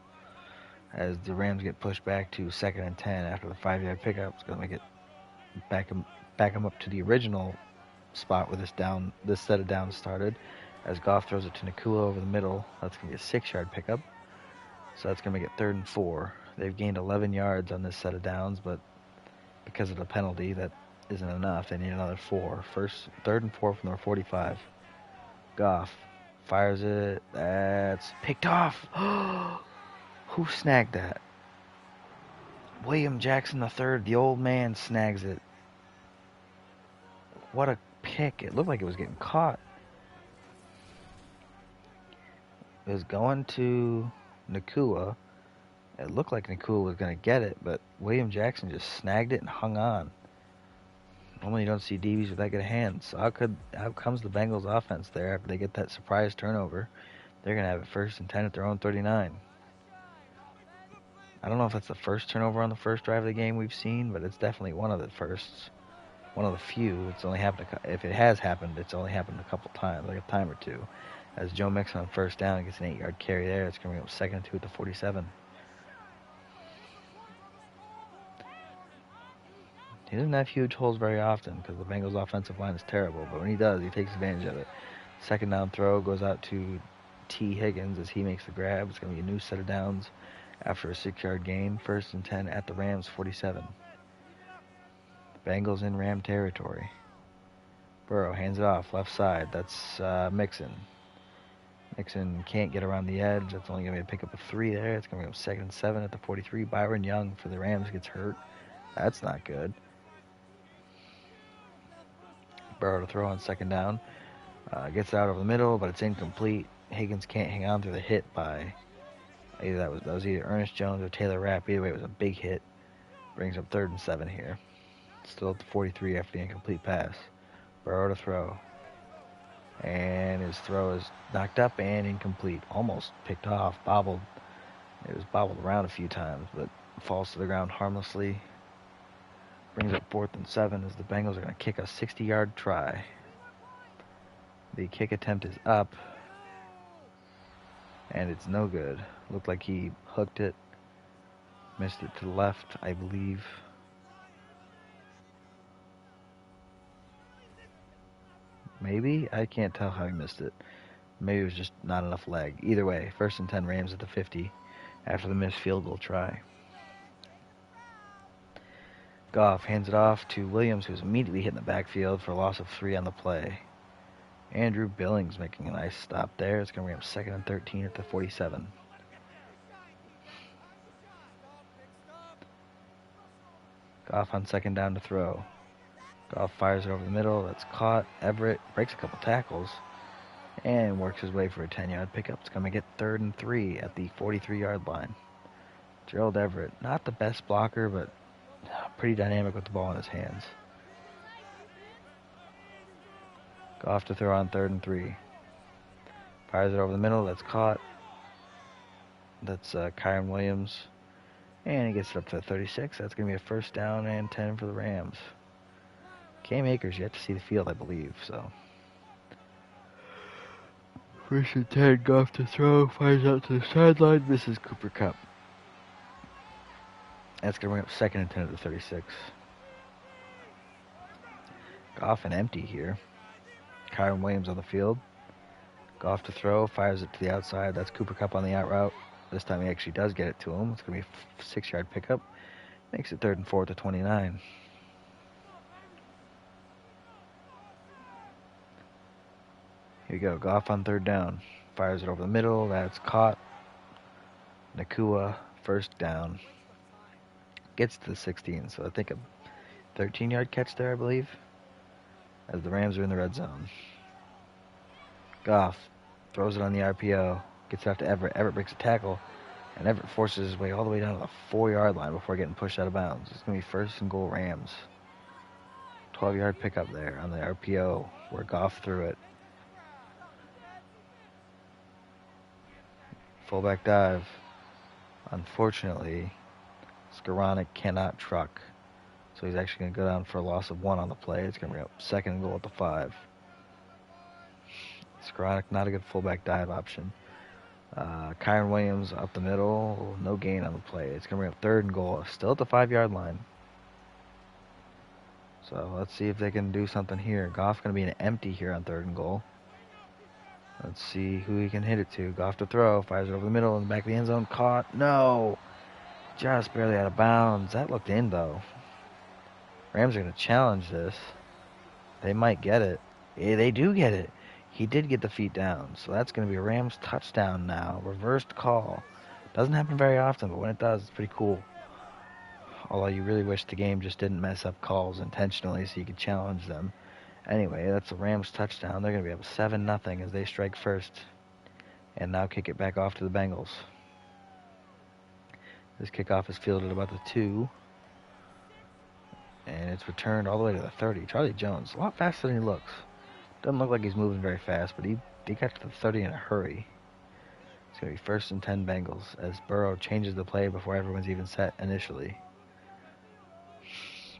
as the Rams get pushed back to 2nd and 10 after the 5-yard pickup. It's going to make it back him up to the original spot where this set of downs started, as Goff throws it to Nacua over the middle. That's going to be a 6-yard pickup. So that's going to make it 3rd and 4. They've gained 11 yards on this set of downs, but because of the penalty, that isn't enough. They need another 4. 3rd and 4 from their 45. Goff fires it. That's picked off. Who snagged that? William Jackson III, the old man, snags it. What a pick. It looked like it was getting caught. It was going to Nacua. It looked like Nacua was going to get it, but William Jackson just snagged it and hung on. Normally you don't see DBs with that good hands. So how comes the Bengals offense there after they get that surprise turnover? They're going to have it 1st and 10 at their own 39. I don't know if that's the first turnover on the first drive of the game we've seen, but it's definitely one of the firsts. One of the few. It's only happened. If it has happened, it's only happened a couple times, like a time or two. As Joe Mixon on 1st down gets an 8-yard carry there, it's coming up 2nd and 2 at the 47. He doesn't have huge holes very often because the Bengals' offensive line is terrible, but when he does, he takes advantage of it. 2nd down throw goes out to T. Higgins as he makes the grab. It's going to be a new set of downs after a 6-yard gain. 1st and 10 at the Rams 47. Bengals in Ram territory. Burrow hands it off, left side. That's Mixon. Mixon can't get around the edge. That's only going to be a pickup of 3 there. It's going to go 2nd and 7 at the 43. Byron Young for the Rams gets hurt. That's not good. Burrow to throw on 2nd down. Gets out over the middle, but it's incomplete. Higgins can't hang on through the hit by either that was either Ernest Jones or Taylor Rapp. Either way, it was a big hit. Brings up 3rd and 7 here. Still at the 43 after the incomplete pass. Burrow to throw. And his throw is knocked up and incomplete. Almost picked off, bobbled. It was bobbled around a few times, but falls to the ground harmlessly. Brings up 4th and 7 as the Bengals are going to kick a 60-yard try. The kick attempt is up. And it's no good. Looked like he hooked it. Missed it to the left, I believe. Maybe? I can't tell how he missed it. Maybe it was just not enough leg. Either way, 1st and 10 Rams at the 50 after the missed field goal try. Goff hands it off to Williams, who's immediately hit in the backfield for a loss of 3 on the play. Andrew Billings making a nice stop there. It's going to bring up 2nd and 13 at the 47. Goff on 2nd down to throw. Goff fires it over the middle. That's caught. Everett breaks a couple tackles and works his way for a 10-yard pickup. It's going to get 3rd and 3 at the 43-yard line. Gerald Everett, not the best blocker, but pretty dynamic with the ball in his hands. Goff to throw on 3rd and 3. Fires it over the middle. That's caught. That's Kyron Williams. And he gets it up to 36. That's going to be a 1st down and 10 for the Rams. Cam Akers yet to see the field, I believe, so. 1st and 10, Goff to throw. Fires out to the sideline. Misses Cooper Kupp. That's going to bring up 2nd and 10 at the 36. Goff and empty here. Kyron Williams on the field. Goff to throw. Fires it to the outside. That's Cooper Kupp on the out route. This time he actually does get it to him. It's going to be a 6-yard pickup. Makes it 3rd and 4 at the 29. Here you go. Goff on 3rd down. Fires it over the middle. That's caught. Nakua, 1st down. Gets to the 16, so I think a 13-yard catch there, I believe, as the Rams are in the red zone. Goff throws it on the RPO. Gets it out to Everett. Everett breaks a tackle, and Everett forces his way all the way down to the 4-yard line before getting pushed out of bounds. It's going to be 1st and goal Rams. 12-yard pickup there on the RPO where Goff threw it. Fullback dive. Unfortunately, Skoranek cannot truck. So he's actually going to go down for a loss of 1 on the play. It's going to bring up 2nd and goal at the 5. Skoranek, not a good fullback dive option. Kyron Williams up the middle. No gain on the play. It's going to bring up 3rd and goal. Still at the 5-yard line. So let's see if they can do something here. Goff's going to be an empty here on 3rd and goal. Let's see who he can hit it to. Goff to throw. Fires it over the middle in the back of the end zone. Caught. No. Just barely out of bounds. That looked in, though. Rams are going to challenge this. They might get it. Yeah, they do get it. He did get the feet down. So that's going to be a Rams touchdown now. Reversed call. Doesn't happen very often, but when it does, it's pretty cool. Although you really wish the game just didn't mess up calls intentionally so you could challenge them. Anyway, that's the Rams touchdown. They're going to be up 7-0 as they strike first. And now kick it back off to the Bengals. This kickoff is fielded about the 2. And it's returned all the way to the 30. Charlie Jones, a lot faster than he looks. Doesn't look like he's moving very fast, but he got to the 30 in a hurry. It's going to be 1st and 10 Bengals as Burrow changes the play before everyone's even set initially.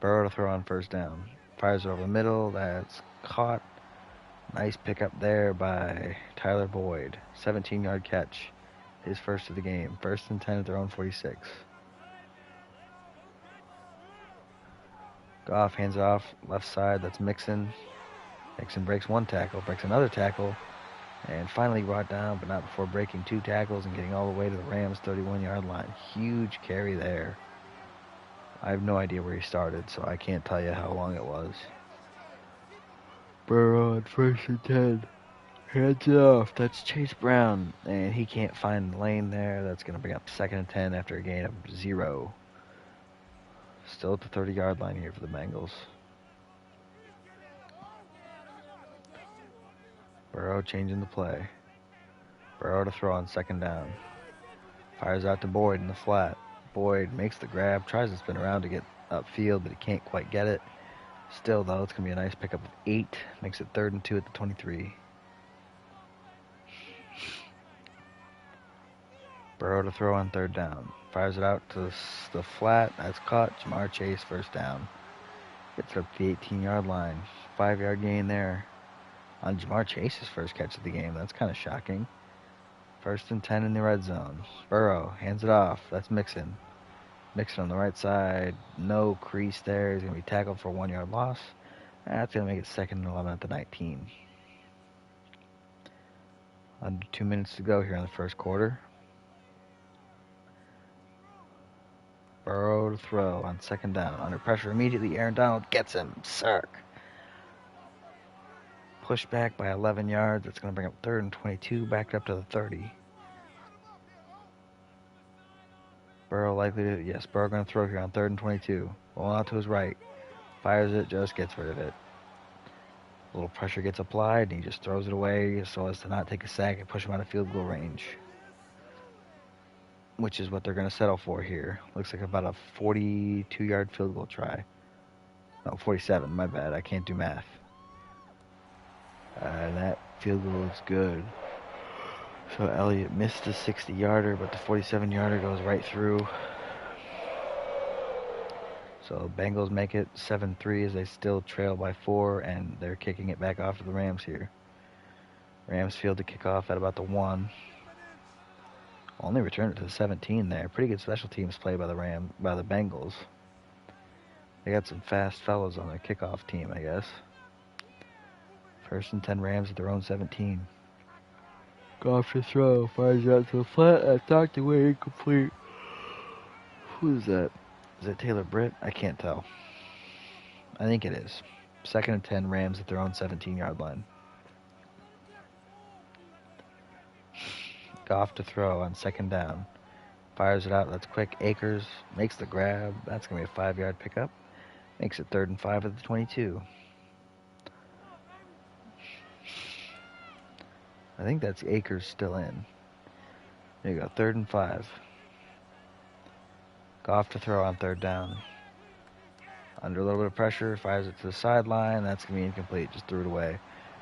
Burrow to throw on 1st down. Fires it over the middle. That's caught. Nice pickup there by Tyler Boyd. 17-yard catch. His first of the game. 1st and 10 at their own 46. Goff hands it off. Left side. That's Mixon. Mixon breaks 1 tackle. Breaks another tackle. And finally brought down, but not before breaking 2 tackles and getting all the way to the Rams' 31-yard line. Huge carry there. I have no idea where he started, so I can't tell you how long it was. Burrow on 1st and 10. Hands it off. That's Chase Brown. And he can't find the lane there. That's going to bring up 2nd and 10 after a gain of 0. Still at the 30-yard line here for the Bengals. Burrow changing the play. Burrow to throw on 2nd down. Fires out to Boyd in the flat. Boyd makes the grab, tries to spin around to get upfield, but he can't quite get it. Still, though, it's going to be a nice pickup of 8. Makes it 3rd and 2 at the 23. Burrow to throw on 3rd down. Fires it out to the flat. That's caught. Jamar Chase, 1st down. Gets it up to the 18-yard line. 5-yard gain there on Jamar Chase's first catch of the game. That's kind of shocking. 1st and 10 in the red zone. Burrow hands it off. That's Mixon. Mixon on the right side. No crease there. He's going to be tackled for a 1-yard loss. That's going to make it 2nd and 11 at the 19. Under 2 minutes to go here in the first quarter. Burrow to throw on 2nd down. Under pressure immediately. Aaron Donald gets him. Sark. Pushed back by 11 yards. That's going to bring up 3rd and 22. Backed up to the 30. Burrow likely to... Yes, Burrow going to throw here on 3rd and 22. Rolling out to his right. Fires it. Just gets rid of it. A little pressure gets applied. And he just throws it away so as to not take a sack and push him out of field goal range. Which is what they're going to settle for here. Looks like about a 42-yard field goal try. No, 47. My bad. I can't do math. That field goal looks good. So Elliott missed the 60-yarder, but the 47-yarder goes right through. So Bengals make it 7-3 as they still trail by 4, and they're kicking it back off to the Rams here. Rams field to kick off at about the 1. Only returned it to the 17 there. Pretty good special teams play by the Bengals. They got some fast fellows on their kickoff team, I guess. 1st and 10 Rams at their own 17. Goff to throw. Fires out to the flat. That's knocked away, incomplete. Who is that? Is it Taylor Britt? I can't tell. I think it is. 2nd and 10 Rams at their own 17-yard line. Goff to throw on 2nd down. Fires it out. That's quick. Akers makes the grab. That's going to be a 5-yard pickup. Makes it 3rd and 5 at the 22. I think that's Akers still in. There you go. 3rd and 5. Goff to throw on 3rd down. Under a little bit of pressure. Fires it to the sideline. That's going to be incomplete. Just threw it away.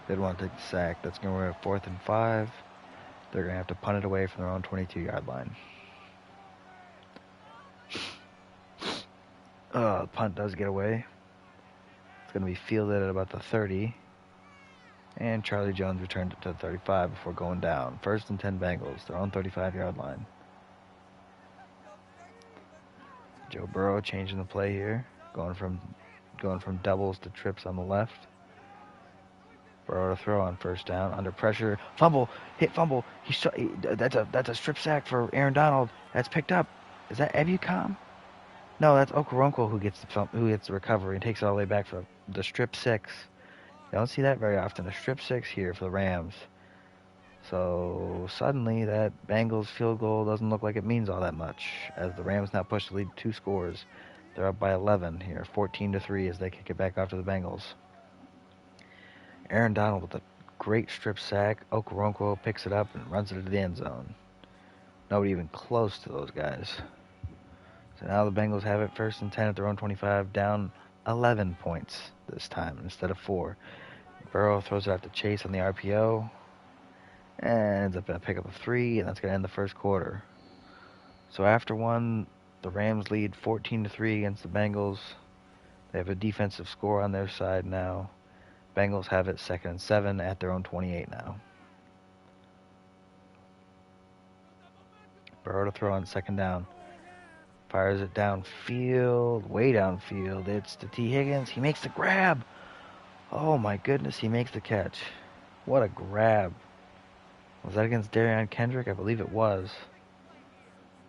Didn't want to take the sack. That's going to be a 4th and 5. They're going to have to punt it away from their own 22-yard line. The punt does get away. It's going to be fielded at about the 30. And Charlie Jones returned it to the 35 before going down. 1st and 10 Bengals, their own 35-yard line. Joe Burrow changing the play here. Going from doubles to trips on the left. Burrow to throw on 1st down. Under pressure. Fumble. Hit fumble. That's a strip sack for Aaron Donald. That's picked up. Is that Ebucom? No, that's Okoronkwo who gets the recovery and takes it all the way back for the strip 6. You don't see that very often. A strip 6 here for the Rams. So suddenly that Bengals field goal doesn't look like it means all that much, as the Rams now push the lead 2 scores. They're up by 11 here, 14-3 as they kick it back off to the Bengals. Aaron Donald with a great strip sack. Okoronkwo picks it up and runs it into the end zone. Nobody even close to those guys. So now the Bengals have it 1st and 10 at their own 25, down 11 points this time instead of 4. Burrow throws it out to Chase on the RPO. And ends up in a pickup of 3, and that's going to end the first quarter. So after one, the Rams lead 14-3 against the Bengals. They have a defensive score on their side now. Bengals have it 2nd and 7 at their own 28 now. Burrow to throw on 2nd down. Fires it downfield, way downfield. It's to T. Higgins. He makes the grab. Oh my goodness, he makes the catch. What a grab. Was that against Darion Kendrick? I believe it was.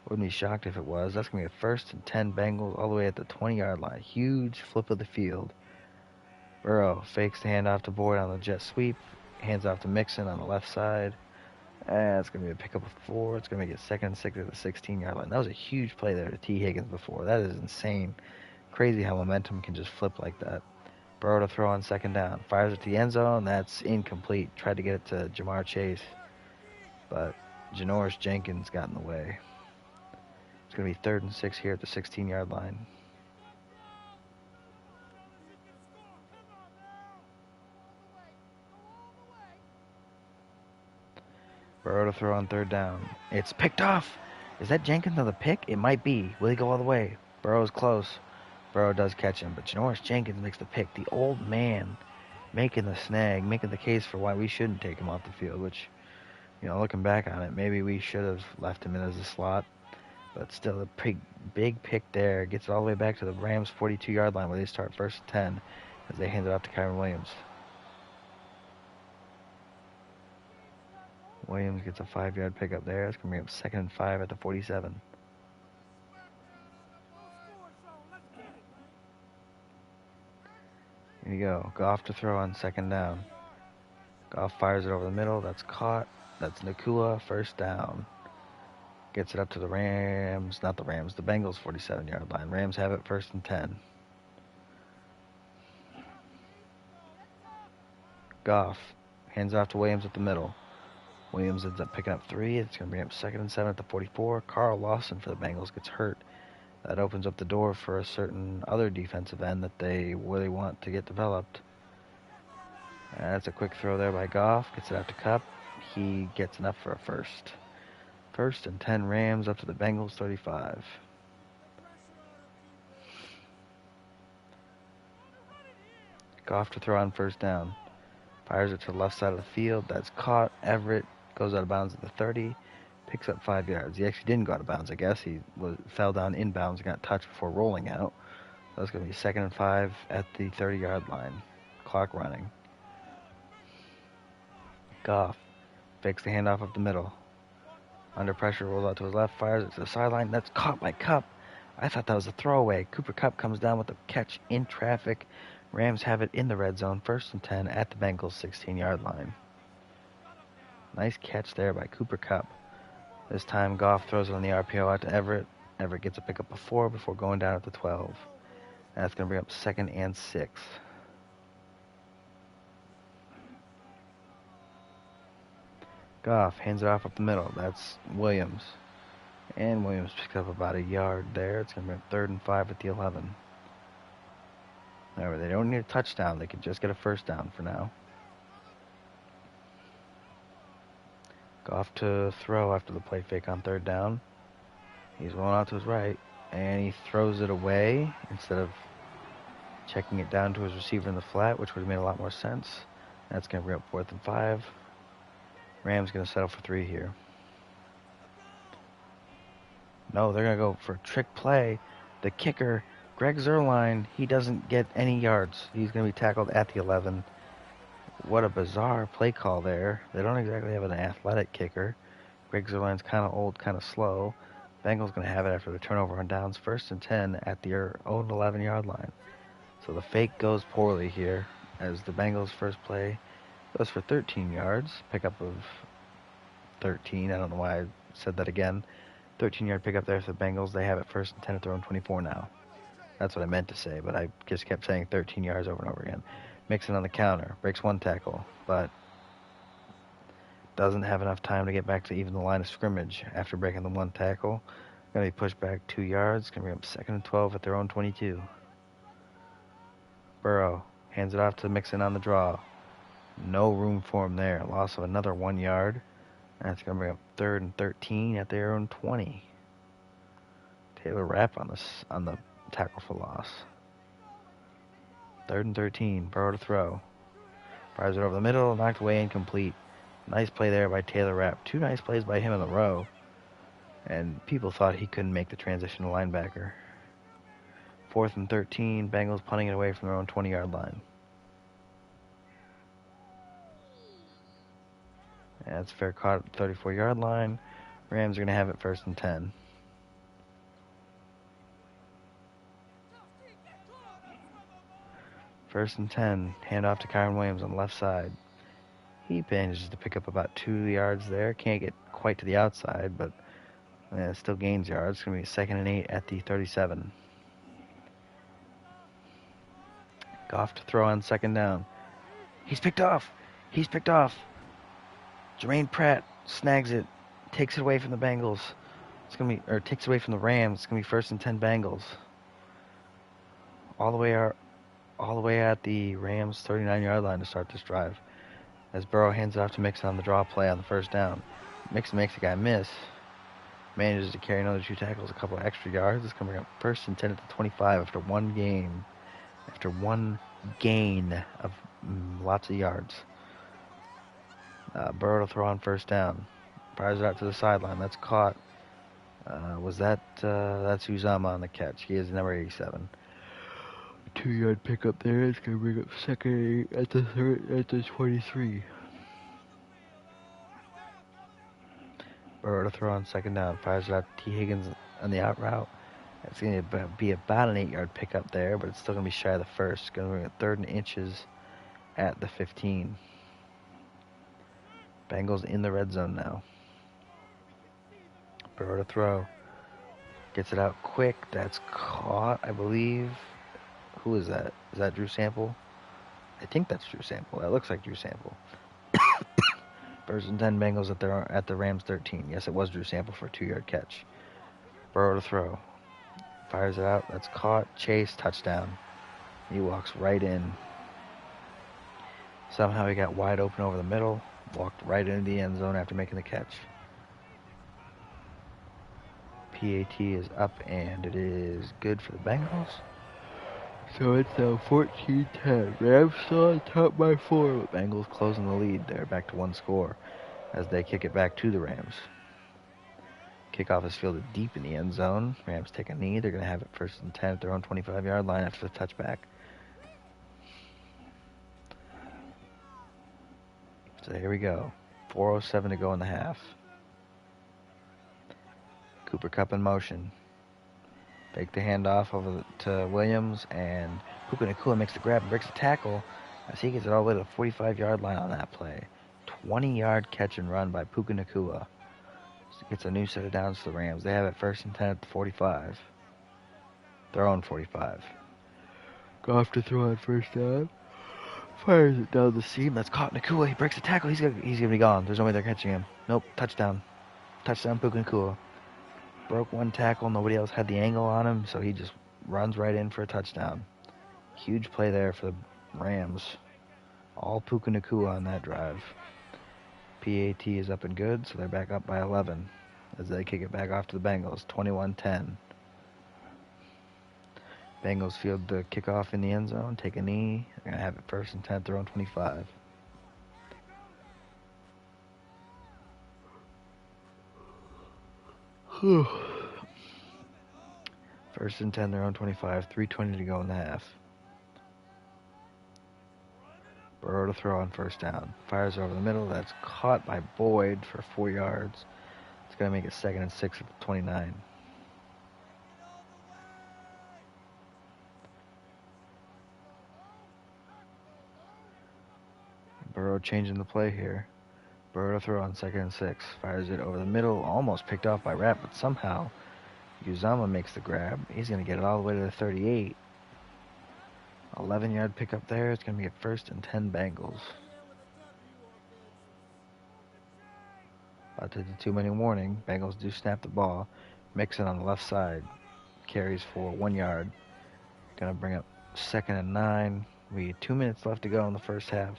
Wouldn't be shocked if it was. That's going to be a 1st and 10 Bengals all the way at the 20-yard line. Huge flip of the field. Burrow fakes the handoff to Boyd on the jet sweep. Hands off to Mixon on the left side. And it's going to be a pickup of 4. It's going to make it 2nd and 6 at the 16-yard line. That was a huge play there to T. Higgins before. That is insane. Crazy how momentum can just flip like that. Burrow to throw on 2nd down. Fires it to the end zone. That's incomplete. Tried to get it to Jamar Chase. But Janoris Jenkins got in the way. It's going to be 3rd and 6 here at the 16-yard line. Burrow to throw on 3rd down. It's picked off. Is that Jenkins on the pick? It might be. Will he go all the way? Burrow's close. Burrow does catch him, but Janoris Jenkins makes the pick. The old man making the snag, making the case for why we shouldn't take him off the field, which, looking back on it, maybe we should have left him in as a slot. But still, a big pick there. Gets it all the way back to the Rams' 42-yard line where they start 1st and 10 as they hand it off to Kyron Williams. Williams gets a 5-yard pickup there. It's going to bring up 2nd and 5 at the 47. Here you go. Goff to throw on 2nd down. Goff fires it over the middle. That's caught. That's Nakua. 1st down. Gets it up to the Rams. Not the Rams. The Bengals' 47-yard line. Rams have it 1st and 10. Goff hands off to Williams at the middle. Williams ends up picking up 3. It's going to bring up 2nd and 7 at the 44. Carl Lawson for the Bengals gets hurt. That opens up the door for a certain other defensive end that they really want to get developed. That's a quick throw there by Goff. Gets it out to Kupp. He gets enough for a 1st. 1st and 10 Rams up to the Bengals 35. Goff to throw on 1st down. Fires it to the left side of the field. That's caught. Everett goes out of bounds at the 30. Picks up 5 yards. He actually didn't go out of bounds, I guess. He fell down inbounds and got touched before rolling out. So that's going to be 2nd and 5 at the 30-yard line. Clock running. Goff fakes the handoff up the middle. Under pressure, rolls out to his left, fires it to the sideline. That's caught by Kupp. I thought that was a throwaway. Cooper Kupp comes down with the catch in traffic. Rams have it in the red zone, 1st and 10 at the Bengals' 16-yard line. Nice catch there by Cooper Kupp. This time, Goff throws it on the RPO out to Everett. Everett gets a pickup of 4 before going down at the 12. And that's going to bring up 2nd and 6. Goff hands it off up the middle. That's Williams. And Williams picks up about a yard there. It's going to be 3rd and 5 at the 11. However, they don't need a touchdown. They can just get a 1st down for now. Goff to throw after the play fake on 3rd down. He's rolling out to his right, and he throws it away instead of checking it down to his receiver in the flat, which would have made a lot more sense. That's going to bring up 4th and 5. Rams going to settle for 3 here. No, they're going to go for a trick play. The kicker, Greg Zuerlein, he doesn't get any yards. He's going to be tackled at the 11. What a bizarre play call there. They don't exactly have an athletic kicker. Greg Zuerlein's kind of old, kind of slow. Bengals going to have it after the turnover on downs. 1st and 10 at their own 11-yard line. So the fake goes poorly here as the Bengals' first play goes for 13 yards. Pickup of 13. I don't know why I said that again. 13-yard pickup there for the Bengals. They have it 1st and 10 at their own 24 now. That's what I meant to say, but I just kept saying 13 yards over and over again. Mixon on the counter. Breaks 1 tackle, but doesn't have enough time to get back to even the line of scrimmage after breaking the 1 tackle. Going to be pushed back 2 yards. Going to bring up 2nd and 12 at their own 22. Burrow hands it off to Mixon on the draw. No room for him there. Loss of another 1 yard. That's going to bring up 3rd and 13 at their own 20. Taylor Rapp on the tackle for loss. 3rd and 13. Burrow to throw. Fires it over the middle. Knocked away, incomplete. Nice play there by Taylor Rapp. 2 nice plays by him in a row. And people thought he couldn't make the transition to linebacker. 4th and 13. Bengals punting it away from their own 20-yard line. That's fair caught at the 34-yard line. Rams are going to have it 1st and 10. First and 10. Hand off to Kyron Williams on the left side. He manages to pick up about 2 yards there. Can't get quite to the outside, but still gains yards. It's going to be 2nd and 8 at the 37. Goff to throw on 2nd down. He's picked off. Jermaine Pratt snags it. Takes it away from the Bengals. Takes it away from the Rams. It's going to be 1st and 10 Bengals. All the way at the Rams 39-yard line to start this drive. As Burrow hands it off to Mixon on the draw play on the 1st down. Mixon makes the guy miss. Manages to carry another 2 tackles, a couple of extra yards. It's coming up 1st and 10 at the 25 after one gain of lots of yards. Burrow to throw on 1st down. Fires it out to the sideline. That's caught. That's Uzama on the catch. He is number 87. 2-yard pickup there. It's going to bring up 2nd at the 23. Burrow to throw on 2nd down. Fires it out to T. Higgins on the out route. It's going to be about an 8-yard pickup there, but it's still going to be shy of the 1st. It's going to bring up 3rd and inches at the 15. Bengals in the red zone now. Burrow to throw. Gets it out quick. That's caught, I believe. Who is that? Is that Drew Sample? I think that's Drew Sample. That looks like Drew Sample. 1st and 10 Bengals at the Rams 13. Yes, it was Drew Sample for a 2-yard catch. Burrow to throw. Fires it out. That's caught. Chase, touchdown. He walks right in. Somehow he got wide open over the middle. Walked right into the end zone after making the catch. PAT is up, and it is good for the Bengals. So it's now 14-10. Rams still on top by 4, but Bengals closing the lead there, back to 1 score as they kick it back to the Rams. Kickoff is fielded deep in the end zone. Rams take a knee. They're going to have it 1st and 10 at their own 25-yard line after the touchback. So here we go. 4:07 to go in the half. Cooper Kupp in motion. Fake the handoff over to Williams, and Puka Nacua makes the grab and breaks the tackle as he gets it all the way to the 45-yard line on that play. 20-yard catch and run by Puka Nacua. Gets a new set of downs to the Rams. They have it 1st and 10 at the 45. Their own 45. Goff to throw on 1st down. Fires it down the seam. That's caught Nacua. He breaks the tackle. He's going to be gone. There's no way they're catching him. Nope. Touchdown. Touchdown, Puka Nacua. Broke 1 tackle. Nobody else had the angle on him, so he just runs right in for a touchdown. Huge play there for the Rams. All Puka Nacua on that drive. PAT is up and good, so they're back up by 11 as they kick it back off to the Bengals. 21-10. Bengals field the kickoff in the end zone, take a knee. They're going to have it 1st and 10 at their own 25. Whew. 1st and 10, their own 25. 3:20 to go in the half. Burrow to throw on 1st down. Fires over the middle. That's caught by Boyd for 4 yards. It's going to make it 2nd and 6 at the 29. Burrow changing the play here. Burrow to throw on 2nd and 6. Fires it over the middle. Almost picked off by Rapp, but somehow Uzama makes the grab. He's going to get it all the way to the 38. 11-yard pickup there. It's going to be at 1st and 10 Bengals. About to the 2-minute warning. Bengals do snap the ball. Mixon on the left side. Carries for 1 yard. Going to bring up 2nd and 9. We have 2 minutes left to go in the first half.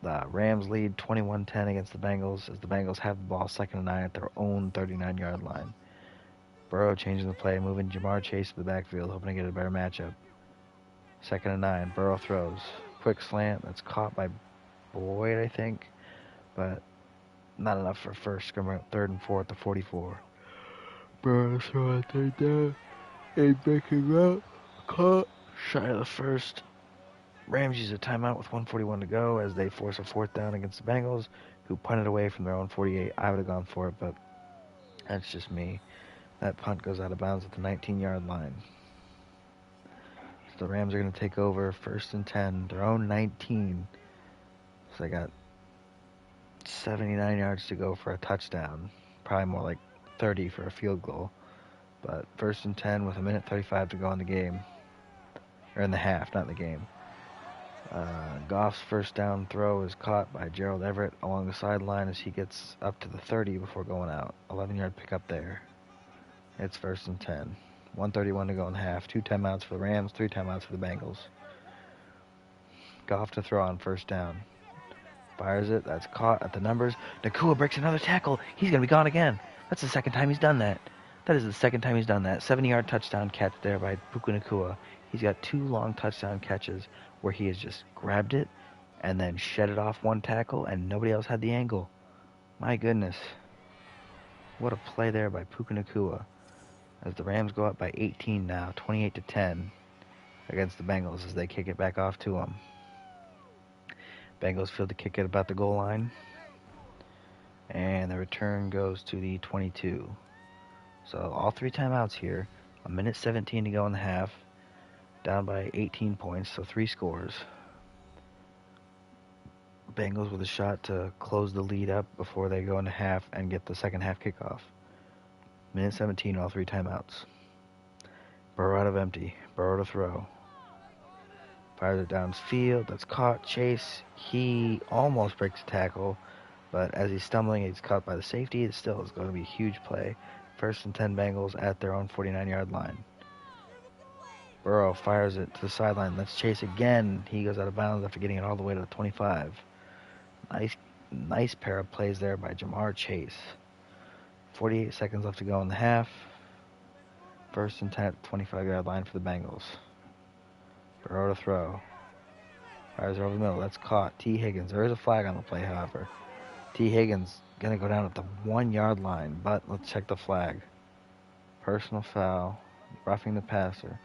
The Rams lead 21-10 against the Bengals as the Bengals have the ball 2nd and 9 at their own 39-yard line. Burrow changing the play, moving Jamar Chase to the backfield, hoping to get a better matchup. 2nd and 9. Burrow throws. Quick slant. That's caught by Boyd, I think. But not enough for first. Going to 3rd and 4 at the 44. Burrow throw on 3rd down. A breaking route. Caught. Shy of the 1st. Rams use a timeout with 1:41 to go as they force a 4th down against the Bengals, who punted away from their own 48. I would have gone for it, but that's just me. That punt goes out of bounds at the 19-yard line. The Rams are going to take over 1st and 10, their own 19. So they got 79 yards to go for a touchdown. Probably more like 30 for a field goal. But 1st and 10 with 1:35 to go in the game. Or in the half, not in the game. Goff's first down throw is caught by Gerald Everett along the sideline as he gets up to the 30 before going out. 11-yard pickup there. It's 1st and 10. 1:31 to go in the half. 2 timeouts for the Rams, 3 timeouts for the Bengals. Goff to throw on 1st down. Fires it. That's caught at the numbers. Nakua breaks another tackle. He's going to be gone again. That's the second time he's done that. That is the second time he's done that. 70-yard touchdown catch there by Puka Nakua. He's got 2 long touchdown catches where he has just grabbed it and then shed it off one tackle, and nobody else had the angle. My goodness. What a play there by Puka Nakua. As the Rams go up by 18 now, 28-10 against the Bengals as they kick it back off to them. Bengals field to kick it about the goal line. And the return goes to the 22. So all 3 timeouts here. 1:17 to go in the half. Down by 18 points, so 3 scores. Bengals with a shot to close the lead up before they go into half and get the second half kickoff. 1:17, all 3 timeouts. Burrow out of empty. Burrow to throw. Fires it downfield. That's caught. Chase, he almost breaks a tackle, but as he's stumbling, he's caught by the safety. It still is going to be a huge play. 1st and 10 Bengals at their own 49-yard line. Burrow fires it to the sideline. Let's Chase again. He goes out of bounds after getting it all the way to the 25. Nice pair of plays there by Jamar Chase. 48 seconds left to go in the half. 1st and 10 at the 25-yard line for the Bengals. Burrow to throw. Fires over the middle. That's caught. T. Higgins. There is a flag on the play, however. T. Higgins going to go down at the 1-yard line, but let's check the flag. Personal foul. Roughing the passer.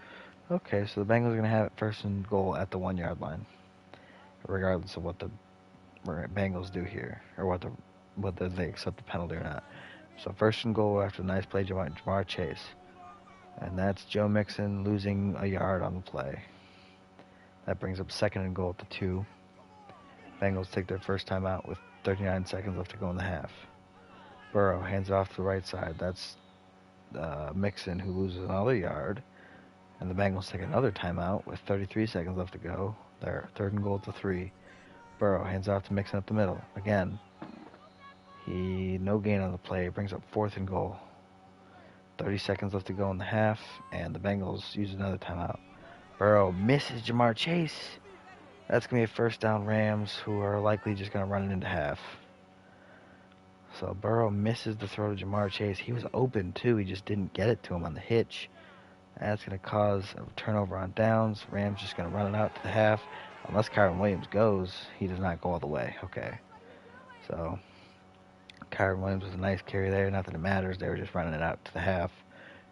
Okay, so the Bengals are going to have it 1st and goal at the 1-yard line, regardless of what the Bengals do here, or whether they accept the penalty or not. So 1st and goal after the nice play, Jamar Chase. And that's Joe Mixon losing a yard on the play. That brings up 2nd and goal at the 2. Bengals take their first time out with 39 seconds left to go in the half. Burrow hands it off to the right side. That's Mixon who loses another yard. And the Bengals take another timeout with 33 seconds left to go. Their 3rd and goal at the 3. Burrow hands off to Mixon up the middle. Again, no gain on the play. Brings up 4th and goal. 30 seconds left to go in the half, and the Bengals use another timeout. Burrow misses Jamar Chase. That's going to be a 1st down Rams, who are likely just going to run it into half. So Burrow misses the throw to Jamar Chase. He was open, too. He just didn't get it to him on the hitch. That's going to cause a turnover on downs. Rams just going to run it out to the half. Unless Kyron Williams goes, he does not go all the way. Okay. So Kyron Williams was a nice carry there. Not that it matters. They were just running it out to the half.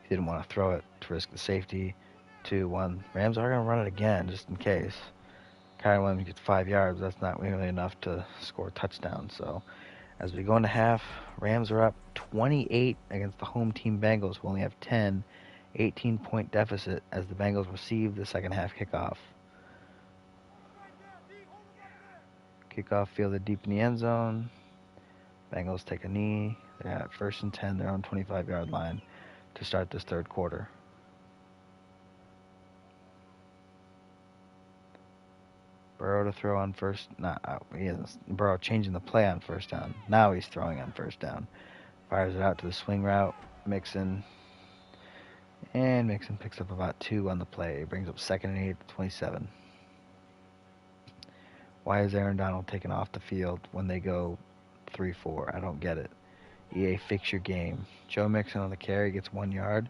He didn't want to throw it to risk the safety. 2-1. Rams are going to run it again just in case. Kyron Williams gets 5 yards. That's not really enough to score a touchdown. So as we go into half, Rams are up 28 against the home team Bengals, who only have 10. 18-point deficit as the Bengals receive the second half kickoff. Kickoff fielded deep in the end zone. Bengals take a knee. They're at 1st and 10, their own 25-yard line to start this 3rd quarter. Burrow to throw on Burrow changing the play on 1st down. Now he's throwing on 1st down. Fires it out to the swing route. Mixon. And Mixon picks up about 2 on the play. Brings up 2nd and 8 at the 27. Why is Aaron Donald taken off the field when they go 3-4? I don't get it. EA, fix your game. Joe Mixon on the carry gets 1 yard.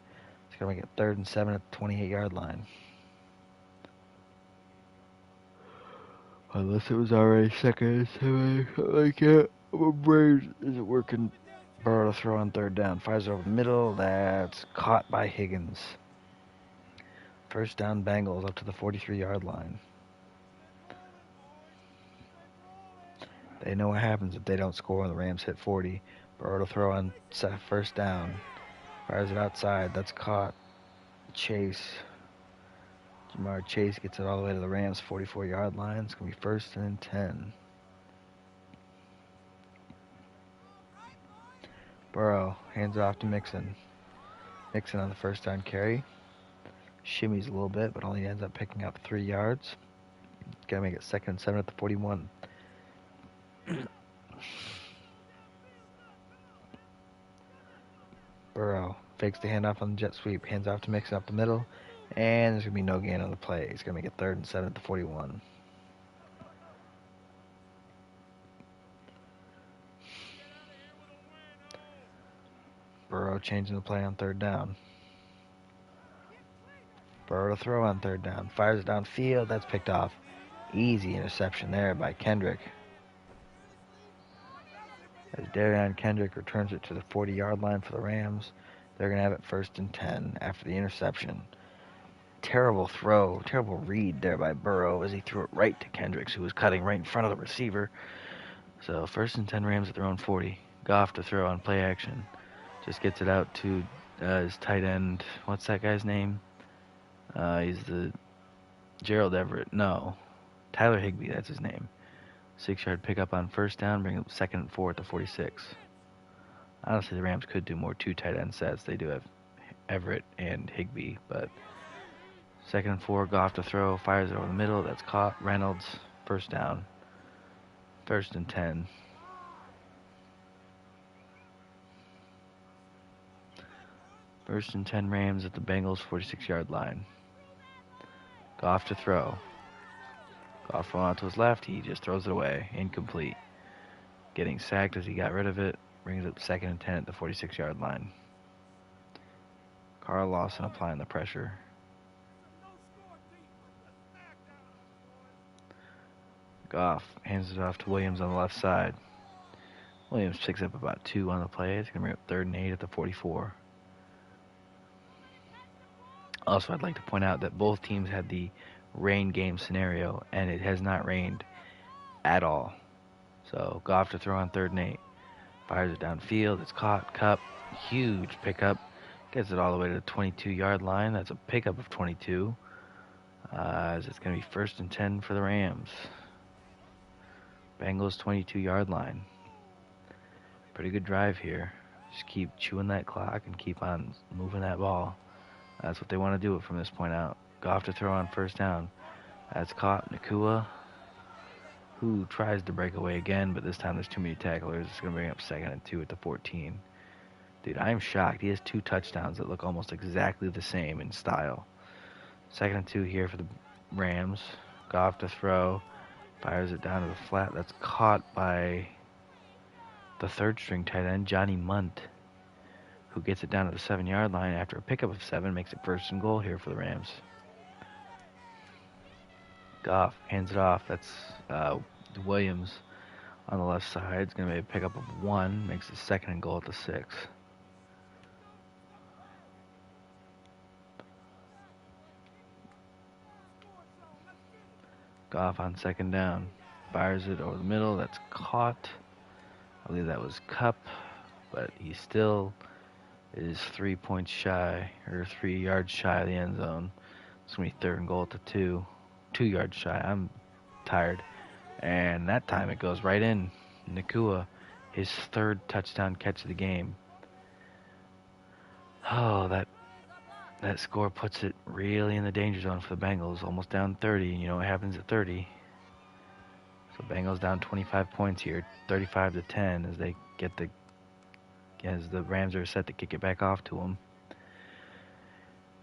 It's going to make it 3rd and 7 at the 28-yard line. Unless it was already 2nd and 7. I can't. My brain isn't working. Burrow to throw on 3rd down. Fires it over the middle. That's caught by Higgins. 1st down Bengals up to the 43-yard line. They know what happens if they don't score when the Rams hit 40. Burrow to throw on 1st down. Fires it outside. That's caught. Chase. Jamar Chase gets it all the way to the Rams' 44-yard line. It's going to be 1st and 10. Burrow hands it off to Mixon. Mixon on the first down carry. Shimmies a little bit, but only ends up picking up 3 yards. Got to make it 2nd and 7 at the 41. Burrow fakes the handoff on the jet sweep, hands off to Mixon up the middle, and there's going to be no gain on the play. He's going to make it 3rd and 7 at the 41. Burrow changing the play on 3rd down. Burrow to throw on 3rd down. Fires it downfield. That's picked off. Easy interception there by Kendrick. As Darion Kendrick returns it to the 40-yard line for the Rams, they're going to have it 1st and 10 after the interception. Terrible throw, terrible read there by Burrow as he threw it right to Kendricks, who was cutting right in front of the receiver. So 1st and 10 Rams at their own 40. Goff to throw on play action. Just gets it out to his tight end. What's that guy's name? He's the Gerald Everett. No. Tyler Higbee, that's his name. 6-yard pickup on 1st down, bring up 2nd and 4 at the 46. Honestly, the Rams could do more 2 tight end sets. They do have Everett and Higbee, but 2nd and 4, Goff to throw, fires it over the middle. That's caught. Reynolds, 1st down. 1st and 10. First and 10 Rams at the Bengals' 46-yard line. Goff to throw. Goff rolling out to his left. He just throws it away. Incomplete. Getting sacked as he got rid of it. Brings up 2nd and 10 at the 46-yard line. Carl Lawson applying the pressure. Goff hands it off to Williams on the left side. Williams picks up about 2 on the play. It's going to bring up 3rd and 8 at the 44. Also, I'd like to point out that both teams had the rain game scenario, and it has not rained at all. So, Goff to throw on 3rd and 8. Fires it downfield. It's caught. Cup. Huge pickup. Gets it all the way to the 22-yard line. That's a pickup of 22. As it's going to be 1st and 10 for the Rams. Bengals 22-yard line. Pretty good drive here. Just keep chewing that clock and keep on moving that ball. That's what they want to do from this point out. Goff to throw on 1st down. That's caught. Nakua, who tries to break away again, but this time there's too many tacklers. It's going to bring up 2nd and 2 at the 14. Dude, I'm shocked. He has 2 touchdowns that look almost exactly the same in style. 2nd and 2 here for the Rams. Goff to throw. Fires it down to the flat. That's caught by the 3rd-string tight end, Johnny Munt, who gets it down to the 7-yard line after a pickup of 7, makes it 1st and goal here for the Rams. Goff hands it off. That's Williams on the left side. It's going to be a pickup of 1, makes it 2nd and goal at the 6. Goff on 2nd down. Fires it over the middle. That's caught. I believe that was Cup, but he still is 3 points shy, or 3 yards shy of the end zone. It's going to be 3rd and goal at the 2. 2 yards shy. I'm tired. And that time it goes right in. Nakua, his 3rd touchdown catch of the game. Oh, that score puts it really in the danger zone for the Bengals. Almost down 30. You know what happens at 30. So Bengals down 25 points here. 35-10 as they get as the Rams are set to kick it back off to them.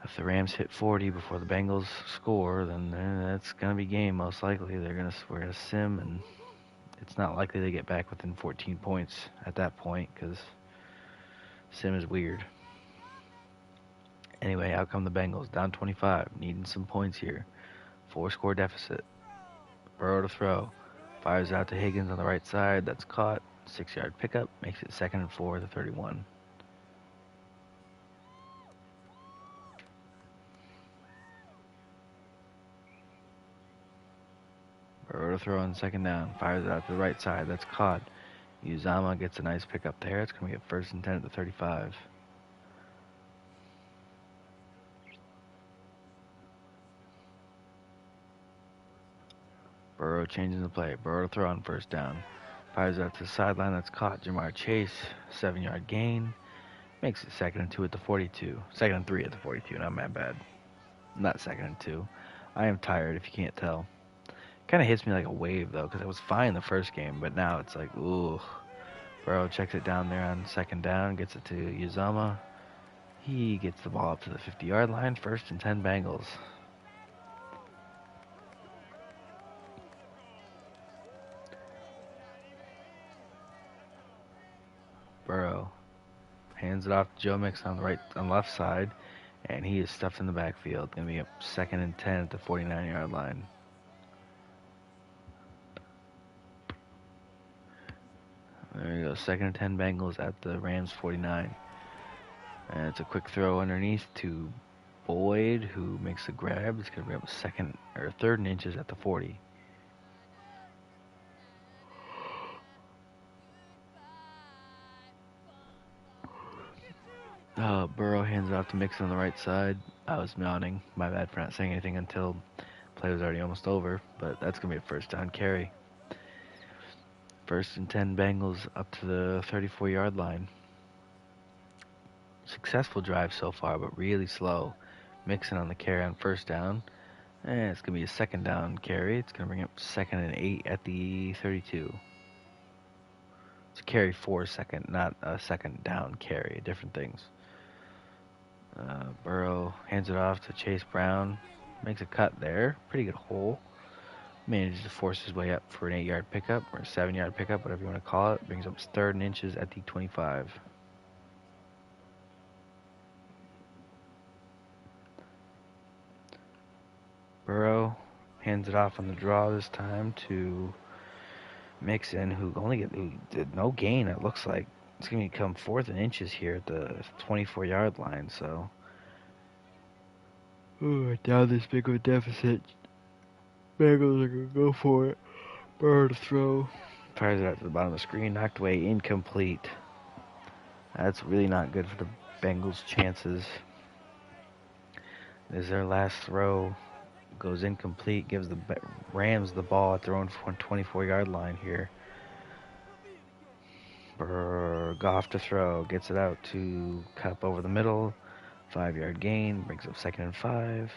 If the Rams hit 40 before the Bengals score, then that's going to be game most likely. We're going to sim, and it's not likely they get back within 14 points at that point because sim is weird. Anyway, out come the Bengals, down 25, needing some points here. 4-score deficit. Burrow to throw. Fires out to Higgins on the right side. That's caught. 6-yard pickup. Makes it 2nd and 4 at the 31. Burrow to throw on 2nd down. Fires it out to the right side. That's caught. Uzama gets a nice pickup there. It's going to be a 1st and 10 at the 35. Burrow changing the play. Burrow to throw on first down. Fires out to the sideline. That's caught. Jamar Chase, 7-yard gain. Makes it 2nd and 2 at the 42. 2nd and 3 at the 42. Not my bad. Not 2nd and 2. I am tired if you can't tell. Kind of hits me like a wave though, because I was fine the first game, but now it's like, ooh. Burrow checks it down there on 2nd down, gets it to Uzama. He gets the ball up to the 50-yard line. 1st and 10 Bengals. Burrow hands it off to Joe Mixon on the left side, and he is stuffed in the backfield. Gonna be up 2nd and 10 at the 49-yard line. There you go, 2nd and 10 Bengals at the Rams 49. And it's a quick throw underneath to Boyd, who makes a grab. It's gonna be up 3rd and inches at the 40. Burrow hands it off to Mixon on the right side. I was yawning. My bad for not saying anything until play was already almost over. But that's going to be a 1st down carry. 1st and 10 Bengals up to the 34-yard line. Successful drive so far, but really slow. Mixon on the carry on 1st down. And it's going to be a 2nd down carry. It's going to bring up 2nd and 8 at the 32. It's a carry for 2nd, not a 2nd down carry. Different things. Burrow hands it off to Chase Brown. Makes a cut there. Pretty good hole. Manages to force his way up for an 8-yard pickup, or a 7-yard pickup, whatever you want to call it. Brings up 3rd and inches at the 25. Burrow hands it off on the draw this time to Mixon, who did no gain, it looks like. It's going to become 4th and inches here at the 24-yard line, so... down this big of a deficit. Bengals are going to go for it. Burrow to throw. Fires it out to the bottom of the screen. Knocked away. Incomplete. That's really not good for the Bengals' chances. As their last throw goes incomplete. Gives the Rams the ball at their own 24-yard line here. Goff to throw. Gets it out to Cup over the middle. 5-yard gain. Brings up 2nd and 5.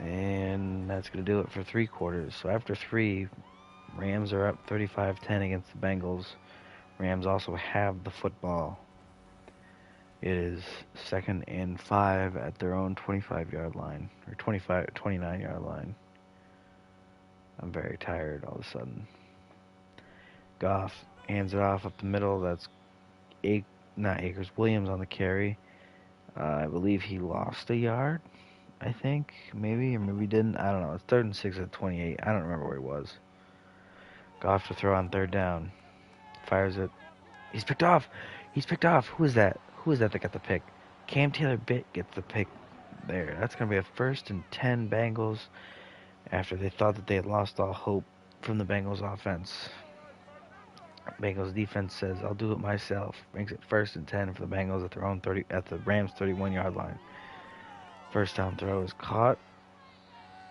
And that's going to do it for 3 quarters. So after 3, Rams are up 35-10 against the Bengals. Rams also have the football. It is 2nd and 5 at their own 25-yard line, or 29-yard line. I'm very tired all of a sudden. Goff hands it off up the middle. That's Williams on the carry. I believe he lost a yard. I think, maybe, or maybe didn't. I don't know. It's 3rd and 6 at 28. I don't remember where he was. Goff to throw on 3rd down. Fires it. He's picked off. Who is that? That got the pick? Cam Taylor-Britt gets the pick there. That's going to be a 1st and 10 Bengals after they thought that they had lost all hope from the Bengals offense. Bengals defense says, I'll do it myself. Makes it 1st and 10 for the Bengals at the Rams 31-yard line. 1st down throw is caught.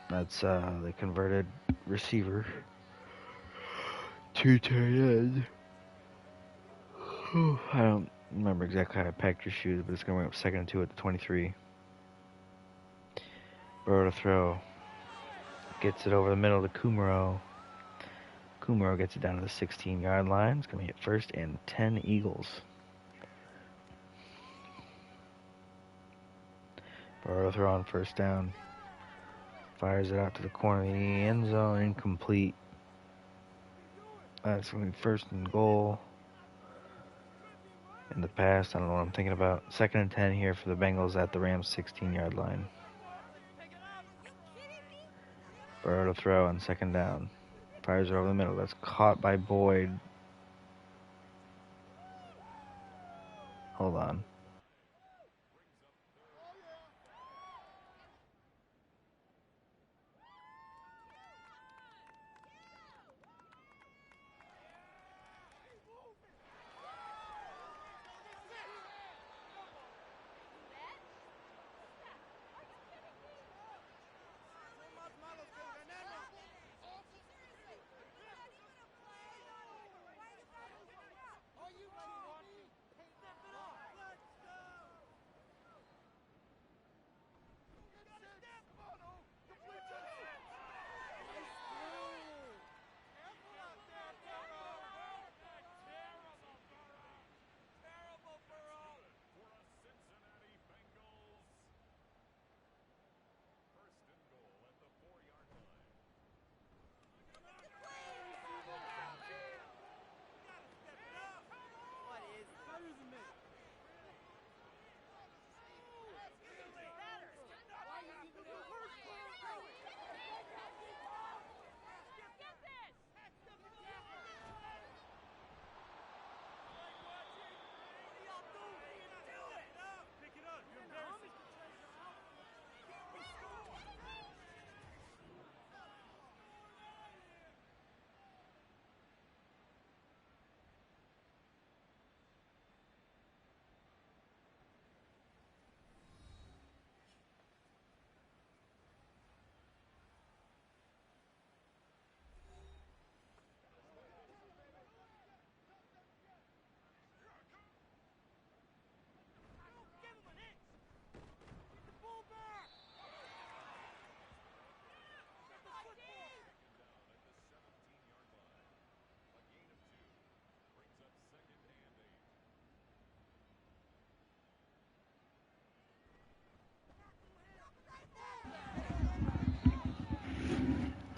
That's the converted receiver to tight end. I don't remember exactly how I packed your shoes, but it's going to be up 2nd and 2 at the 23. Burrow to throw. Gets it over the middle to Kumaro. Kumaro gets it down to the 16-yard line. It's going to be at 1st and 10 Eagles. Burrow to throw on 1st down. Fires it out to the corner of the end zone. Incomplete. That's going to be 1st and goal. In the past, I don't know what I'm thinking about. 2nd and 10 here for the Bengals at the Rams 16-yard line. Burrow to throw on 2nd down. Fires it over the middle. That's caught by Boyd. Hold on.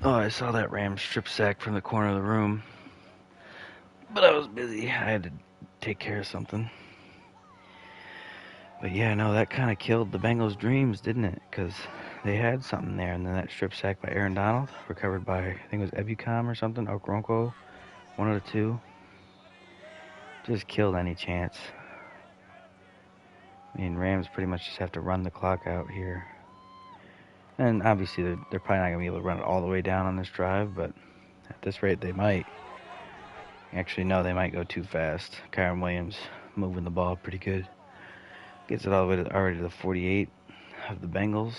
Oh, I saw that Rams strip sack from the corner of the room, but I was busy. I had to take care of something. But yeah, no, that kind of killed the Bengals' dreams, didn't it? Because they had something there, and then that strip sack by Aaron Donald, recovered by, I think it was Ebucom or something, Okoronkwo, one of the two, just killed any chance. I mean, Rams pretty much just have to run the clock out here. And obviously, they're probably not going to be able to run it all the way down on this drive, but at this rate, they might. Actually, no, they might go too fast. Kyron Williams moving the ball pretty good. Gets it all the way already to the 48 of the Bengals.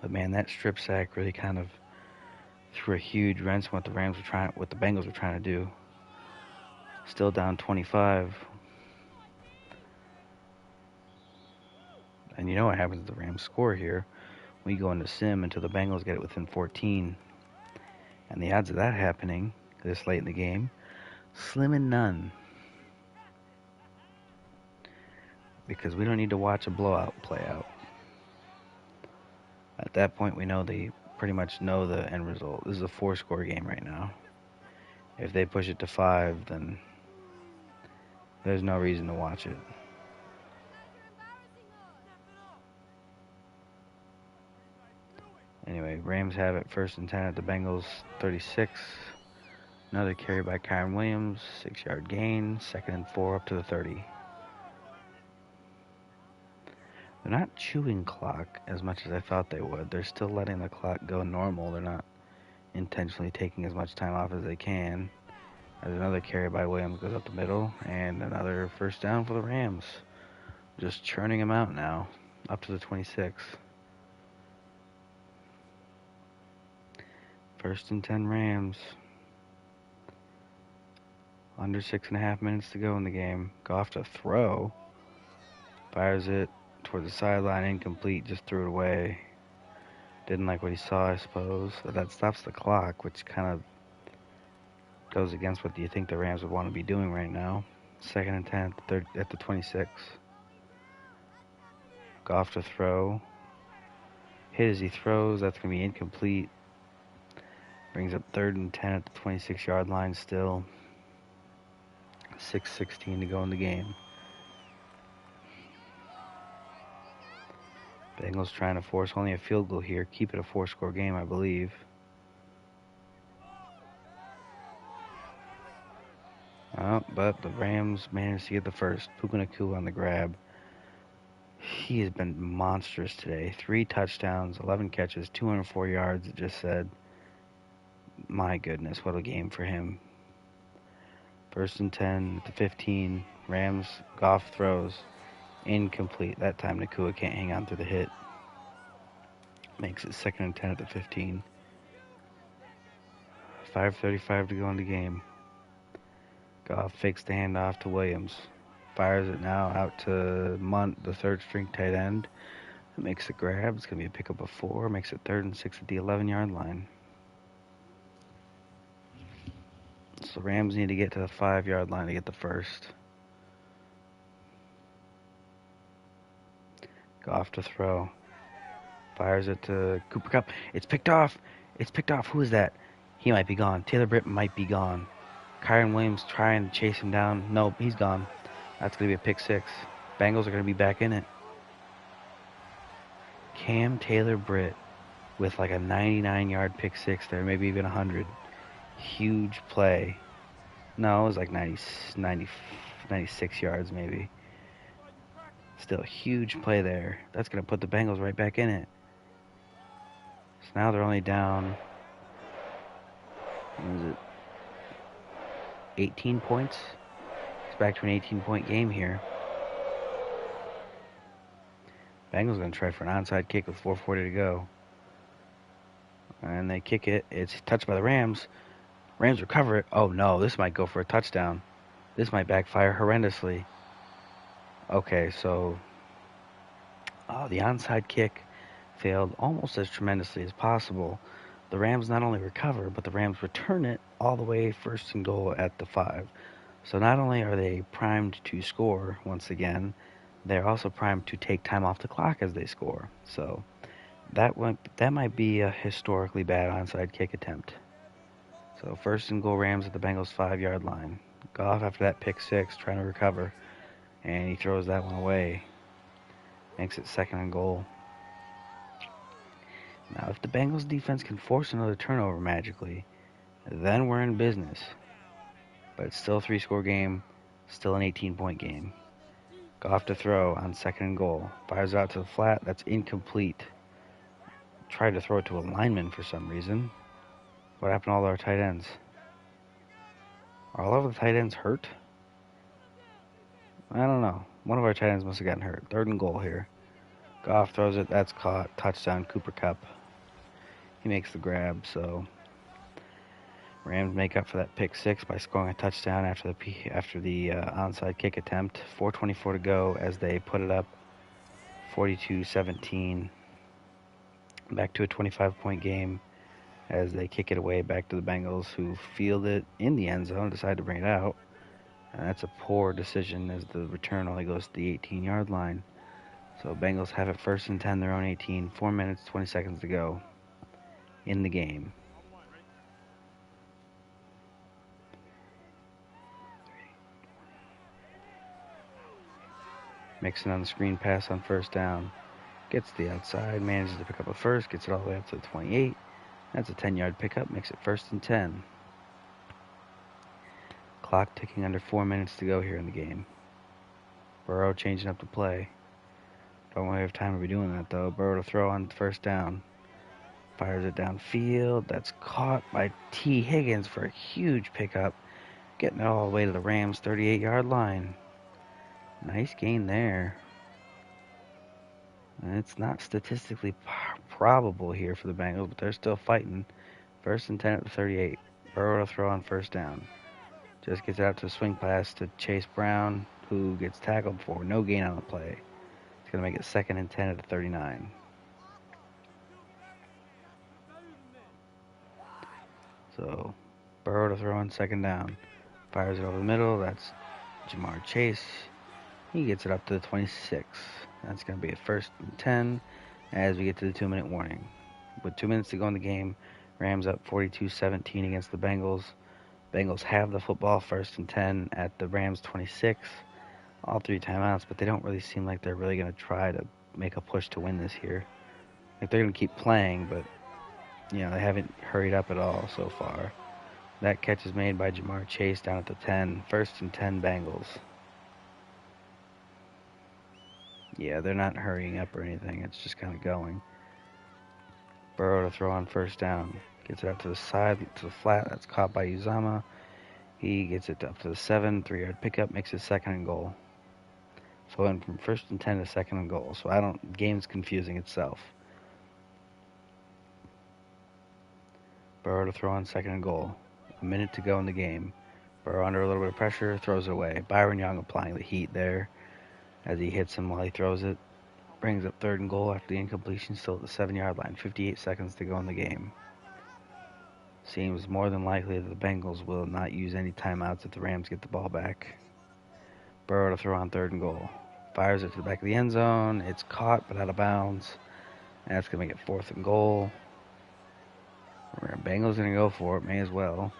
But man, that strip sack really kind of threw a huge wrench in what the Bengals were trying to do. Still down 25. And you know what happens if the Rams score here? We go into sim until the Bengals get it within 14. And the odds of that happening this late in the game, slim and none. Because we don't need to watch a blowout play out. At that point, they pretty much know the end result. This is a 4-score game right now. If they push it to 5, then there's no reason to watch it. Anyway, Rams have it 1st and 10 at the Bengals 36. Another carry by Kyron Williams, 6-yard gain, 2nd and 4 up to the 30. They're not chewing clock as much as I thought they would. They're still letting the clock go normal. They're not intentionally taking as much time off as they can. There's another carry by Williams, goes up the middle, and another 1st down for the Rams. Just churning them out now, up to the 26. 1st and 10 Rams. Under 6.5 minutes to go in the game. Goff to throw. Fires it towards the sideline, incomplete, just threw it away. Didn't like what he saw, I suppose. But that stops the clock, which kind of goes against what you think the Rams would want to be doing right now. 2nd and 10 at the 26. Goff to throw. Hit as he throws. That's going to be incomplete. Brings up 3rd and 10 at the 26-yard line still. 6:16 to go in the game. Bengals trying to force only a field goal here. Keep it a 4-score game, I believe. But the Rams managed to get the first. Puka Nacua on the grab. He has been monstrous today. 3 touchdowns, 11 catches, 204 yards. It just said, my goodness, what a game for him. 1st and 10 at the 15. Rams, Goff throws. Incomplete. That time Nacua can't hang on through the hit. Makes it 2nd and 10 at the 15. 5:35 to go in the game. Goff fakes the handoff to Williams. Fires it now out to Munt, the 3rd-string tight end. Makes the grab. It's going to be a pickup of 4. Makes it 3rd and 6 at the 11-yard line. So the Rams need to get to the 5-yard line to get the first. Goff to throw. Fires it to Cooper Kupp. It's picked off. Who is that? He might be gone. Taylor Britt might be gone. Kyron Williams trying to chase him down. Nope, he's gone. That's going to be a pick 6. Bengals are going to be back in it. Cam Taylor Britt with like a 99-yard pick 6 there, maybe even 100. Huge play. No, it was like 96 yards maybe. Still a huge play there. That's going to put the Bengals right back in it. So now they're only down, what is it, 18 points? It's back to an 18-point game here. Bengals going to try for an onside kick with 4:40 to go. And they kick it. It's touched by the Rams. Rams recover it. Oh no, this might go for a touchdown. This might backfire horrendously. Okay, so the onside kick failed almost as tremendously as possible. The Rams not only recover, but the Rams return it all the way 1st and goal at the 5. So not only are they primed to score once again, they're also primed to take time off the clock as they score. So That might be a historically bad onside kick attempt. So first and goal, Rams at the Bengals 5-yard line. Goff after that pick six, trying to recover, and he throws that one away. Makes it second and goal. Now, if the Bengals defense can force another turnover magically, then we're in business. But it's still a 3-score game, still an 18-point game. Goff to throw on second and goal. Fires out to the flat. That's incomplete. Tried to throw it to a lineman for some reason. What happened to all our tight ends? Are all of the tight ends hurt? I don't know. One of our tight ends must have gotten hurt. Third and goal here. Goff throws it. That's caught. Touchdown, Cooper Kupp. He makes the grab, so Rams make up for that pick six by scoring a touchdown after the onside kick attempt. 4:24 to go as they put it up 42-17. Back to a 25-point game as they kick it away back to the Bengals, who field it in the end zone, decide to bring it out. And that's a poor decision as the return only goes to the 18-yard line. So Bengals have it first and 10, their own 18, 4 minutes, 20 seconds to go in the game. Mixon on the screen pass on first down. Gets to the outside, manages to pick up a first, gets it all the way up to the 28. That's a 10-yard pickup, makes it first and 10. Clock ticking under 4 minutes to go here in the game. Burrow changing up the play. Don't really have time to be doing that, though. Burrow to throw on first down. Fires it downfield. That's caught by T. Higgins for a huge pickup. Getting it all the way to the Rams' 38-yard line. Nice gain there. And it's not statistically probable here for the Bengals, but they're still fighting. First and 10 at the 38. Burrow to throw on first down. Just gets out to a swing pass to Chase Brown, who gets tackled for no gain on the play. It's going to make it second and 10 at the 39. So, Burrow to throw on second down. Fires it over the middle. That's Jamar Chase. He gets it up to the 26. That's going to be a first and 10 as we get to the 2-minute warning. With 2 minutes to go in the game, Rams up 42-17 against the Bengals. Bengals have the football first and 10 at the Rams 26. All 3 timeouts, but they don't really seem like they're really going to try to make a push to win this here. Like they're going to keep playing, but they haven't hurried up at all so far. That catch is made by Jamar Chase down at the 10. First and 10 Bengals. Yeah, they're not hurrying up or anything. It's just kind of going. Burrow to throw on first down. Gets it out to the side, to the flat. That's caught by Uzama. He gets it up to the 7. 3-yard pickup. Makes it second and goal. So went from first and 10 to second and goal. So game's confusing itself. Burrow to throw on second and goal. A minute to go in the game. Burrow under a little bit of pressure. Throws it away. Byron Young applying the heat there as he hits him while he throws it. Brings up third and goal after the incompletion, still at the 7-yard line. 58 seconds to go in the game. Seems more than likely that the Bengals will not use any timeouts if the Rams get the ball back. Burrow to throw on third and goal. Fires it to the back of the end zone. It's caught but out of bounds. And that's going to make it fourth and goal. Bengals going to go for it. May as well.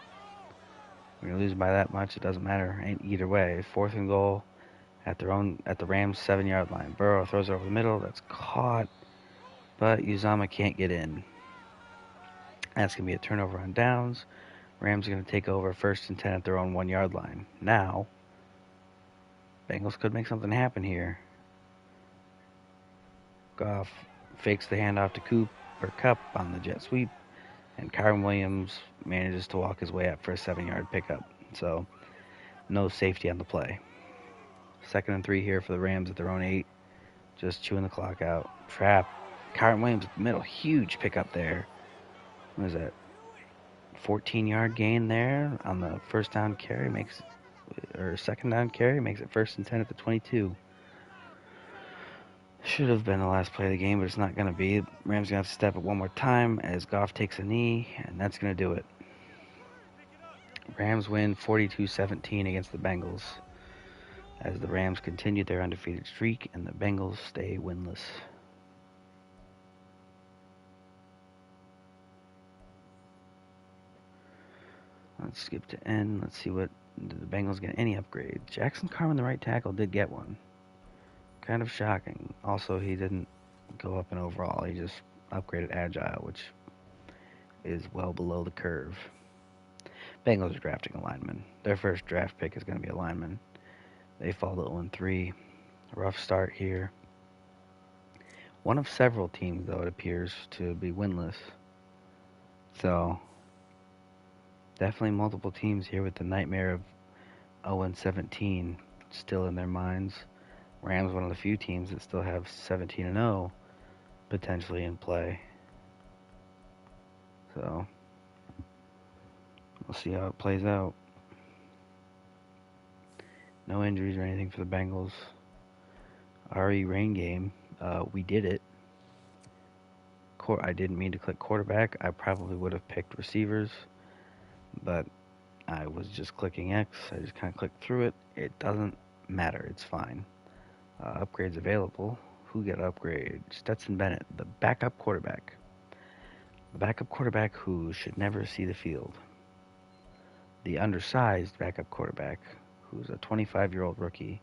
We're going to lose by that much. It doesn't matter. Either way. Fourth and goal at the Rams' 7-yard line. Burrow throws it over the middle. That's caught. But Uzama can't get in. That's going to be a turnover on downs. Rams are going to take over first and 10 at their own 1-yard line. Now, Bengals could make something happen here. Goff fakes the handoff to Kupp on the jet sweep. And Kyron Williams manages to walk his way up for a 7-yard pickup. So, no safety on the play. Second and 3 here for the Rams at their own 8. Just chewing the clock out. Trap. Kyron Williams at the middle. Huge pickup there. What is that? 14-yard gain there on the first down carry. Second down carry. Makes it first and 10 at the 22. Should have been the last play of the game, but it's not going to be. Rams going to have to step it one more time as Goff takes a knee, and that's going to do it. Rams win 42-17 against the Bengals as the Rams continue their undefeated streak and the Bengals stay winless. Let's skip to N. Let's see what did the Bengals get any upgrades. Jackson Carman, the right tackle, did get one. Kind of shocking. Also, he didn't go up in overall. He just upgraded agile, which is well below the curve. Bengals are drafting a lineman. Their first draft pick is going to be a lineman. They fall to 0-3. Rough start here. One of several teams, though, it appears to be winless. So, definitely multiple teams here with the nightmare of 0-17 still in their minds. Rams, one of the few teams that still have 17-0 potentially in play. So, we'll see how it plays out. No injuries or anything for the Bengals. RE rain game. We did it. I didn't mean to click quarterback. I probably would have picked receivers, but I was just clicking X. I just kind of clicked through it. It doesn't matter. It's fine. Upgrades available. Who get upgrade? Stetson Bennett, the backup quarterback. The backup quarterback who should never see the field. The undersized backup quarterback who's a 25-year-old rookie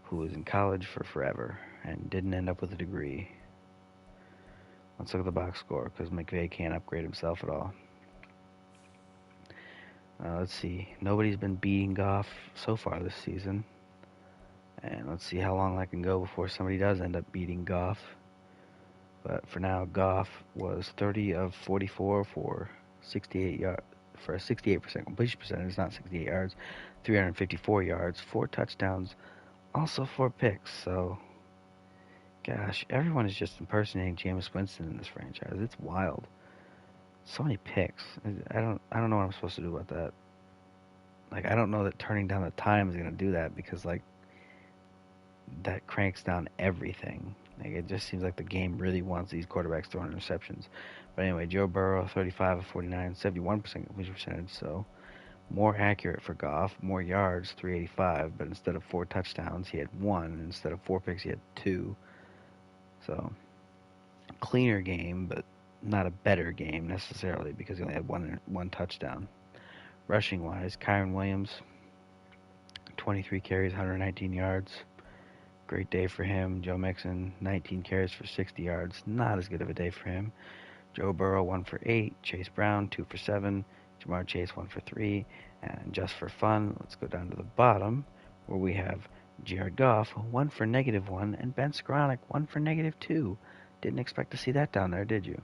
who was in college for forever and didn't end up with a degree. Let's look at the box score because McVay can't upgrade himself at all. Let's see. Nobody's been beating Goff so far this season. And let's see how long that can go before somebody does end up beating Goff. But for now, Goff was 30 of 44 for 68 yards, for a 68% completion percentage, not 68 yards, 354 yards, 4 touchdowns, also 4 picks. So, gosh, everyone is just impersonating Jameis Winston in this franchise. It's wild. So many picks. I don't know what I'm supposed to do about that. Like, I don't know that turning down the time is going to do that because, like, that cranks down everything. Like, it just seems like the game really wants these quarterbacks throwing interceptions. But anyway, Joe Burrow, 35 of 49, 71% completion percentage, so more accurate for Goff, more yards, 385, but instead of 4 touchdowns, he had 1. Instead of 4 picks, he had 2. So, cleaner game, but not a better game necessarily because he only had one touchdown. Rushing-wise, Kyron Williams, 23 carries, 119 yards. Great day for him. Joe Mixon, 19 carries for 60 yards. Not as good of a day for him. Joe Burrow, 1 for 8. Chase Brown, 2 for 7. Jamar Chase, 1 for 3. And just for fun, let's go down to the bottom where we have Jared Goff, 1 for -1. And Ben Skoranek, 1 for -2. Didn't expect to see that down there, did you?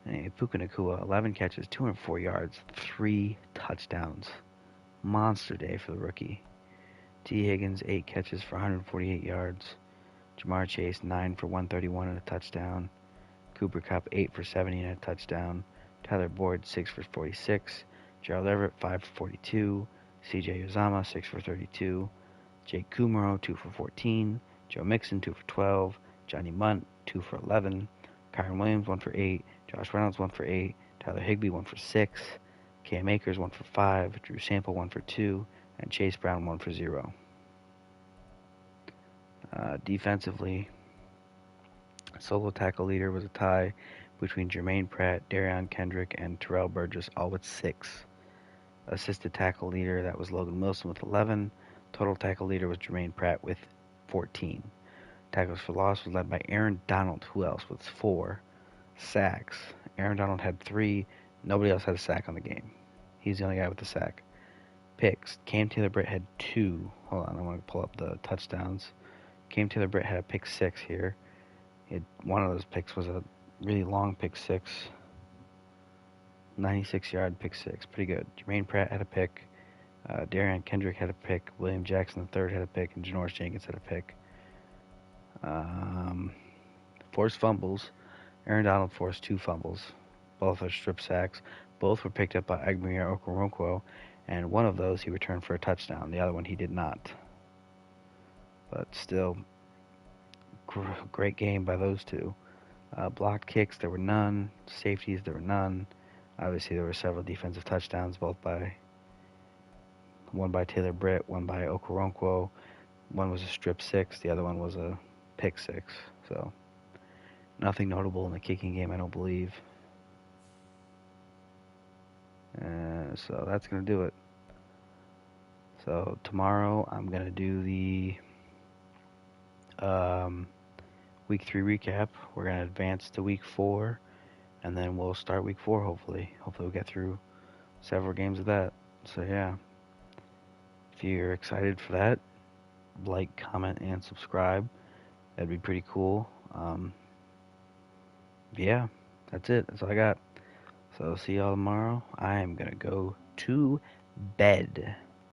Anyway, Puka Nacua, 11 catches, 204 yards, 3 touchdowns. Monster day for the rookie. T. Higgins, 8 catches for 148 yards. Jamar Chase, 9 for 131 and a touchdown. Cooper Kupp, 8 for 70 and a touchdown. Tyler Boyd, 6 for 46. Gerald Everett, 5 for 42. C.J. Uzama, 6 for 32. Jake Kumaro, 2 for 14. Joe Mixon, 2 for 12. Johnny Munt, 2 for 11. Kyron Williams, 1 for 8. Josh Reynolds, 1 for 8. Tyler Higbee, 1 for 6. Cam Akers, 1 for 5. Drew Sample, 1 for 2. And Chase Brown, 1 for 0. Defensively, solo tackle leader was a tie between Jermaine Pratt, Darion Kendrick, and Terrell Burgess, all with 6. Assisted tackle leader, that was Logan Wilson with 11. Total tackle leader was Jermaine Pratt with 14. Tackles for loss was led by Aaron Donald, who else, with 4 sacks. Aaron Donald had 3. Nobody else had a sack on the game. He's the only guy with a sack. Picks. Cam Taylor-Britt had 2. Hold on, I want to pull up the touchdowns. Cam Taylor-Britt had a pick 6 here. One of those picks was a really long pick 6. 96-yard pick 6. Pretty good. Jermaine Pratt had a pick. Darion Kendrick had a pick. William Jackson III had a pick. And Janoris Jenkins had a pick. Forced fumbles. Aaron Donald forced 2 fumbles. Both are strip sacks. Both were picked up by Agmir Okoronkwo. And one of those he returned for a touchdown. The other one he did not. But still, great game by those 2. Blocked kicks, there were none. Safeties, there were none. Obviously, there were several defensive touchdowns, one by Taylor-Britt, one by Okoronkwo. One was a strip 6, the other one was a pick 6. So, nothing notable in the kicking game, I don't believe. Christmas, so that's gonna do it. So tomorrow I'm gonna do the um, week 3 recap. We're gonna advance to week 4, and then we'll start week 4. Hopefully we'll get through several games of that. So yeah, if you're excited for that, like, comment, and subscribe. That'd be pretty cool. Yeah, that's it. That's all I got. So see y'all tomorrow. I am gonna go to bed.